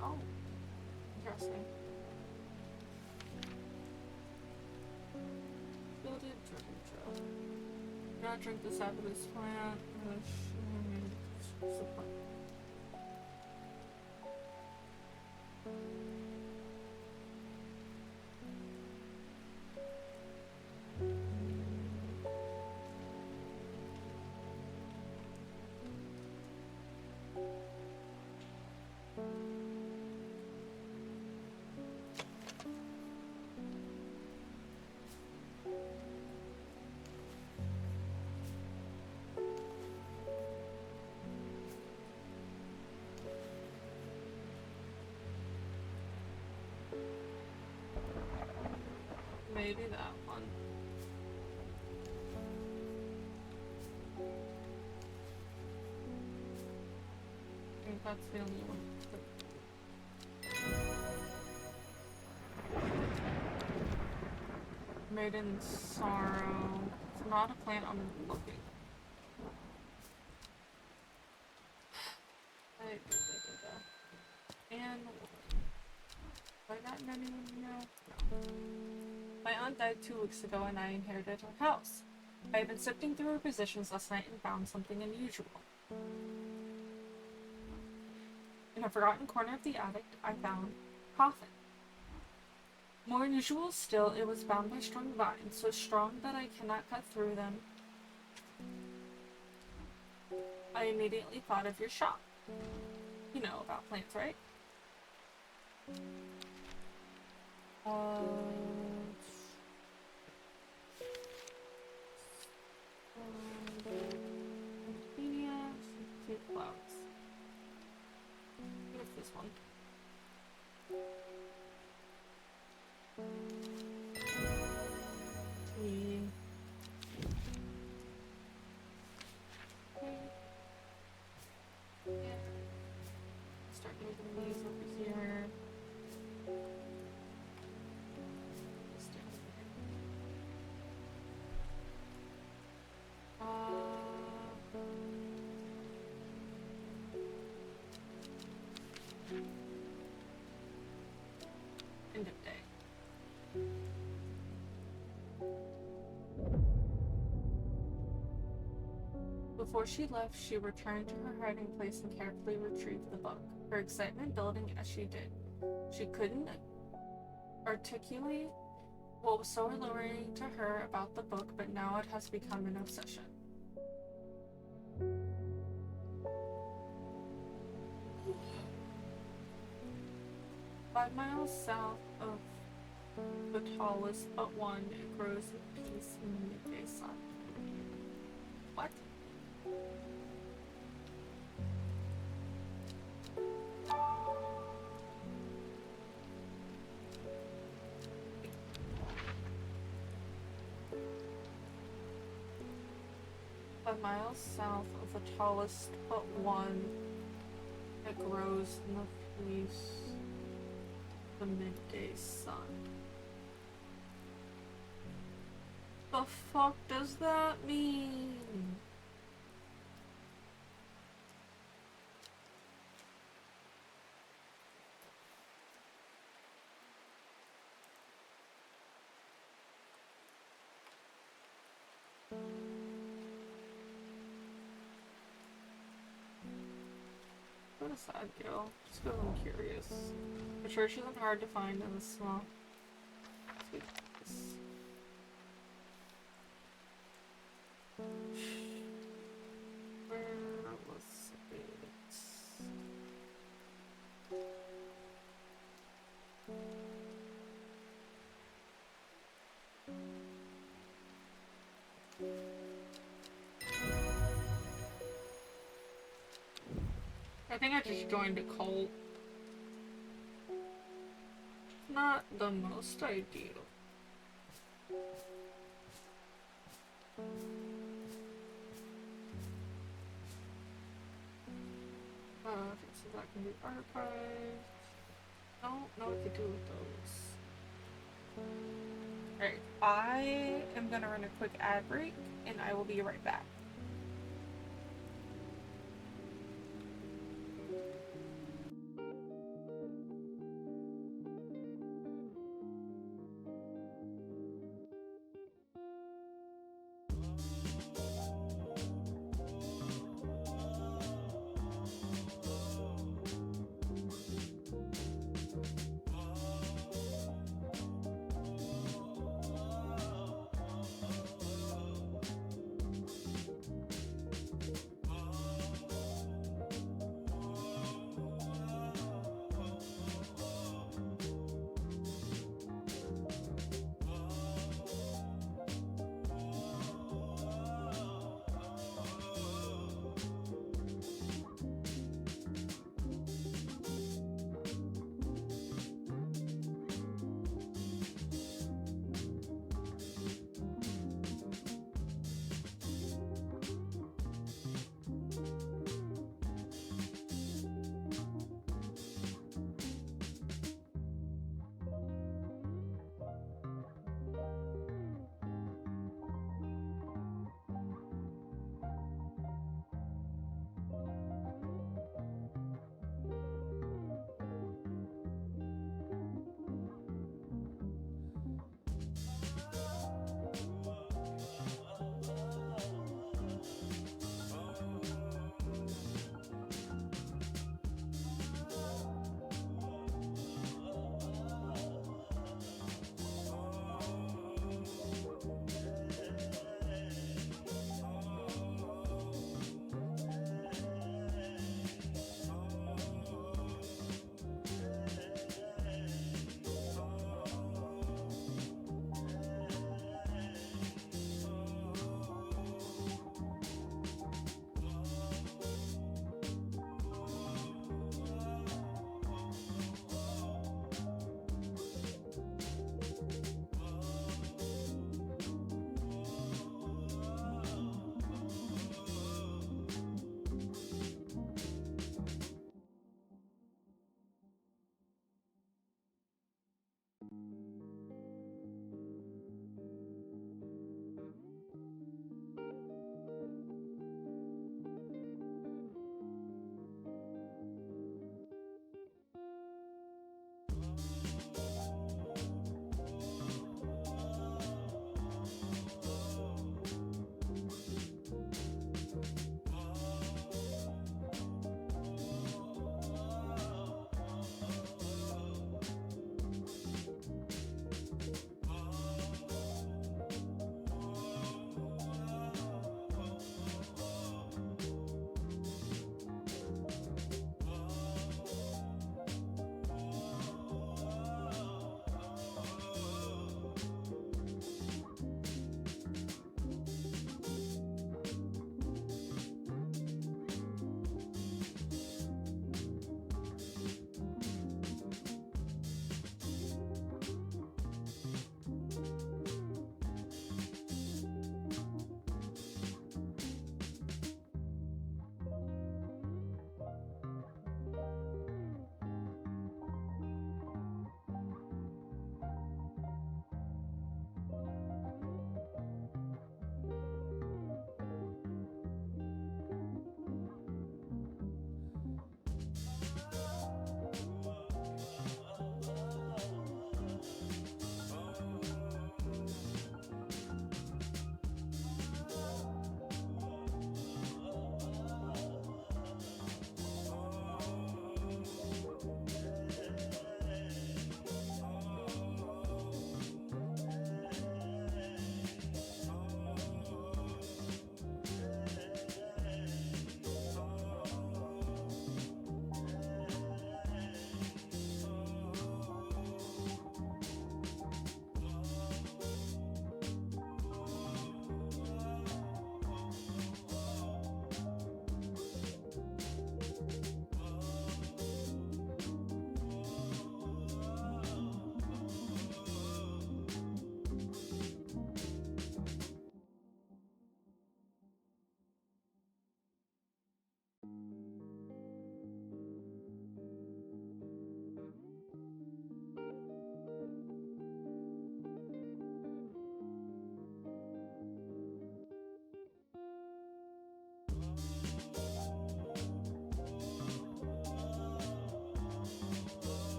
Oh, interesting. Build it, drink. Do not drink the sap of this plant. Support. Maybe that one. I think that's the only one. Maiden Sorrow. It's not a plant I'm looking. And have I gotten anyone now? No. My aunt died 2 weeks ago and I inherited her house. I had been sifting through her possessions last night and found something unusual. In a forgotten corner of the attic, I found a coffin. More unusual still, it was bound by strong vines, so strong that I cannot cut through them. I immediately thought of your shop. You know about plants, right? Cute flowers. What's this one? Start moving these over here. End of day. Before she left, she returned to her hiding place and carefully retrieved the book, her excitement building as she did. She couldn't articulate what was so alluring to her about the book, but now it has become an obsession. "5 miles south of the tallest but one, it grows in peace in the midday sun." What? Miles south of the tallest but one that grows in the peace the midday sun. The fuck does that mean? go to Sadgale, just because I'm curious. The church isn't hard to find in this small. Let's do this. Where was it? I think I just joined a cult. Not the most ideal. So that can be archived. Don't know what to do with those. Alright, I am gonna run a quick ad break and I will be right back.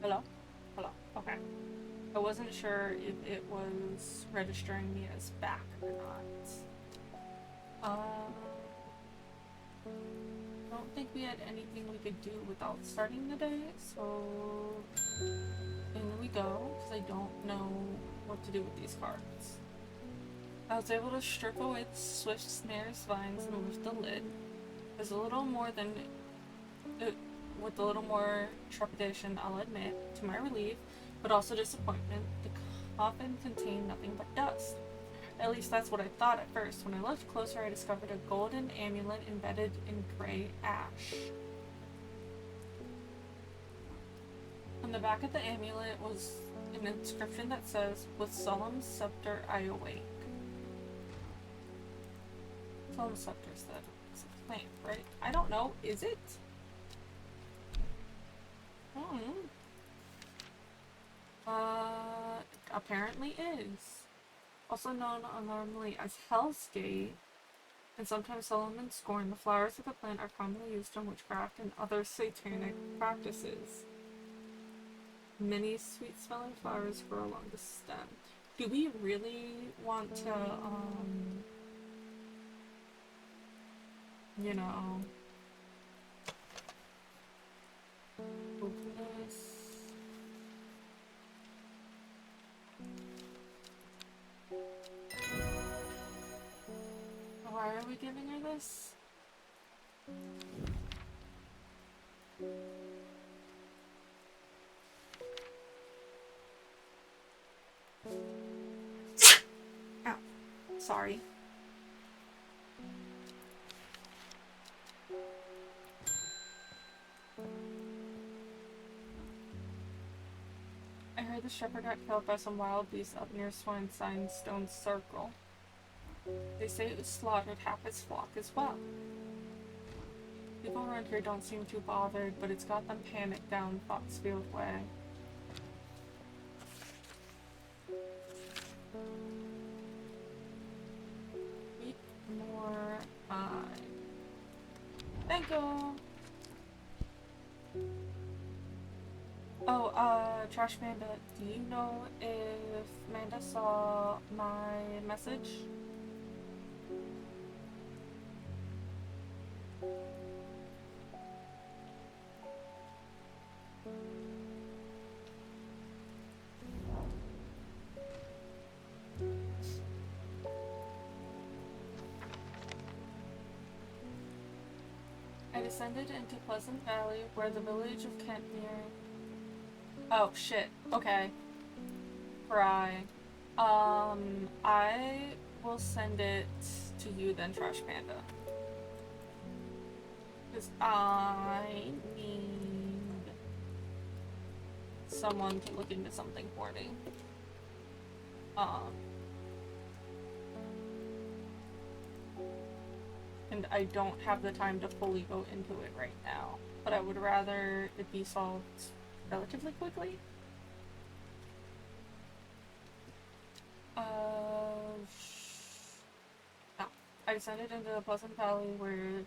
Hello? Hello. Okay. I wasn't sure if it was registering me as back or not. I don't think we had anything we could do without starting the day, so in we go, because I don't know what to do with these cards. I was able to strip away the swift snare's vines and lift the lid. There's a little more than with a little more trepidation, I'll admit, to my relief, but also disappointment. The coffin contained nothing but dust. At least that's what I thought at first. When I looked closer, I discovered a golden amulet embedded in gray ash. On the back of the amulet was an inscription that says, "With solemn scepter I awake." Solemn scepter said it's a plant, right? I don't know. Is it? Apparently is. Also known normally as Hell's Gate, and sometimes Solomon's Scorn, the flowers of the plant are commonly used in witchcraft and other satanic practices. Many sweet-smelling flowers grow along the stem. Do we really want to, you know, open this? Why are we giving her this? Ow. Sorry. I heard the shepherd got killed by some wild beast up near Swinesine's Stone Circle. They say it was slaughtered half its flock as well. People around here don't seem too bothered, but it's got them panicked down Foxfield Way. Eat more eye. Thank you! Oh, Trash Manda, do you know if Manda saw my message? I descended into Pleasant Valley, where the village of Kentmere. Oh shit. Okay. Cry. I will send it to you then, Trash Panda. Because I need someone to look into something for me. And I don't have the time to fully go into it right now. But I would rather it be solved relatively quickly. I descended into the Pleasant Valley where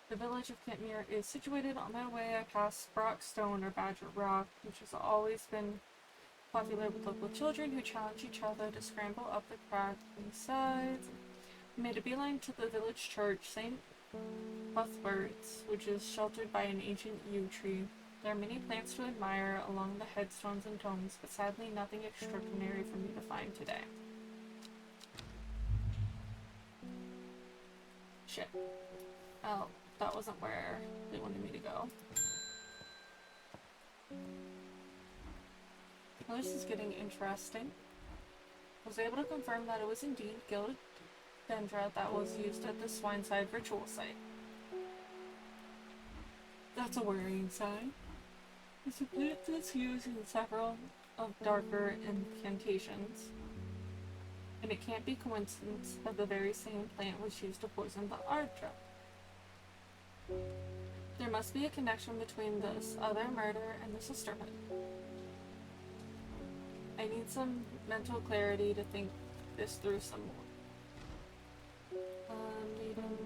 the village of Kentmere is situated. On my way, I passed Brock Stone or Badger Rock, which has always been popular with local children who challenge each other to scramble up the cracking sides. I made a beeline to the village church, St. Cuthbert's, which is sheltered by an ancient yew tree. There are many plants to admire along the headstones and tombs, but sadly nothing extraordinary for me to find today. Shit. Oh, that wasn't where they wanted me to go. Well, this is getting interesting. I was able to confirm that it was indeed gilded dendra that was used at the Swineside ritual site. That's a worrying sign. It's a plant that's used in several of darker incantations, and it can't be coincidence that the very same plant was used to poison the Ardra. There must be a connection between this other murder and the sisterhood. I need some mental clarity to think this through some more. Maiden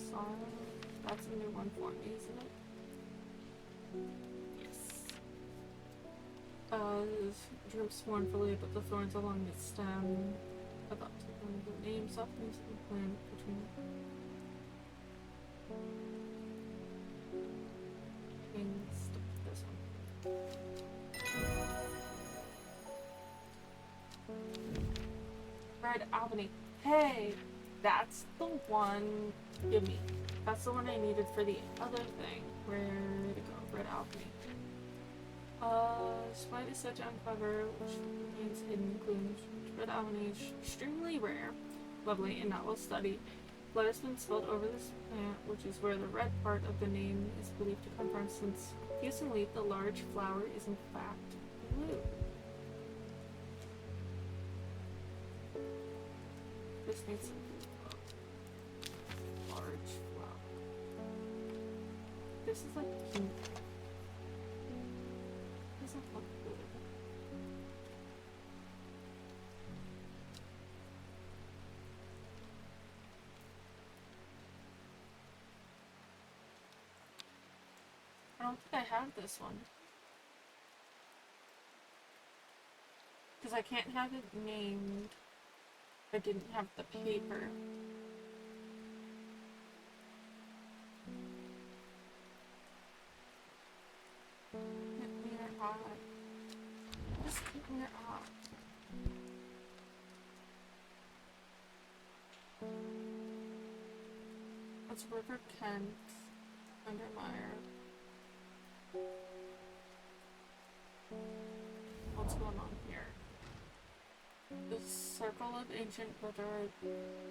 Song. That's a new one for me, isn't it? Yes. Droops mournfully, but the thorns along its stem. About to learn the name, soft music and plant between things. This one. Red Albany. Hey! That's the one. Give me. That's the one I needed for the other thing. Where to go? Red Albany. Despite its such unclever, which contains hidden clues, Red Albany is extremely rare, lovely, and not well studied. Blood has been spilled over this plant, which is where the red part of the name is believed to come from, since confusingly the large flower is in fact blue. This needs some large flower. This is like pink. Doesn't look good. I don't think I have this one. Because I can't have it named. I didn't have the paper. Hit me your eye. Just hit me your eye. It's River Kent, Undermire. What's going on here? The Circle of Ancient Wither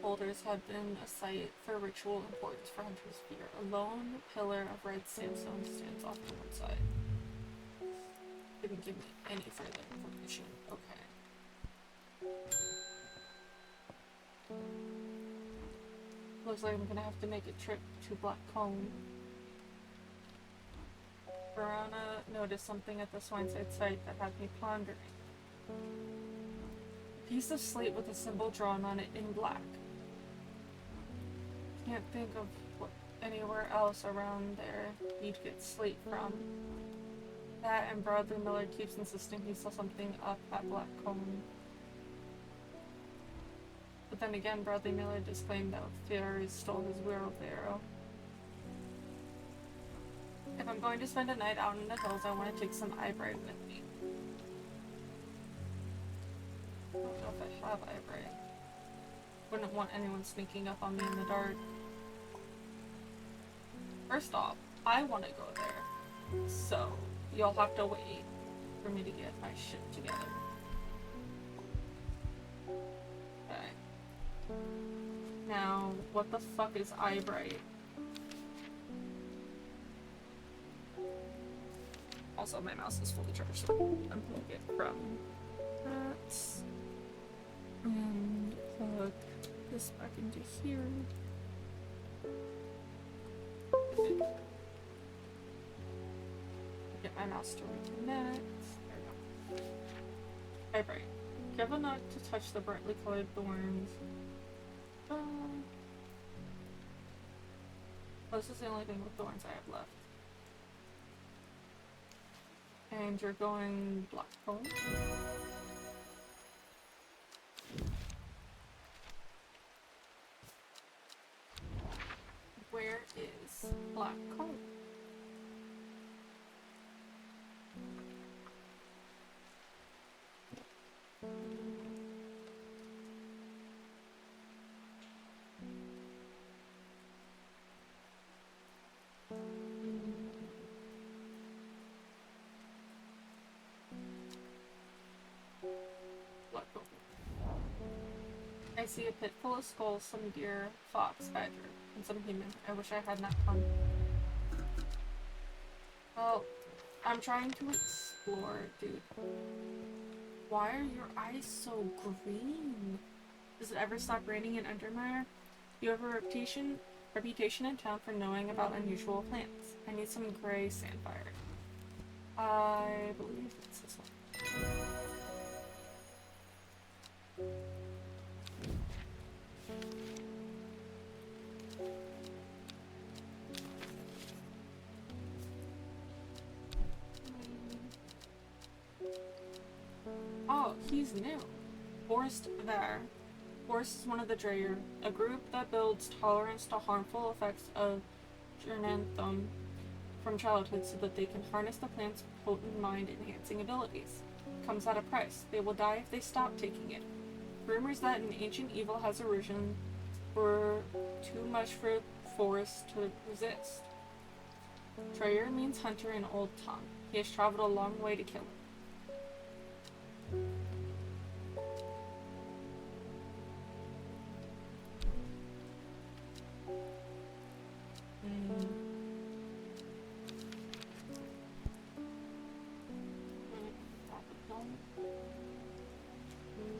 Boulders had been a site for ritual importance for Hunter's Fear. A lone pillar of red sandstone stands off to one side. Didn't give me any further information. Okay. Looks like I'm gonna have to make a trip to Black Cone. Verona noticed something at the Swineside site that had me pondering. A piece of slate with a symbol drawn on it in black. Can't think of anywhere else around there you'd get slate from. That and Bradley Miller keeps insisting he saw something up at Black Cone. But then again, Bradley Miller disclaimed that fairies stole his wheelbarrow. If I'm going to spend a night out in the hills, I want to take some eyebright with me. I don't know if I have eyebright. Wouldn't want anyone sneaking up on me in the dark. First off, I want to go there. So, you'll have to wait for me to get my shit together. Okay. Now, what the fuck is eyebright? Also, my mouse is fully charged, so I'm gonna get from that and plug this back into here. Get my mouse to reconnect. There we go. Eyebright. Careful not to touch the brightly colored thorns. This is the only thing with thorns I have left. And you're going Black Cone. Where is Black Cone? I see a pit full of skulls, some deer, fox, badger, and some human. I wish I had not come. Well, I'm trying to explore, dude. Why are your eyes so green? Does it ever stop raining in Undermire? You have a reputation in town for knowing about unusual plants. I need some gray sandfire. I believe it's this one. Oh, he's new. Forest There. Forest is one of the Dreyer, a group that builds tolerance to harmful effects of Gernanthum from childhood so that they can harness the plant's potent mind-enhancing abilities. Comes at a price. They will die if they stop taking it. Rumors that an ancient evil has arisen were too much for Forest to resist. Dreyer means hunter in Old Tongue. He has traveled a long way to kill it.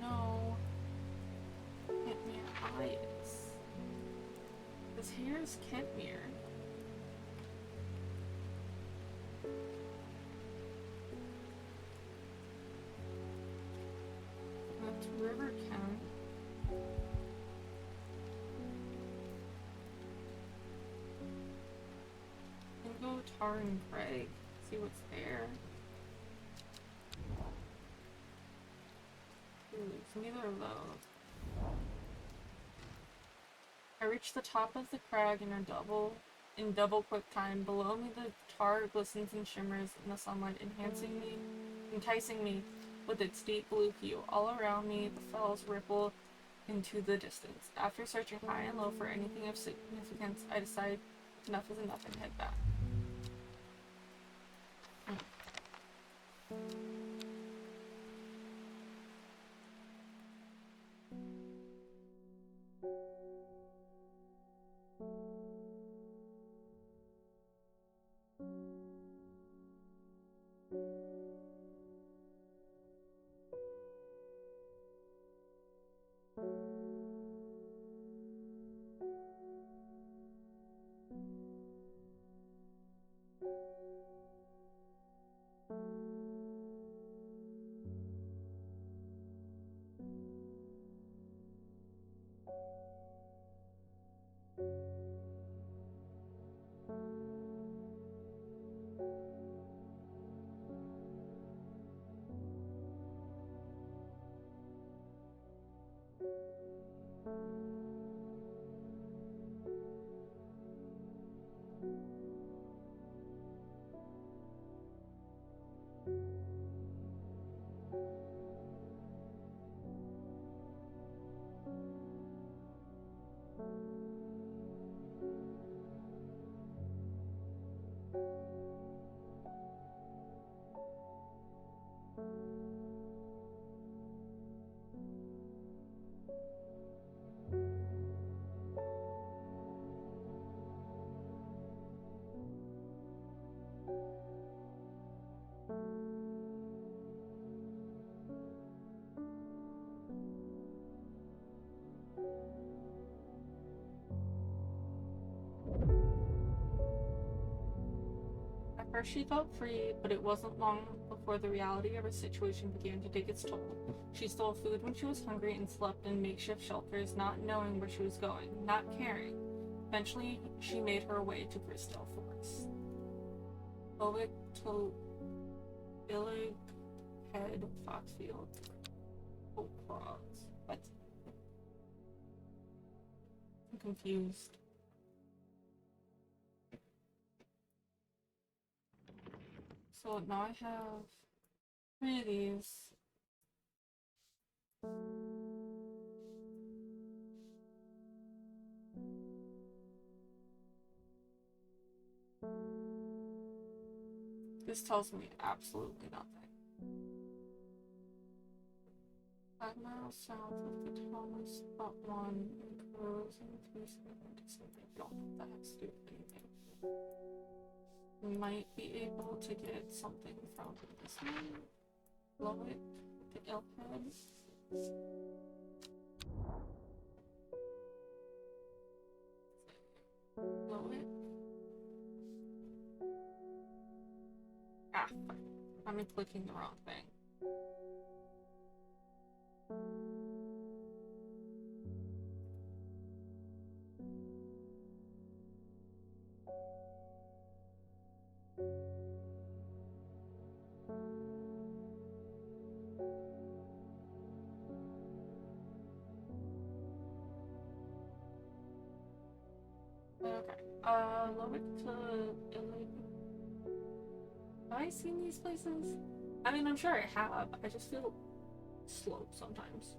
No. Kentmere Eyes. Because here's Kentmere. That's River Kent. Go Tar and Craig. See what's there. Ooh, neither of those. I reached the top of the crag in double quick time. Below me the tar glistens and shimmers in the sunlight, enticing me with its deep blue hue. All around me the fells ripple into the distance. After searching high and low for anything of significance, I decide enough is enough and head back. At first she felt free, but it wasn't long before the reality of her situation began to take its toll. She stole food when she was hungry and slept in makeshift shelters, not knowing where she was going, not caring. Eventually, she made her way to Bristol Forest. Owick to Illig Head, Foxfield, Oakcross. What? I'm confused. So now I have 3 of these. This tells me absolutely nothing. 5 miles south of the Thomas Spot 1 in Corrosion 370. I don't know if that has to do with anything. We might be able to get something from this one. Blow it. The Ilkhead. Blow it. Ah, fuck. I'm clicking the wrong thing. Lowick to Illig. Have I seen these places? I mean, I'm sure I have. I just feel slow sometimes.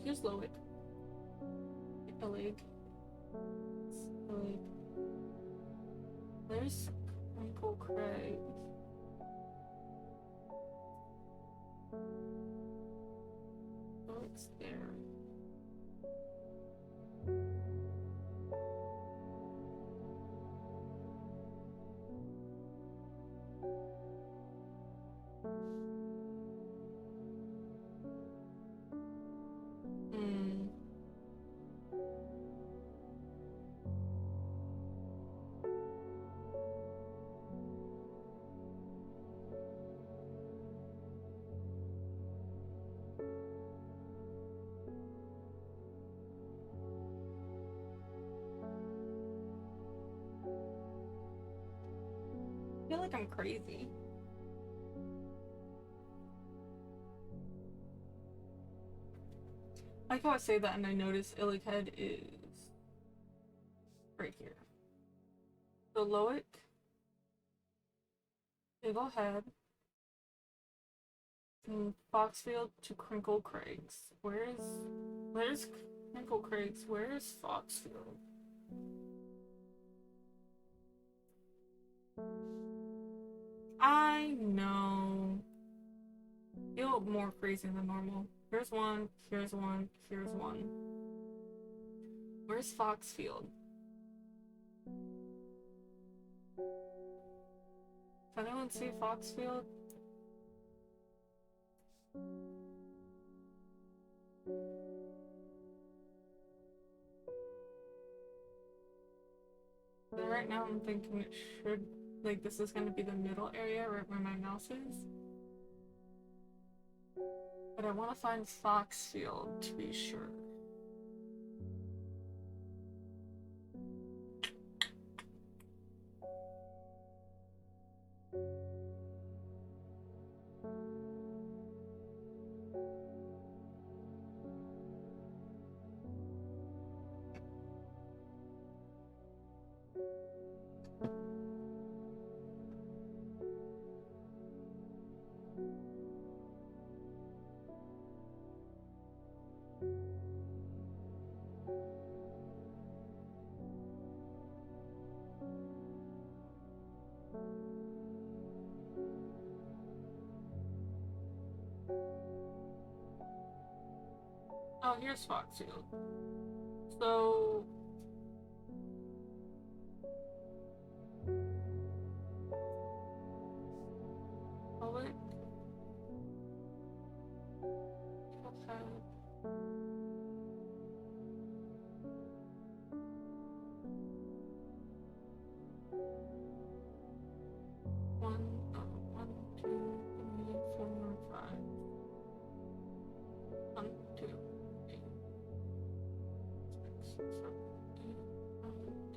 Here's Lowick. Illig. Illig. There's Crinkle Craig. Lowick's there. Hmm. I feel like I'm crazy. I like how I say that and I notice Illig Head is right here. So Lowick, Eagle Head, from Foxfield to Crinkle Craigs. Where's Crinkle Craigs? Where's Foxfield? I know. Feel more crazy than normal. Here's one, here's one, here's one. Where's Foxfield? Does anyone see Foxfield? But right now I'm thinking it should, like, this is gonna be the middle area right where my mouse is. But I want to find Foxfield to be sure. Oh, here's Foxfield. So... oh, wait. Okay. One, two, three, 4, 5. 1, 2, 3, 6, 7, 8, 9,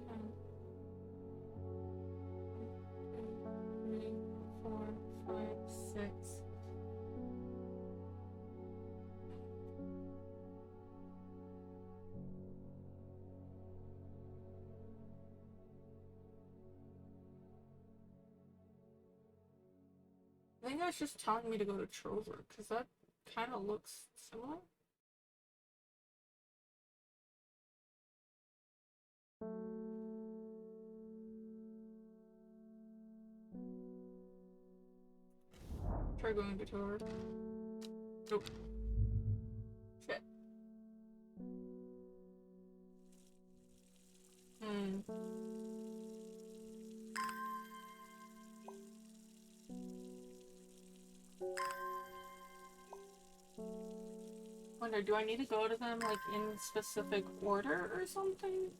10. 1, 2, 3, 4, 5, 6. I think that's just telling me to go to Trover, because that kind of looks similar. Try going to Trover. Nope. Shit. Hmm. Wonder, do I need to go to them, like, in specific order or something?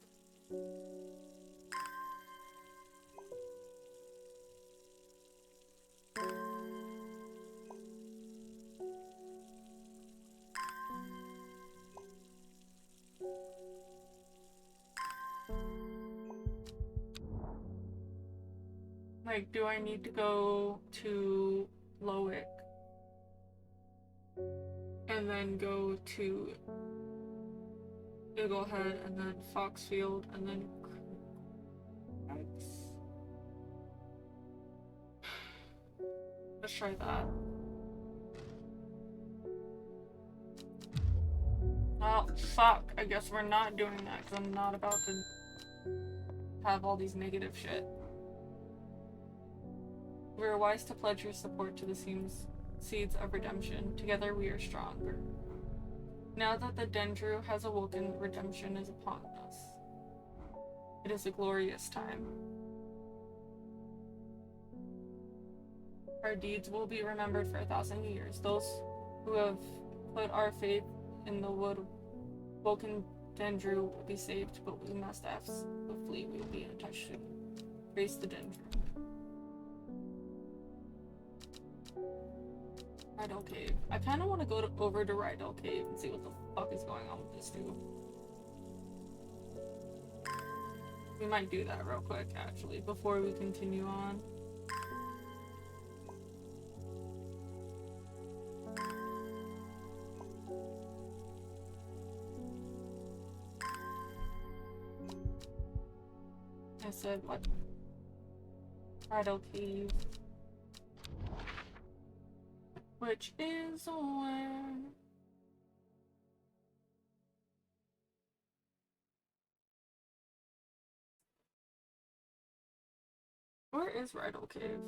Like, do I need to go to Lowick and then go to Eaglehead, and then Foxfield, and then let's try that. Oh, fuck. I guess we're not doing that because I'm not about to have all these negative shit. We are wise to pledge your support to the seeds of redemption. Together we are stronger. Now that the Dendru has awoken, redemption is upon us. It is a glorious time. Our deeds will be remembered for 1,000 years. Those who have put our faith in the woken Dendru will be saved, but we must act swiftly. We will be in touch soon. Praise the Dendru. Rydell Cave. I kind of want to go over to Rydell Cave and see what the fuck is going on with this dude. We might do that real quick, actually, before we continue on. I said, what? Rydell Cave. Which is where... Where is Rydell Cave?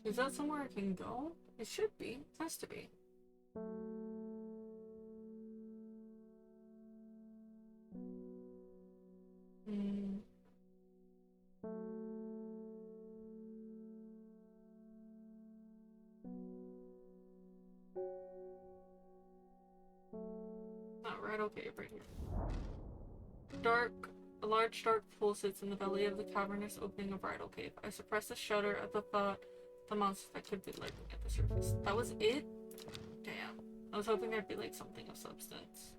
Is that somewhere I can go? It should be. It has to be. Not Rydell Cave right here. A large dark pool sits in the belly of the cavernous opening of Rydell Cave. I suppress a shudder at the thought the monster that could be lurking at the surface. That was it? Damn. I was hoping there'd be like something of substance.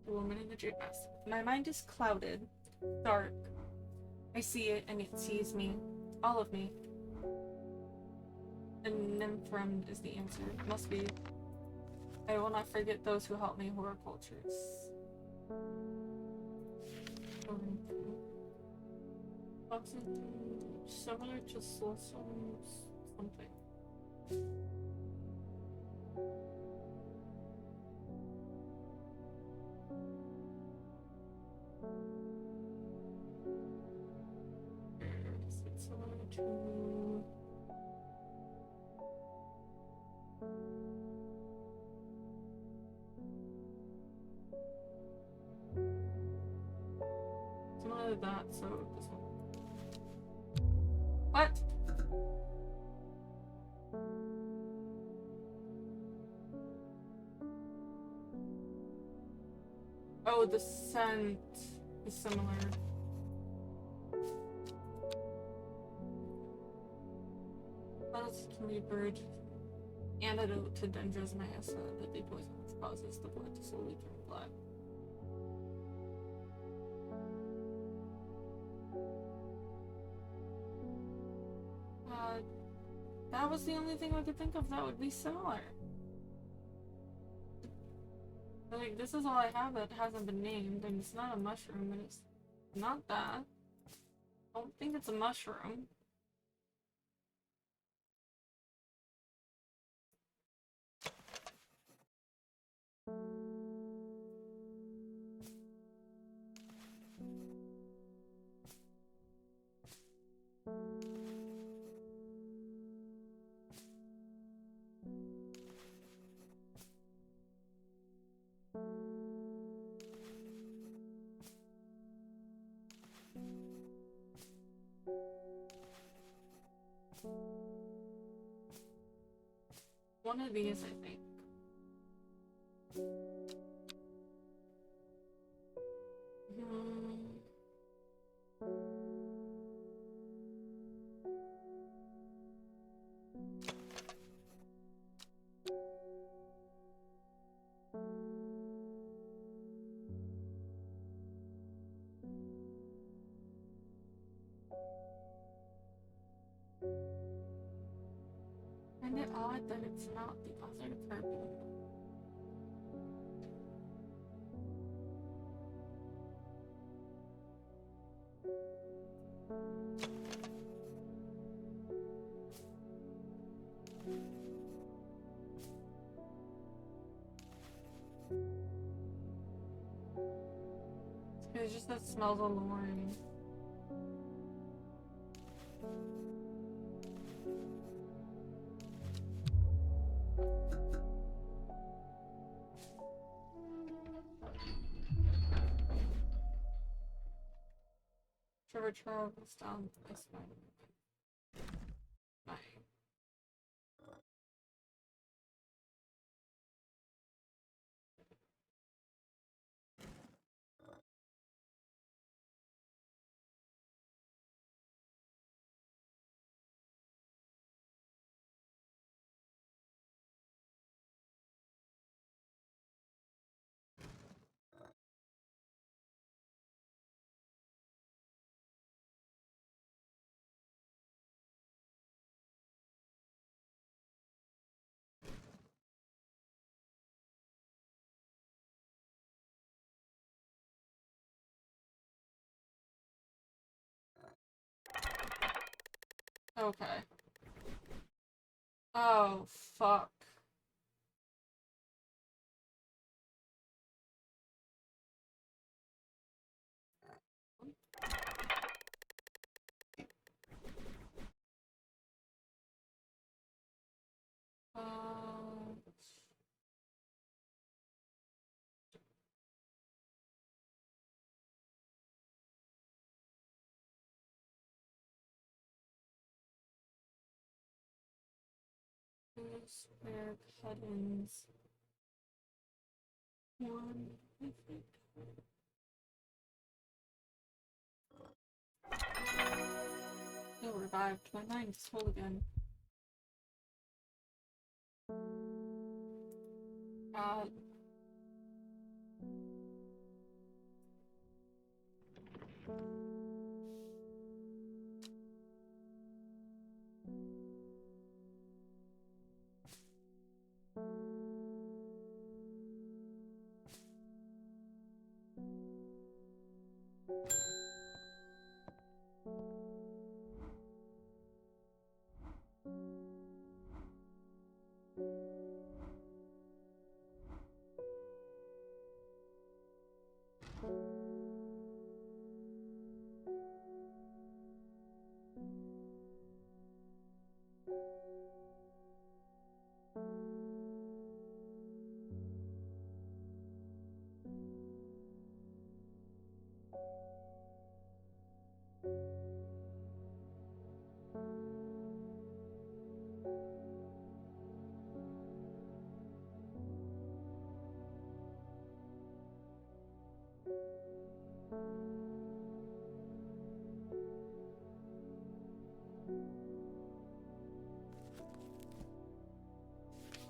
The woman in the jade mask. My mind is clouded, dark. I see it and it sees me. All of me. And Nymphrem is the answer. Must be. I will not forget those who helped me, horticultures. Similar to Solsom's something. It's similar to... Similar to that, so this one. What? Oh, the scent is similar. Let's be bird. Antidote to Dendra's Mayasa, that the poison which causes the blood to slowly turn black. That was the only thing I could think of that would be similar. Like, this is all I have that hasn't been named, and it's not a mushroom, and it's not that. I don't think it's a mushroom. One of these, I think. Find it odd that it's not the other purple. It's just that it smells alluring. Trevor travels down this way. Bye. Okay. Oh, fuck. Uh, where Cuttins one, I think. He'll revived. My mind is full again. God.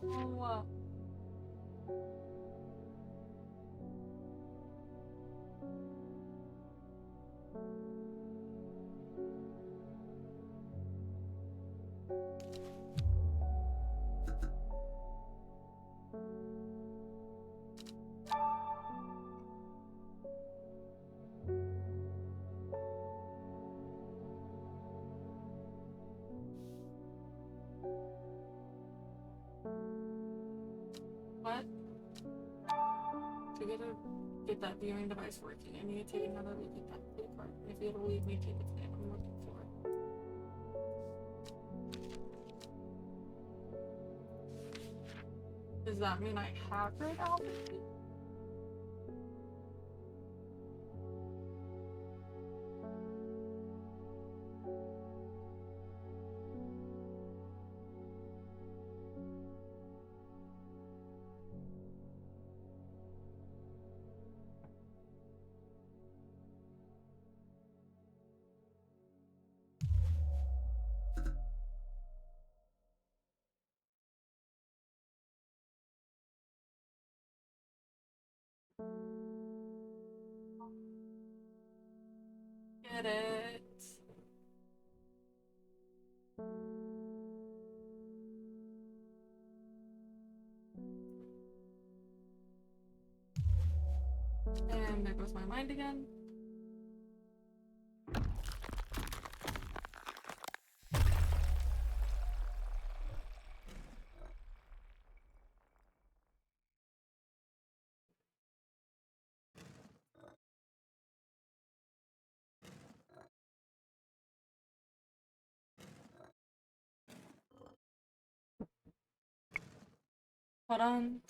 Oh, what? To get that viewing device working, I need to take another look at that blue card. If it'll leave me, take it to I'm looking for it. Does that mean I have read Albuquerque? Get it. And there goes my mind again. Hold on.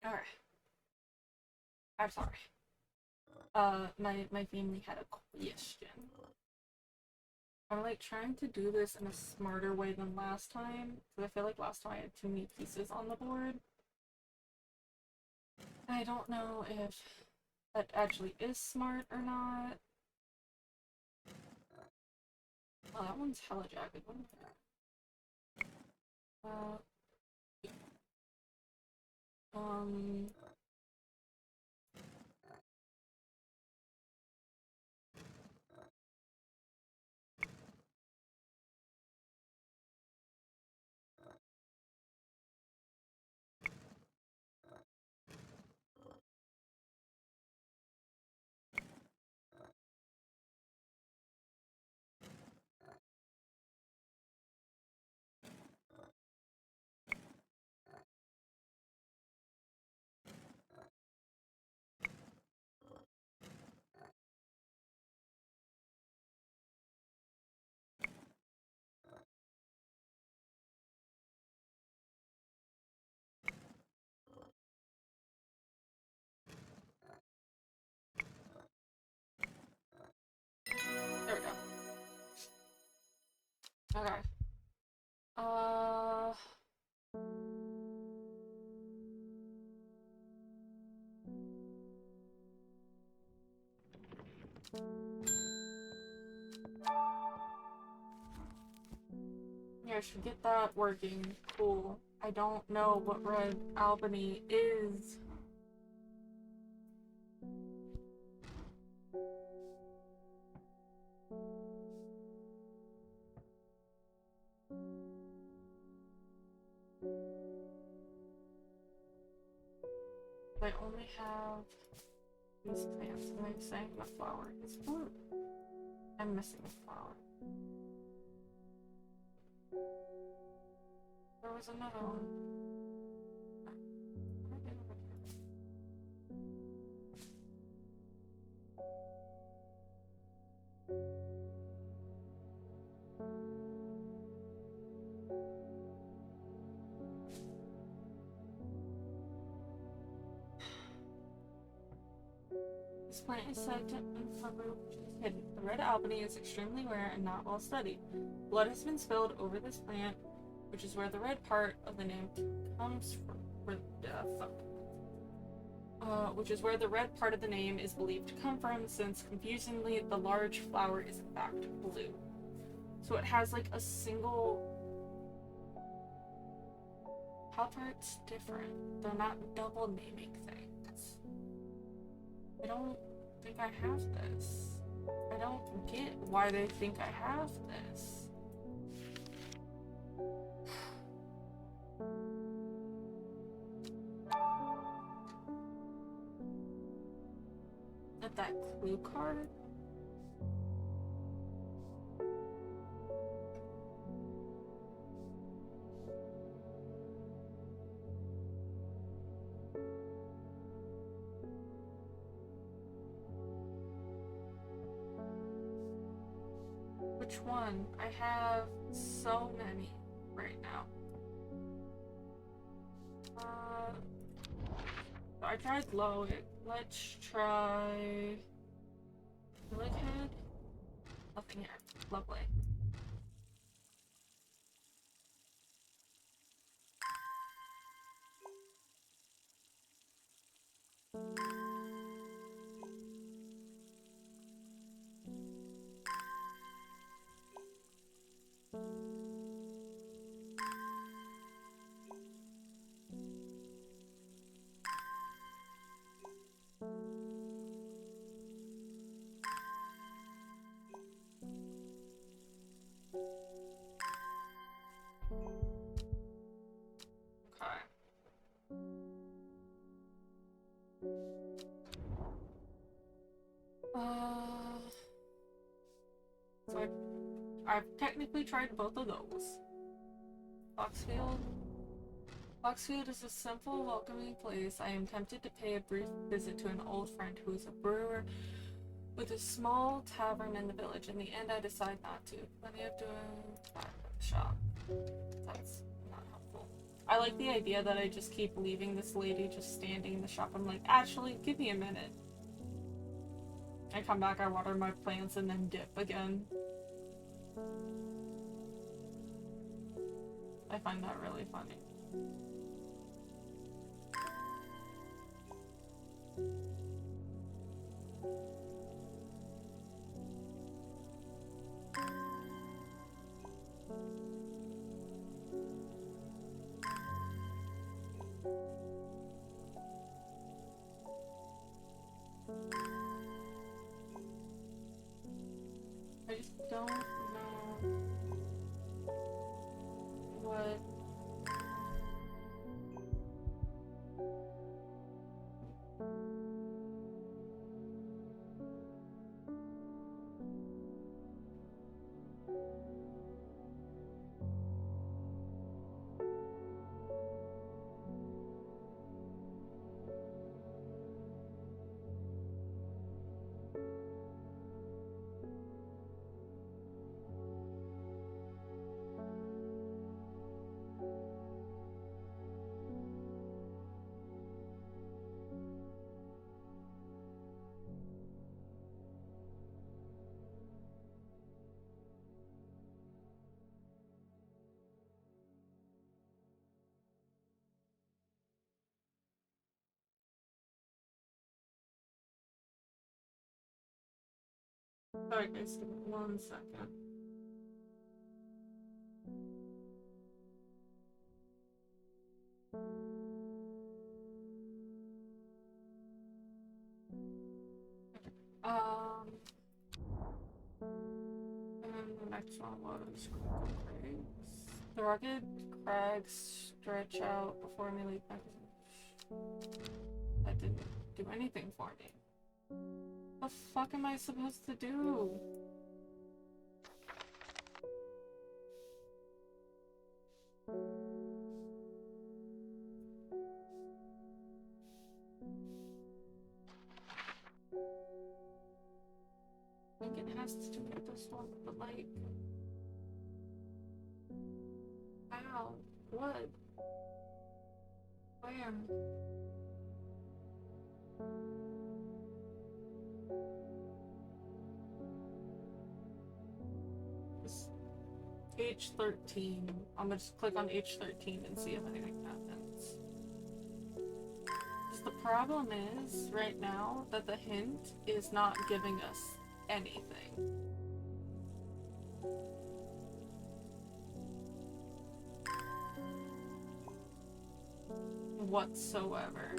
Alright. I'm sorry. My family had a question. I'm like trying to do this in a smarter way than last time, because I feel like last time I had too many pieces on the board. I don't know if that actually is smart or not. Oh, that one's hella jagged. What is that? Um, Uh, yeah, I should get that working. Cool. I don't know what Red Albany is. I only have these plants, and I'm saying the flower is blue. I'm missing a flower. There was another one. This plant is said to uncover which is hidden. The red albany is extremely rare and not well studied. Blood has been spilled over this plant, which is where the red part of the name comes from. Which is where the red part of the name is believed to come from, since confusingly the large flower is in fact blue. So it has like a single. How are it's different? They're not double naming things. I don't think I have this. I don't get why they think I have this. At that clue card? Which one? I have so many right now. So I tried low. Let's try Lilic Head. Nothing here. Lovely. Okay. So I've technically tried both of those. Foxfield. Foxfield is a simple, welcoming place. I am tempted to pay a brief visit to an old friend who is a brewer with a small tavern in the village. In the end, I decide not to. Plenty of doing at the shop. That's not helpful. I like the idea that I just keep leaving this lady just standing in the shop. I'm like, actually, give me a minute. I come back, I water my plants, and then dip again. I find that really funny. I just don't know what. Sorry guys, give me 1 second. And the next one was Critical Crags. The rugged crags stretch out before me leap back. That didn't do anything for me. What the fuck am I supposed to do? I think it has to do with this one, but like... How? What? Where? This H13. I'm gonna just click on H13 and see if anything happens. The problem is, right now, that the hint is not giving us anything. Whatsoever.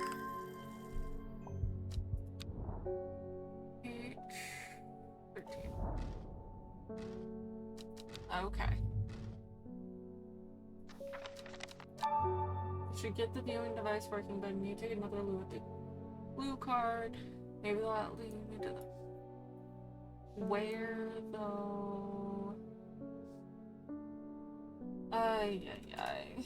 H13. Okay. Should get the viewing device working, but I need to take another loo with the blue card. Maybe that'll lead me to the... Where, though? Ay, ay, ay.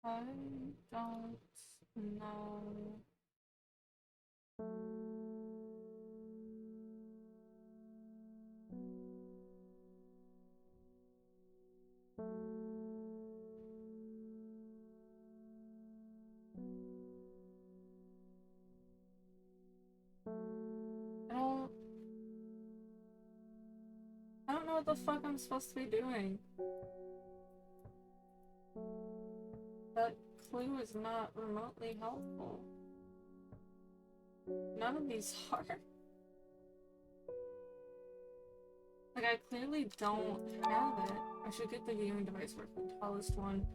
I don't know. I don't know what the fuck I'm supposed to be doing. That clue is not remotely helpful. None of these are. Like, I clearly don't have it. I should get the viewing device working. Tallest one.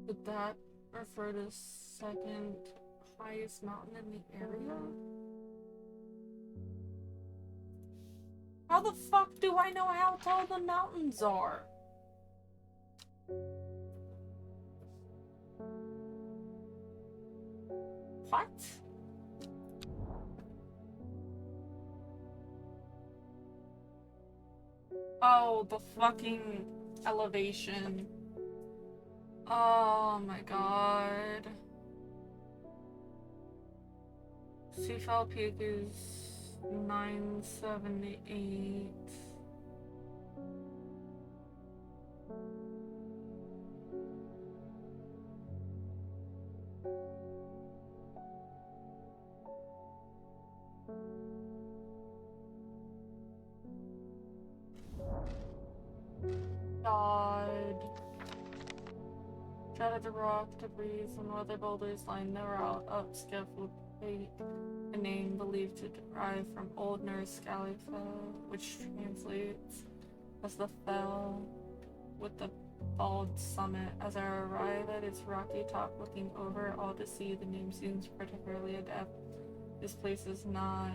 Would that refer to second highest mountain in the area? How the fuck do I know how tall the mountains are? What? Oh, the fucking elevation. Oh my god. Seafall Peak is 978. God. Shattered the rock, debris, and weather boulders line the route up Scaffold Peak, a name believed to derive from Old Norse Scalifell, which translates as the fell with the bald summit. As I arrive at its rocky top, looking over all to see, the name seems particularly adept. This place is not...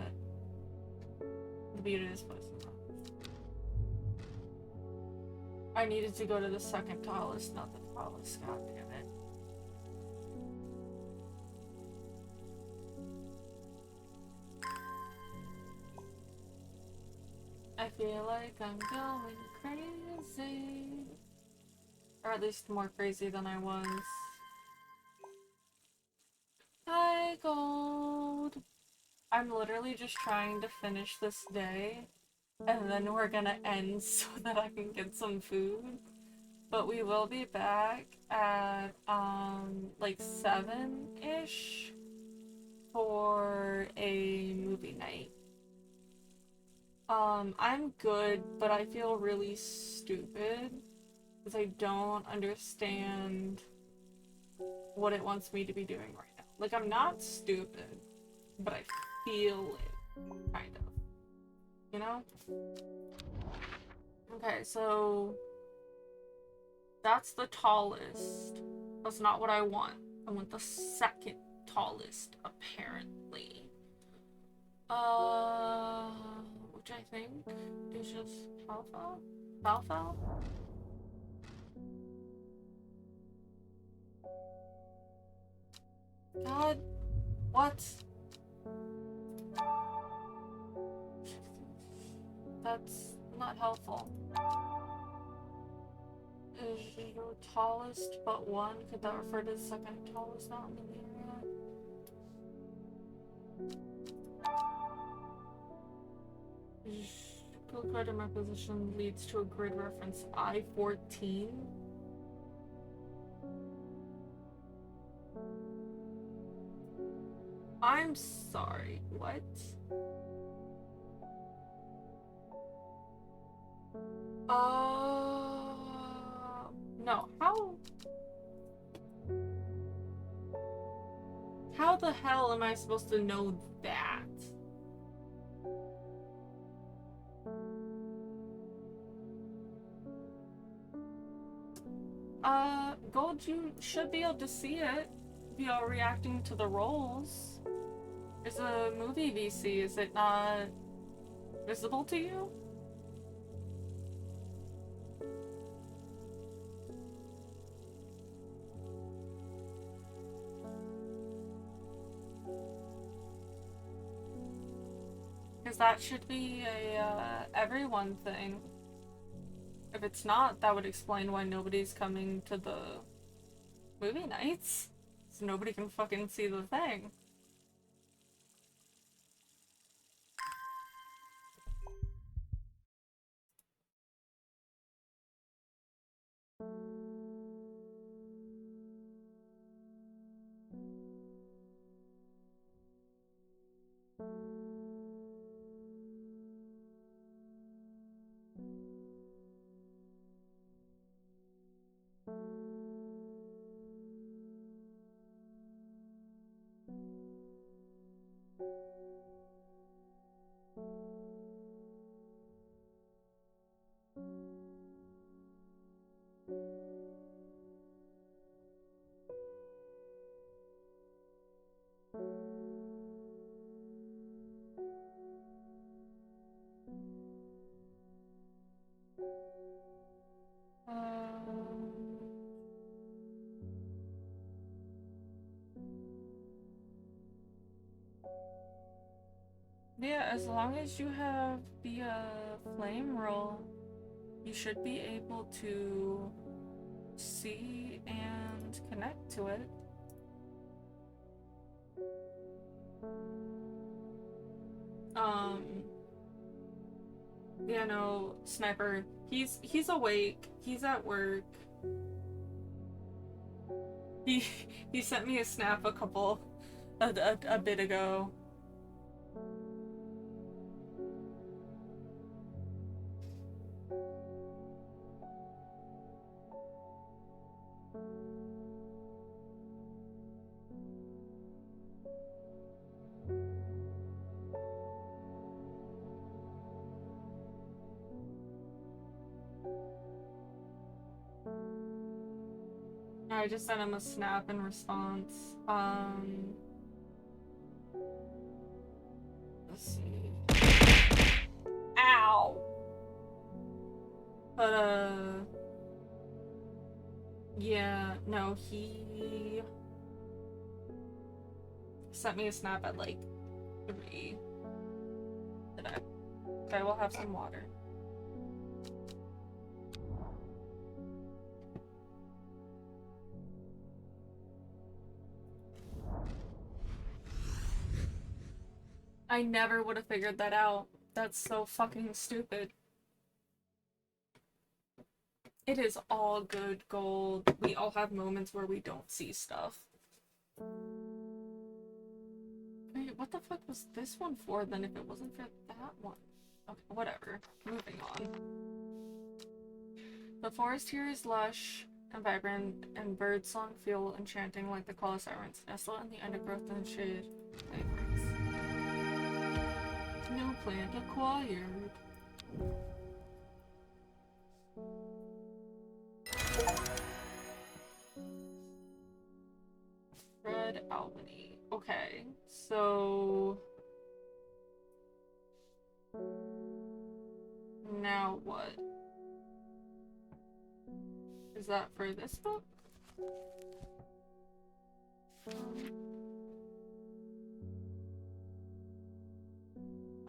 The beauty of this place is not. I needed to go to the second tallest, not the tallest, god damn it. I feel like I'm going crazy. Or at least more crazy than I was. I'm literally just trying to finish this day, and then we're gonna end so that I can get some food. But we will be back at, like 7-ish for a movie night. I'm good, but I feel really stupid because I don't understand what it wants me to be doing right now. Like, I'm not stupid, but I feel it, kind of. You know? Okay, so that's the tallest. That's not what I want. I want the second tallest, apparently. Uh, which I think is just Falfel? Falfel? God, what? That's not helpful. Is your tallest but one? Could that refer to the second tallest mountain in the area? Blue card in my position leads to a grid reference I-14. I'm sorry, what? No, how the hell am I supposed to know that? Gold, you should be able to see it if you're reacting to the rolls. It's a movie VC, is it not visible to you? Because that should be a everyone thing. If it's not, that would explain why nobody's coming to the movie nights. So nobody can fucking see the thing. Yeah, as long as you have the flame roll, you should be able to see and connect to it. Yeah, no, Sniper, he's awake. He's at work. He he sent me a snap a bit ago. I just sent him a snap in response. Let's see. Ow! But, yeah, no, he sent me a snap at like 3 today. Okay, we'll have some water. I never would have figured that out. That's so fucking stupid. It is all good gold. We all have moments where we don't see stuff. Wait, what the fuck was this one for then if it wasn't for that one? Okay, whatever. Moving on. The forest here is lush and vibrant, and birdsong feel enchanting like the call of sirens nestle in the undergrowth and shade playgrounds. New plant acquired. Red Albany. Okay, so now what? Is that for this book?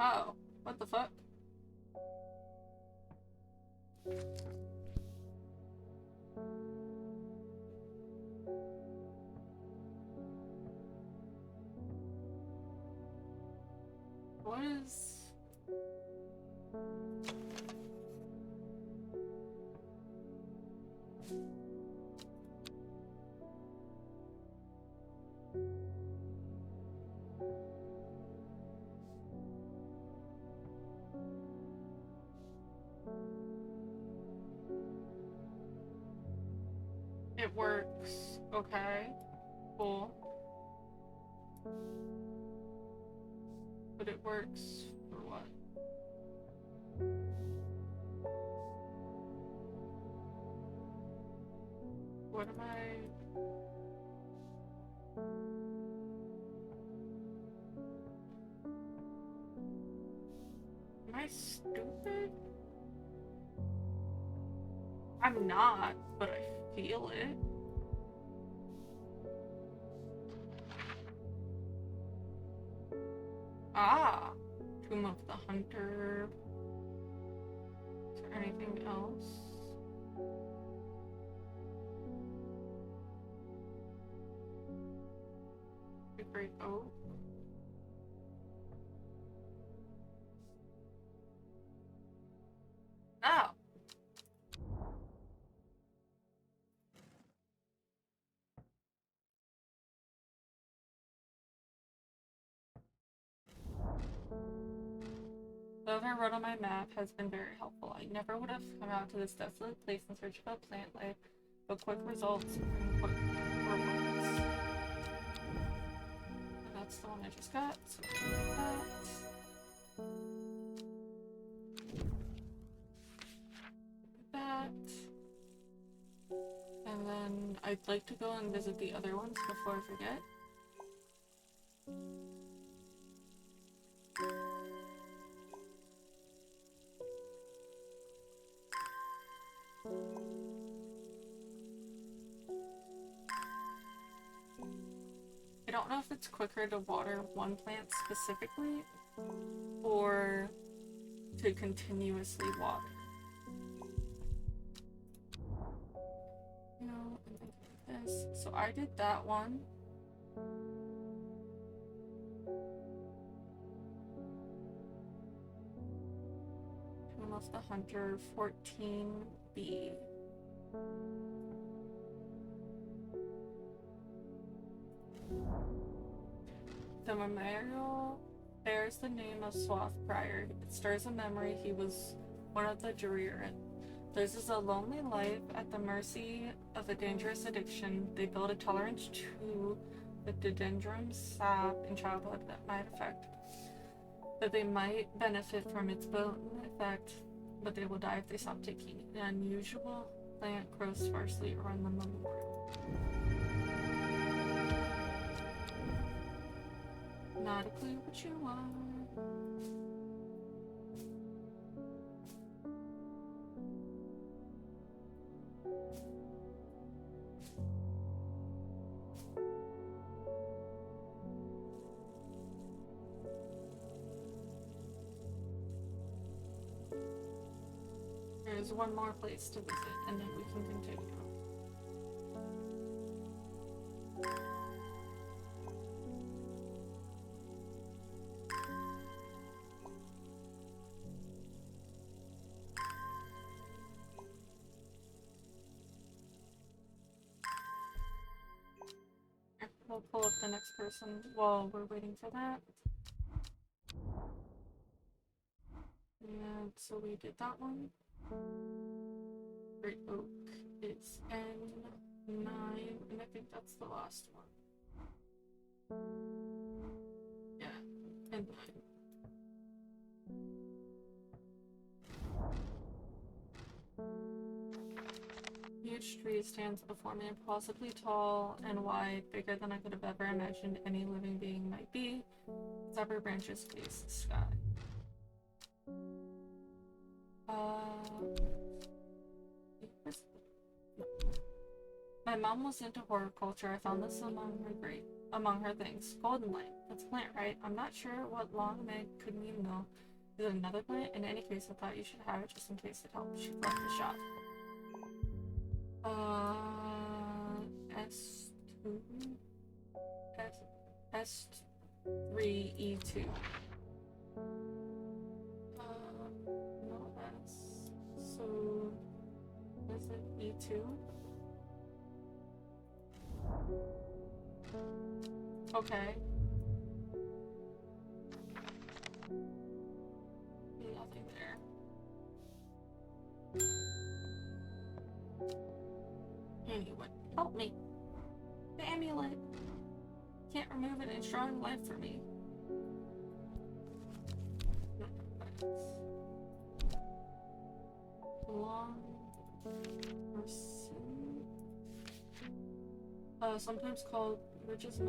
Oh, what the fuck? What is... It works. Okay. Cool. But it works for what? What am I... Am I stupid? I'm not, but I feel it. Ah! Tomb of the Hunter. Is there anything else? The Great Oak. Oh! The other road on my map has been very helpful. I never would have come out to this desolate place in search of a plant life, but quick results bring quick rewards. And that's the one I just got, so that. And then I'd like to go and visit the other ones before I forget. I don't know if it's quicker to water one plant specifically or to continuously water. No, I'm thinking this. So I did that one. Tomb of the Hunter 14B. The memorial bears the name of Swath Prior. It stirs a memory he was one of the Durir. Theirs is a lonely life at the mercy of a dangerous addiction. They build a tolerance to the dendron sap in childhood that they might benefit from its potent effect, but they will die if they stop taking it. An unusual plant grows sparsely around the memorial. Not a clue what you are. There's one more place to visit, and then we can continue. pull up the next person while we're waiting for that. And so we did that one. Great Oak is N9, and I think that's the last one. Yeah, N9. Huge tree stands before me, impossibly tall and wide, bigger than I could have ever imagined any living being might be. Its upper branches face the sky. My mom was into horticulture. I found this among her things. Golden light. That's a plant, right? I'm not sure what long Meg could mean though. Is it another plant? In any case, I thought you should have it just in case it helps. She left the shop. S2 S3E2. No S. So is it E2? Okay. Nothing there. Anyone, help me. The amulet. Can't remove it. It's drawing life for me. Long person. Sometimes called Rich's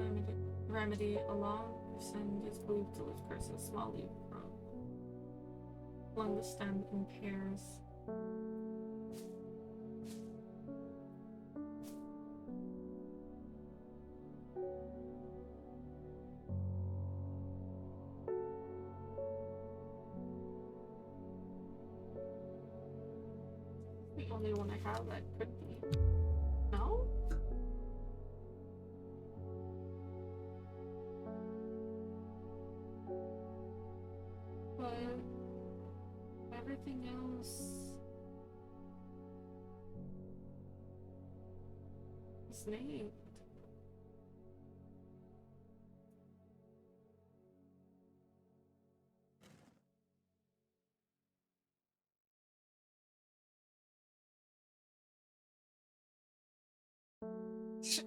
remedy. A long person is believed to lift curses. Small leaf from along the stem in pairs. The only one I have that could be. No? But everything else is named.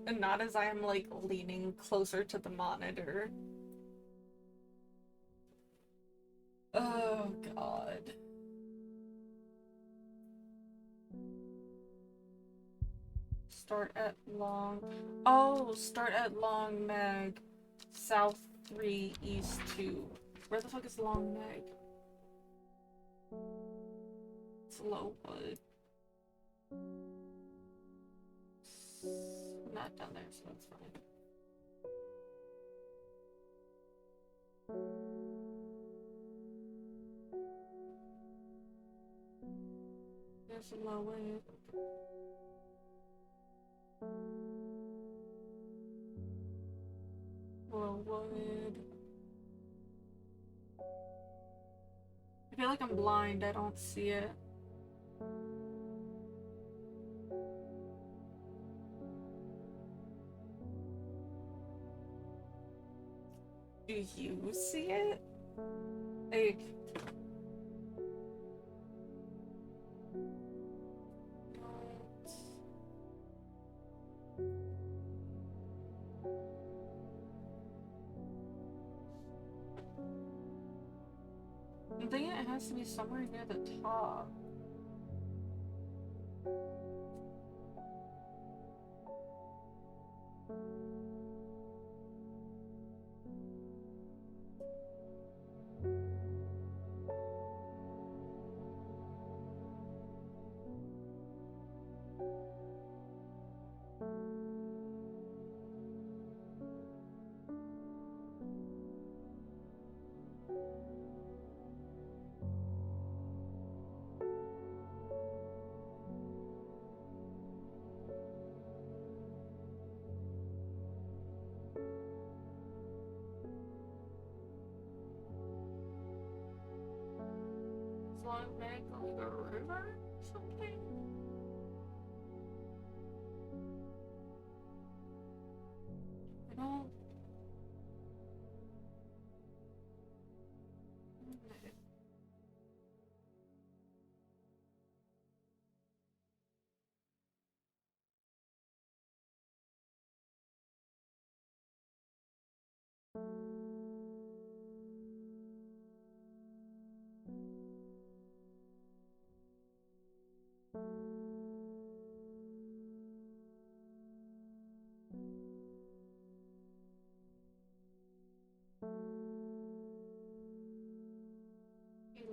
And not as I am like leaning closer to the monitor. Oh god. Start at long. Oh, start at Long Meg. South 3, East 2. Where the fuck is Long Meg? It's Lowwood. Not down there, so that's fine. There's Lowwood. Lowwood. I feel like I'm blind, I don't see it. Do you see it? Like... I'm thinking it has to be somewhere near the top. Long Meg like a river or something? I don't...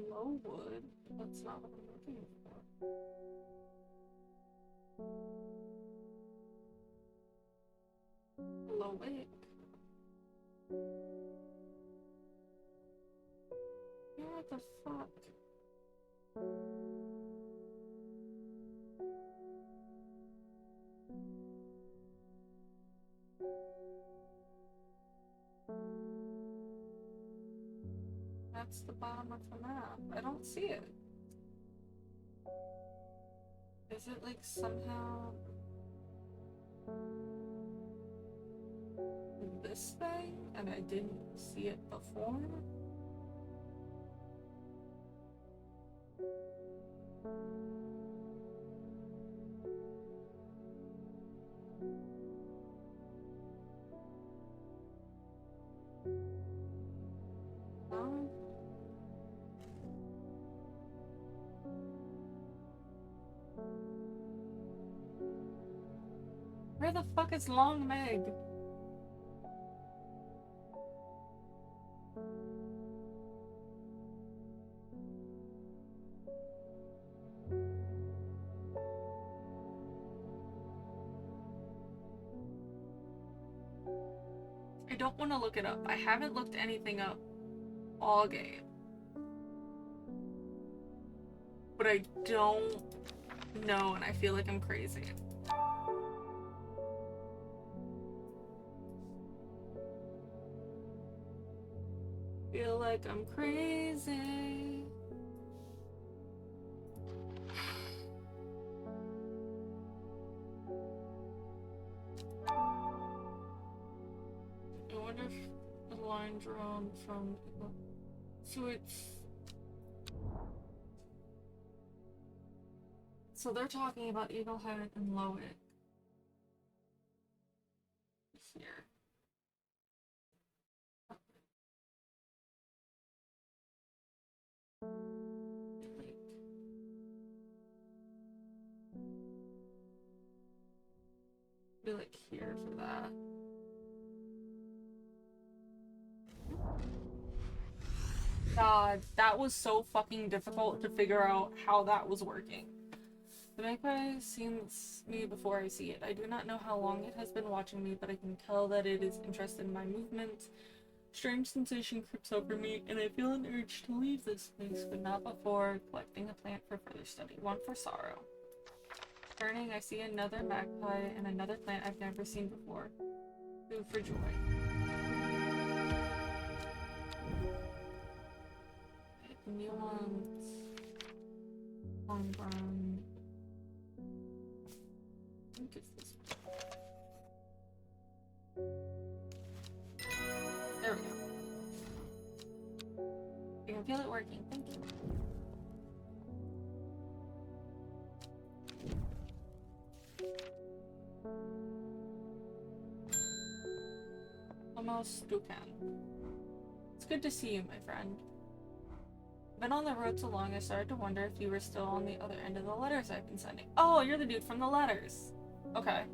Lowwood? That's not what I'm looking for. Lowick? Yeah, what the fuck? That's the bottom of the map. I don't see it. Is it like somehow this thing and I didn't see it before? No? Where the fuck is Long Meg? I don't want to look it up. I haven't looked anything up all game. But I don't know, and I feel like I'm crazy. Feel like I'm crazy. I wonder if the line drawn from... So it's... So they're talking about Eaglehead and Lowick. Here. Be like here for that. God, that was so fucking difficult to figure out how that was working. The magpie sees me before I see it. I do not know how long it has been watching me, but I can tell that it is interested in my movements. Strange sensation creeps over me, and I feel an urge to leave this place, but not before collecting a plant for further study. One for sorrow. Turning, I see another magpie and another plant I've never seen before. Food for joy. New ones. Long burn. I think it's this one. There we go. I can feel it working. Thank you. Almost Dukan. It's good to see you, my friend. Been on the road so long, I started to wonder if you were still on the other end of the letters I've been sending. Oh, you're the dude from the letters. Okay.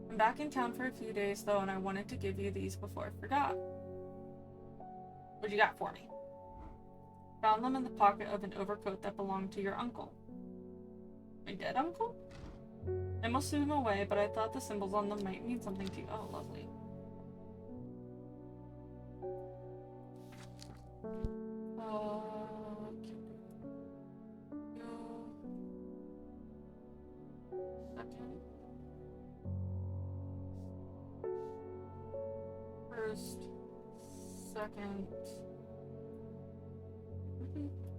I'm back in town for a few days, though, and I wanted to give you these before I forgot. What you got for me? Found them in the pocket of an overcoat that belonged to your uncle. My dead uncle? I must have him away, but I thought the symbols on them might mean something to you. Oh, lovely. First, second,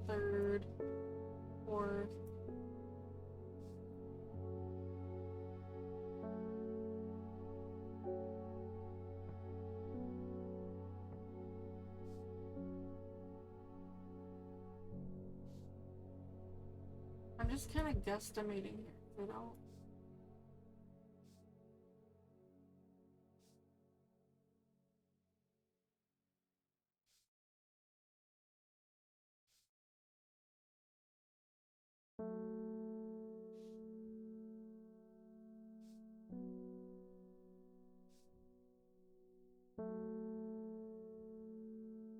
third, fourth. I'm just kind of guesstimating here. I don't.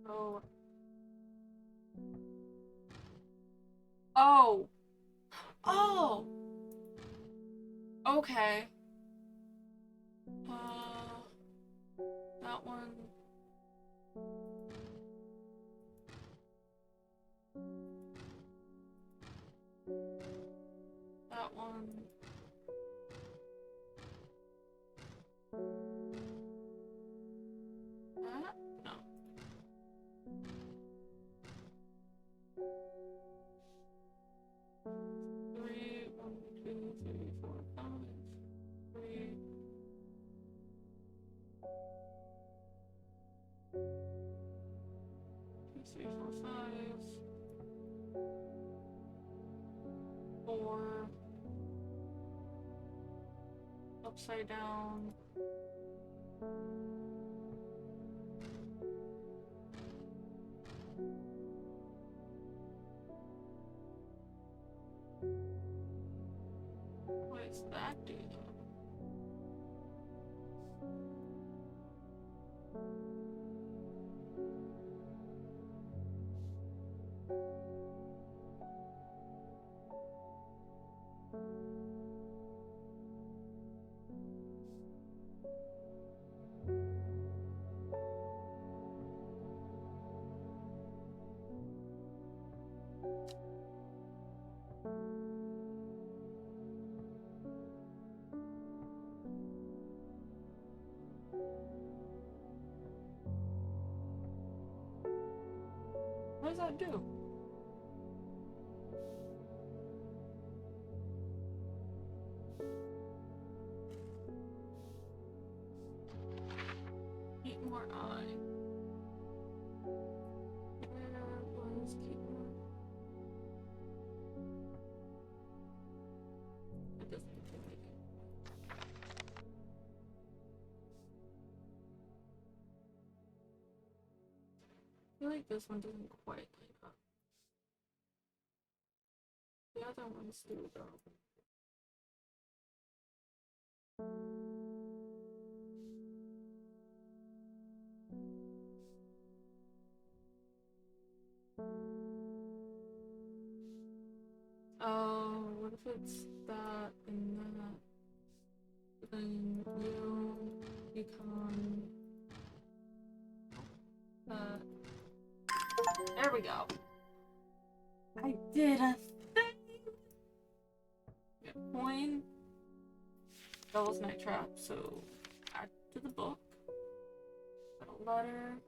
Oh. Oh. Oh. Okay. That one. That one. That? No. Three, one, two, three, four, five. Three. Two, three, four, five. Four. Upside down. What does that do though? What does that do? Keep more eye. Where was keep more? It doesn't look like it. I feel like this one doesn't quite line up. The other ones do though. Oh, what if it's that and that? Then you become that. There we go. I did a thing! Get coin. Devil's Night Trap, so add to the book. Got a letter.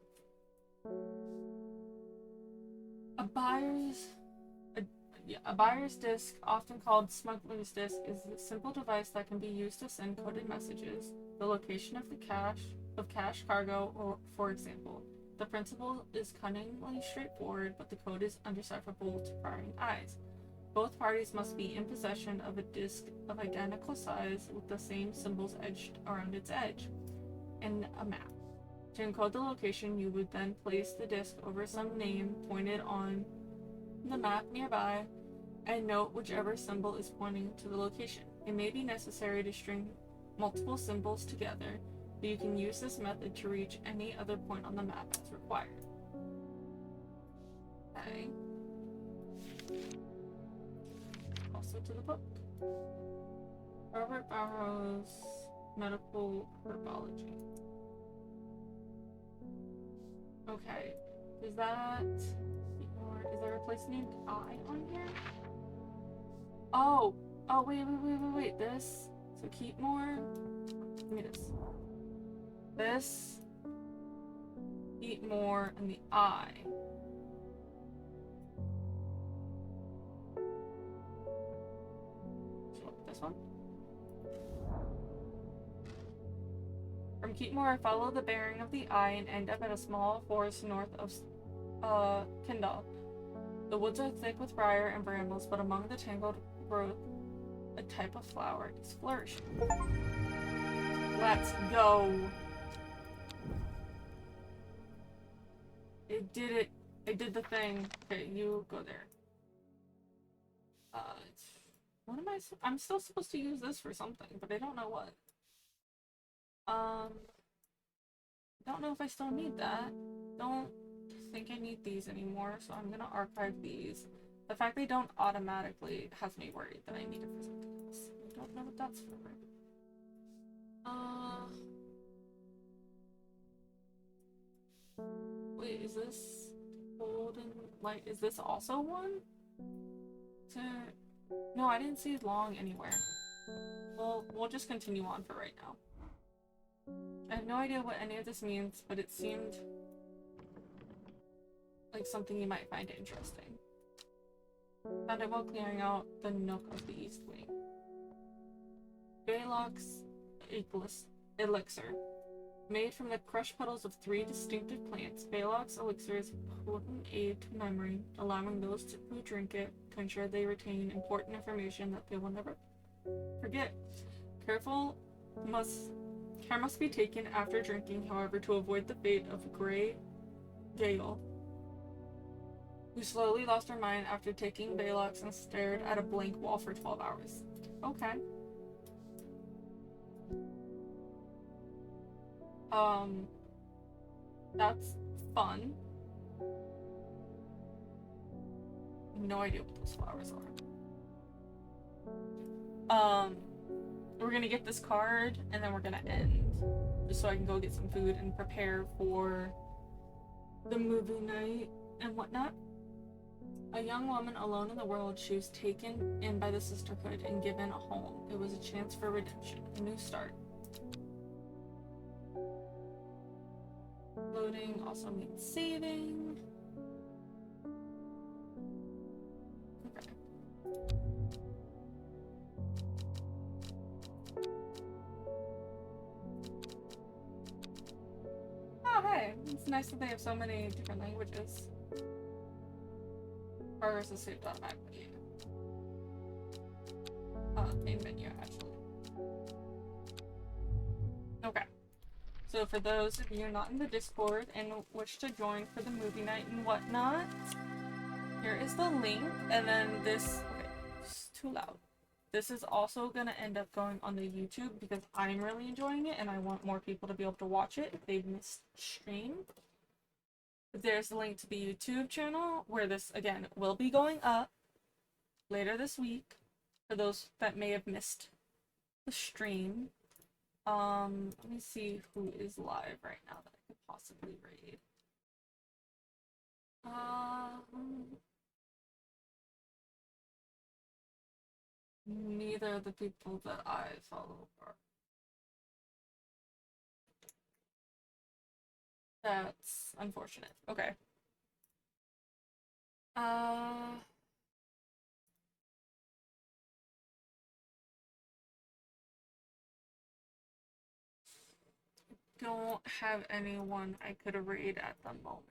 A buyer's disc, often called smuggler's disc, is a simple device that can be used to send coded messages, the location of cash cargo, or for example. The principle is cunningly straightforward, but the code is undecipherable to prying eyes. Both parties must be in possession of a disc of identical size with the same symbols etched around its edge, and a map. To encode the location, you would then place the disc over some name pointed on the map nearby and note whichever symbol is pointing to the location. It may be necessary to string multiple symbols together, but you can use this method to reach any other point on the map as required. Okay. Also to the book. Robert Barrow's Medical Herbology. Okay. Is that... Is there a place named I on here? Oh! Oh, wait. This. So keep more. Give me this. This. Eat more, and the I. So this one. From Keatmore, follow the bearing of the eye and end up at a small forest north of Kendall. The woods are thick with briar and brambles, but among the tangled growth, a type of flower is flourishing. Let's go. It did it. It did the thing. Okay, you go there. What am I? I'm still supposed to use this for something, but I don't know what. Don't know if I still need that. Don't think I need these anymore, so I'm gonna archive these. The fact they don't automatically has me worried that I need it for something else. I don't know what that's for. Wait, is this golden light? Is this also one? No, I didn't see long anywhere. Well, we'll just continue on for right now. I have no idea what any of this means, but it seemed like something you might find interesting. Found it while clearing out the nook of the East Wing. Baylock's elixir. Made from the crushed petals of 3 distinctive plants, Baylock's elixir is a potent aid to memory, allowing those who drink it to ensure they retain important information that they will never forget. Care must be taken after drinking, however, to avoid the fate of Grey Gale, who slowly lost her mind after taking Baylock's and stared at a blank wall for 12 hours. Okay. That's fun. No idea what those flowers are. We're gonna get this card and then we're gonna end. Just so I can go get some food and prepare for the movie night and whatnot. A young woman alone in the world, she was taken in by the sisterhood and given a home. It was a chance for redemption, a new start. Loading also means saving. Okay. Oh, hey. It's nice that they have so many different languages. Progress is saved automatically. Main menu, actually. Okay. So for those of you not in the Discord and wish to join for the movie night and whatnot, here is the link, and then this, okay, it's too loud. This is also gonna end up going on the YouTube because I'm really enjoying it and I want more people to be able to watch it if they've missed stream. There's the link to the YouTube channel where this, again, will be going up later this week for those that may have missed the stream. Let me see who is live right now that I could possibly raid. Neither of the people that I follow are. That's unfortunate. Okay. Don't have anyone I could raid at the moment.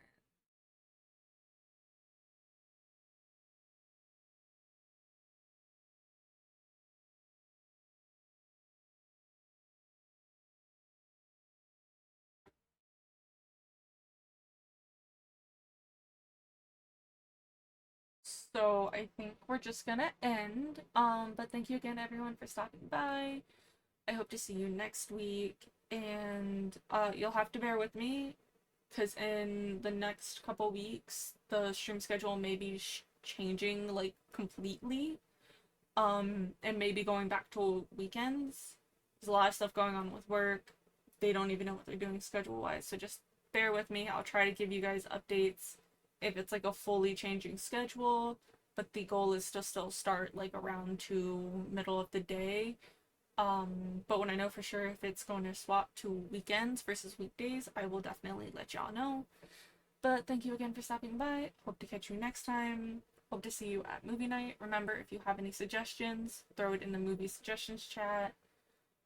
So I think we're just gonna end. But thank you again everyone for stopping by. I hope to see you next week, and you'll have to bear with me because in the next couple weeks the stream schedule may be changing like completely, and maybe going back to weekends. There's a lot of stuff going on with work. They don't even know what they're doing schedule wise, so just bear with me. I'll try to give you guys updates if it's like a fully changing schedule, but the goal is to still start like around to middle of the day. But when I know for sure if it's going to swap to weekends versus weekdays, I will definitely let y'all know. But thank you again for stopping by. Hope to catch you next time. Hope to see you at movie night. Remember, if you have any suggestions, throw it in the movie suggestions chat.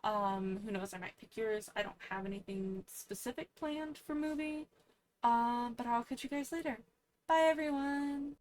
Who knows, I might pick yours. I don't have anything specific planned for movie. But I'll catch you guys later. Bye everyone!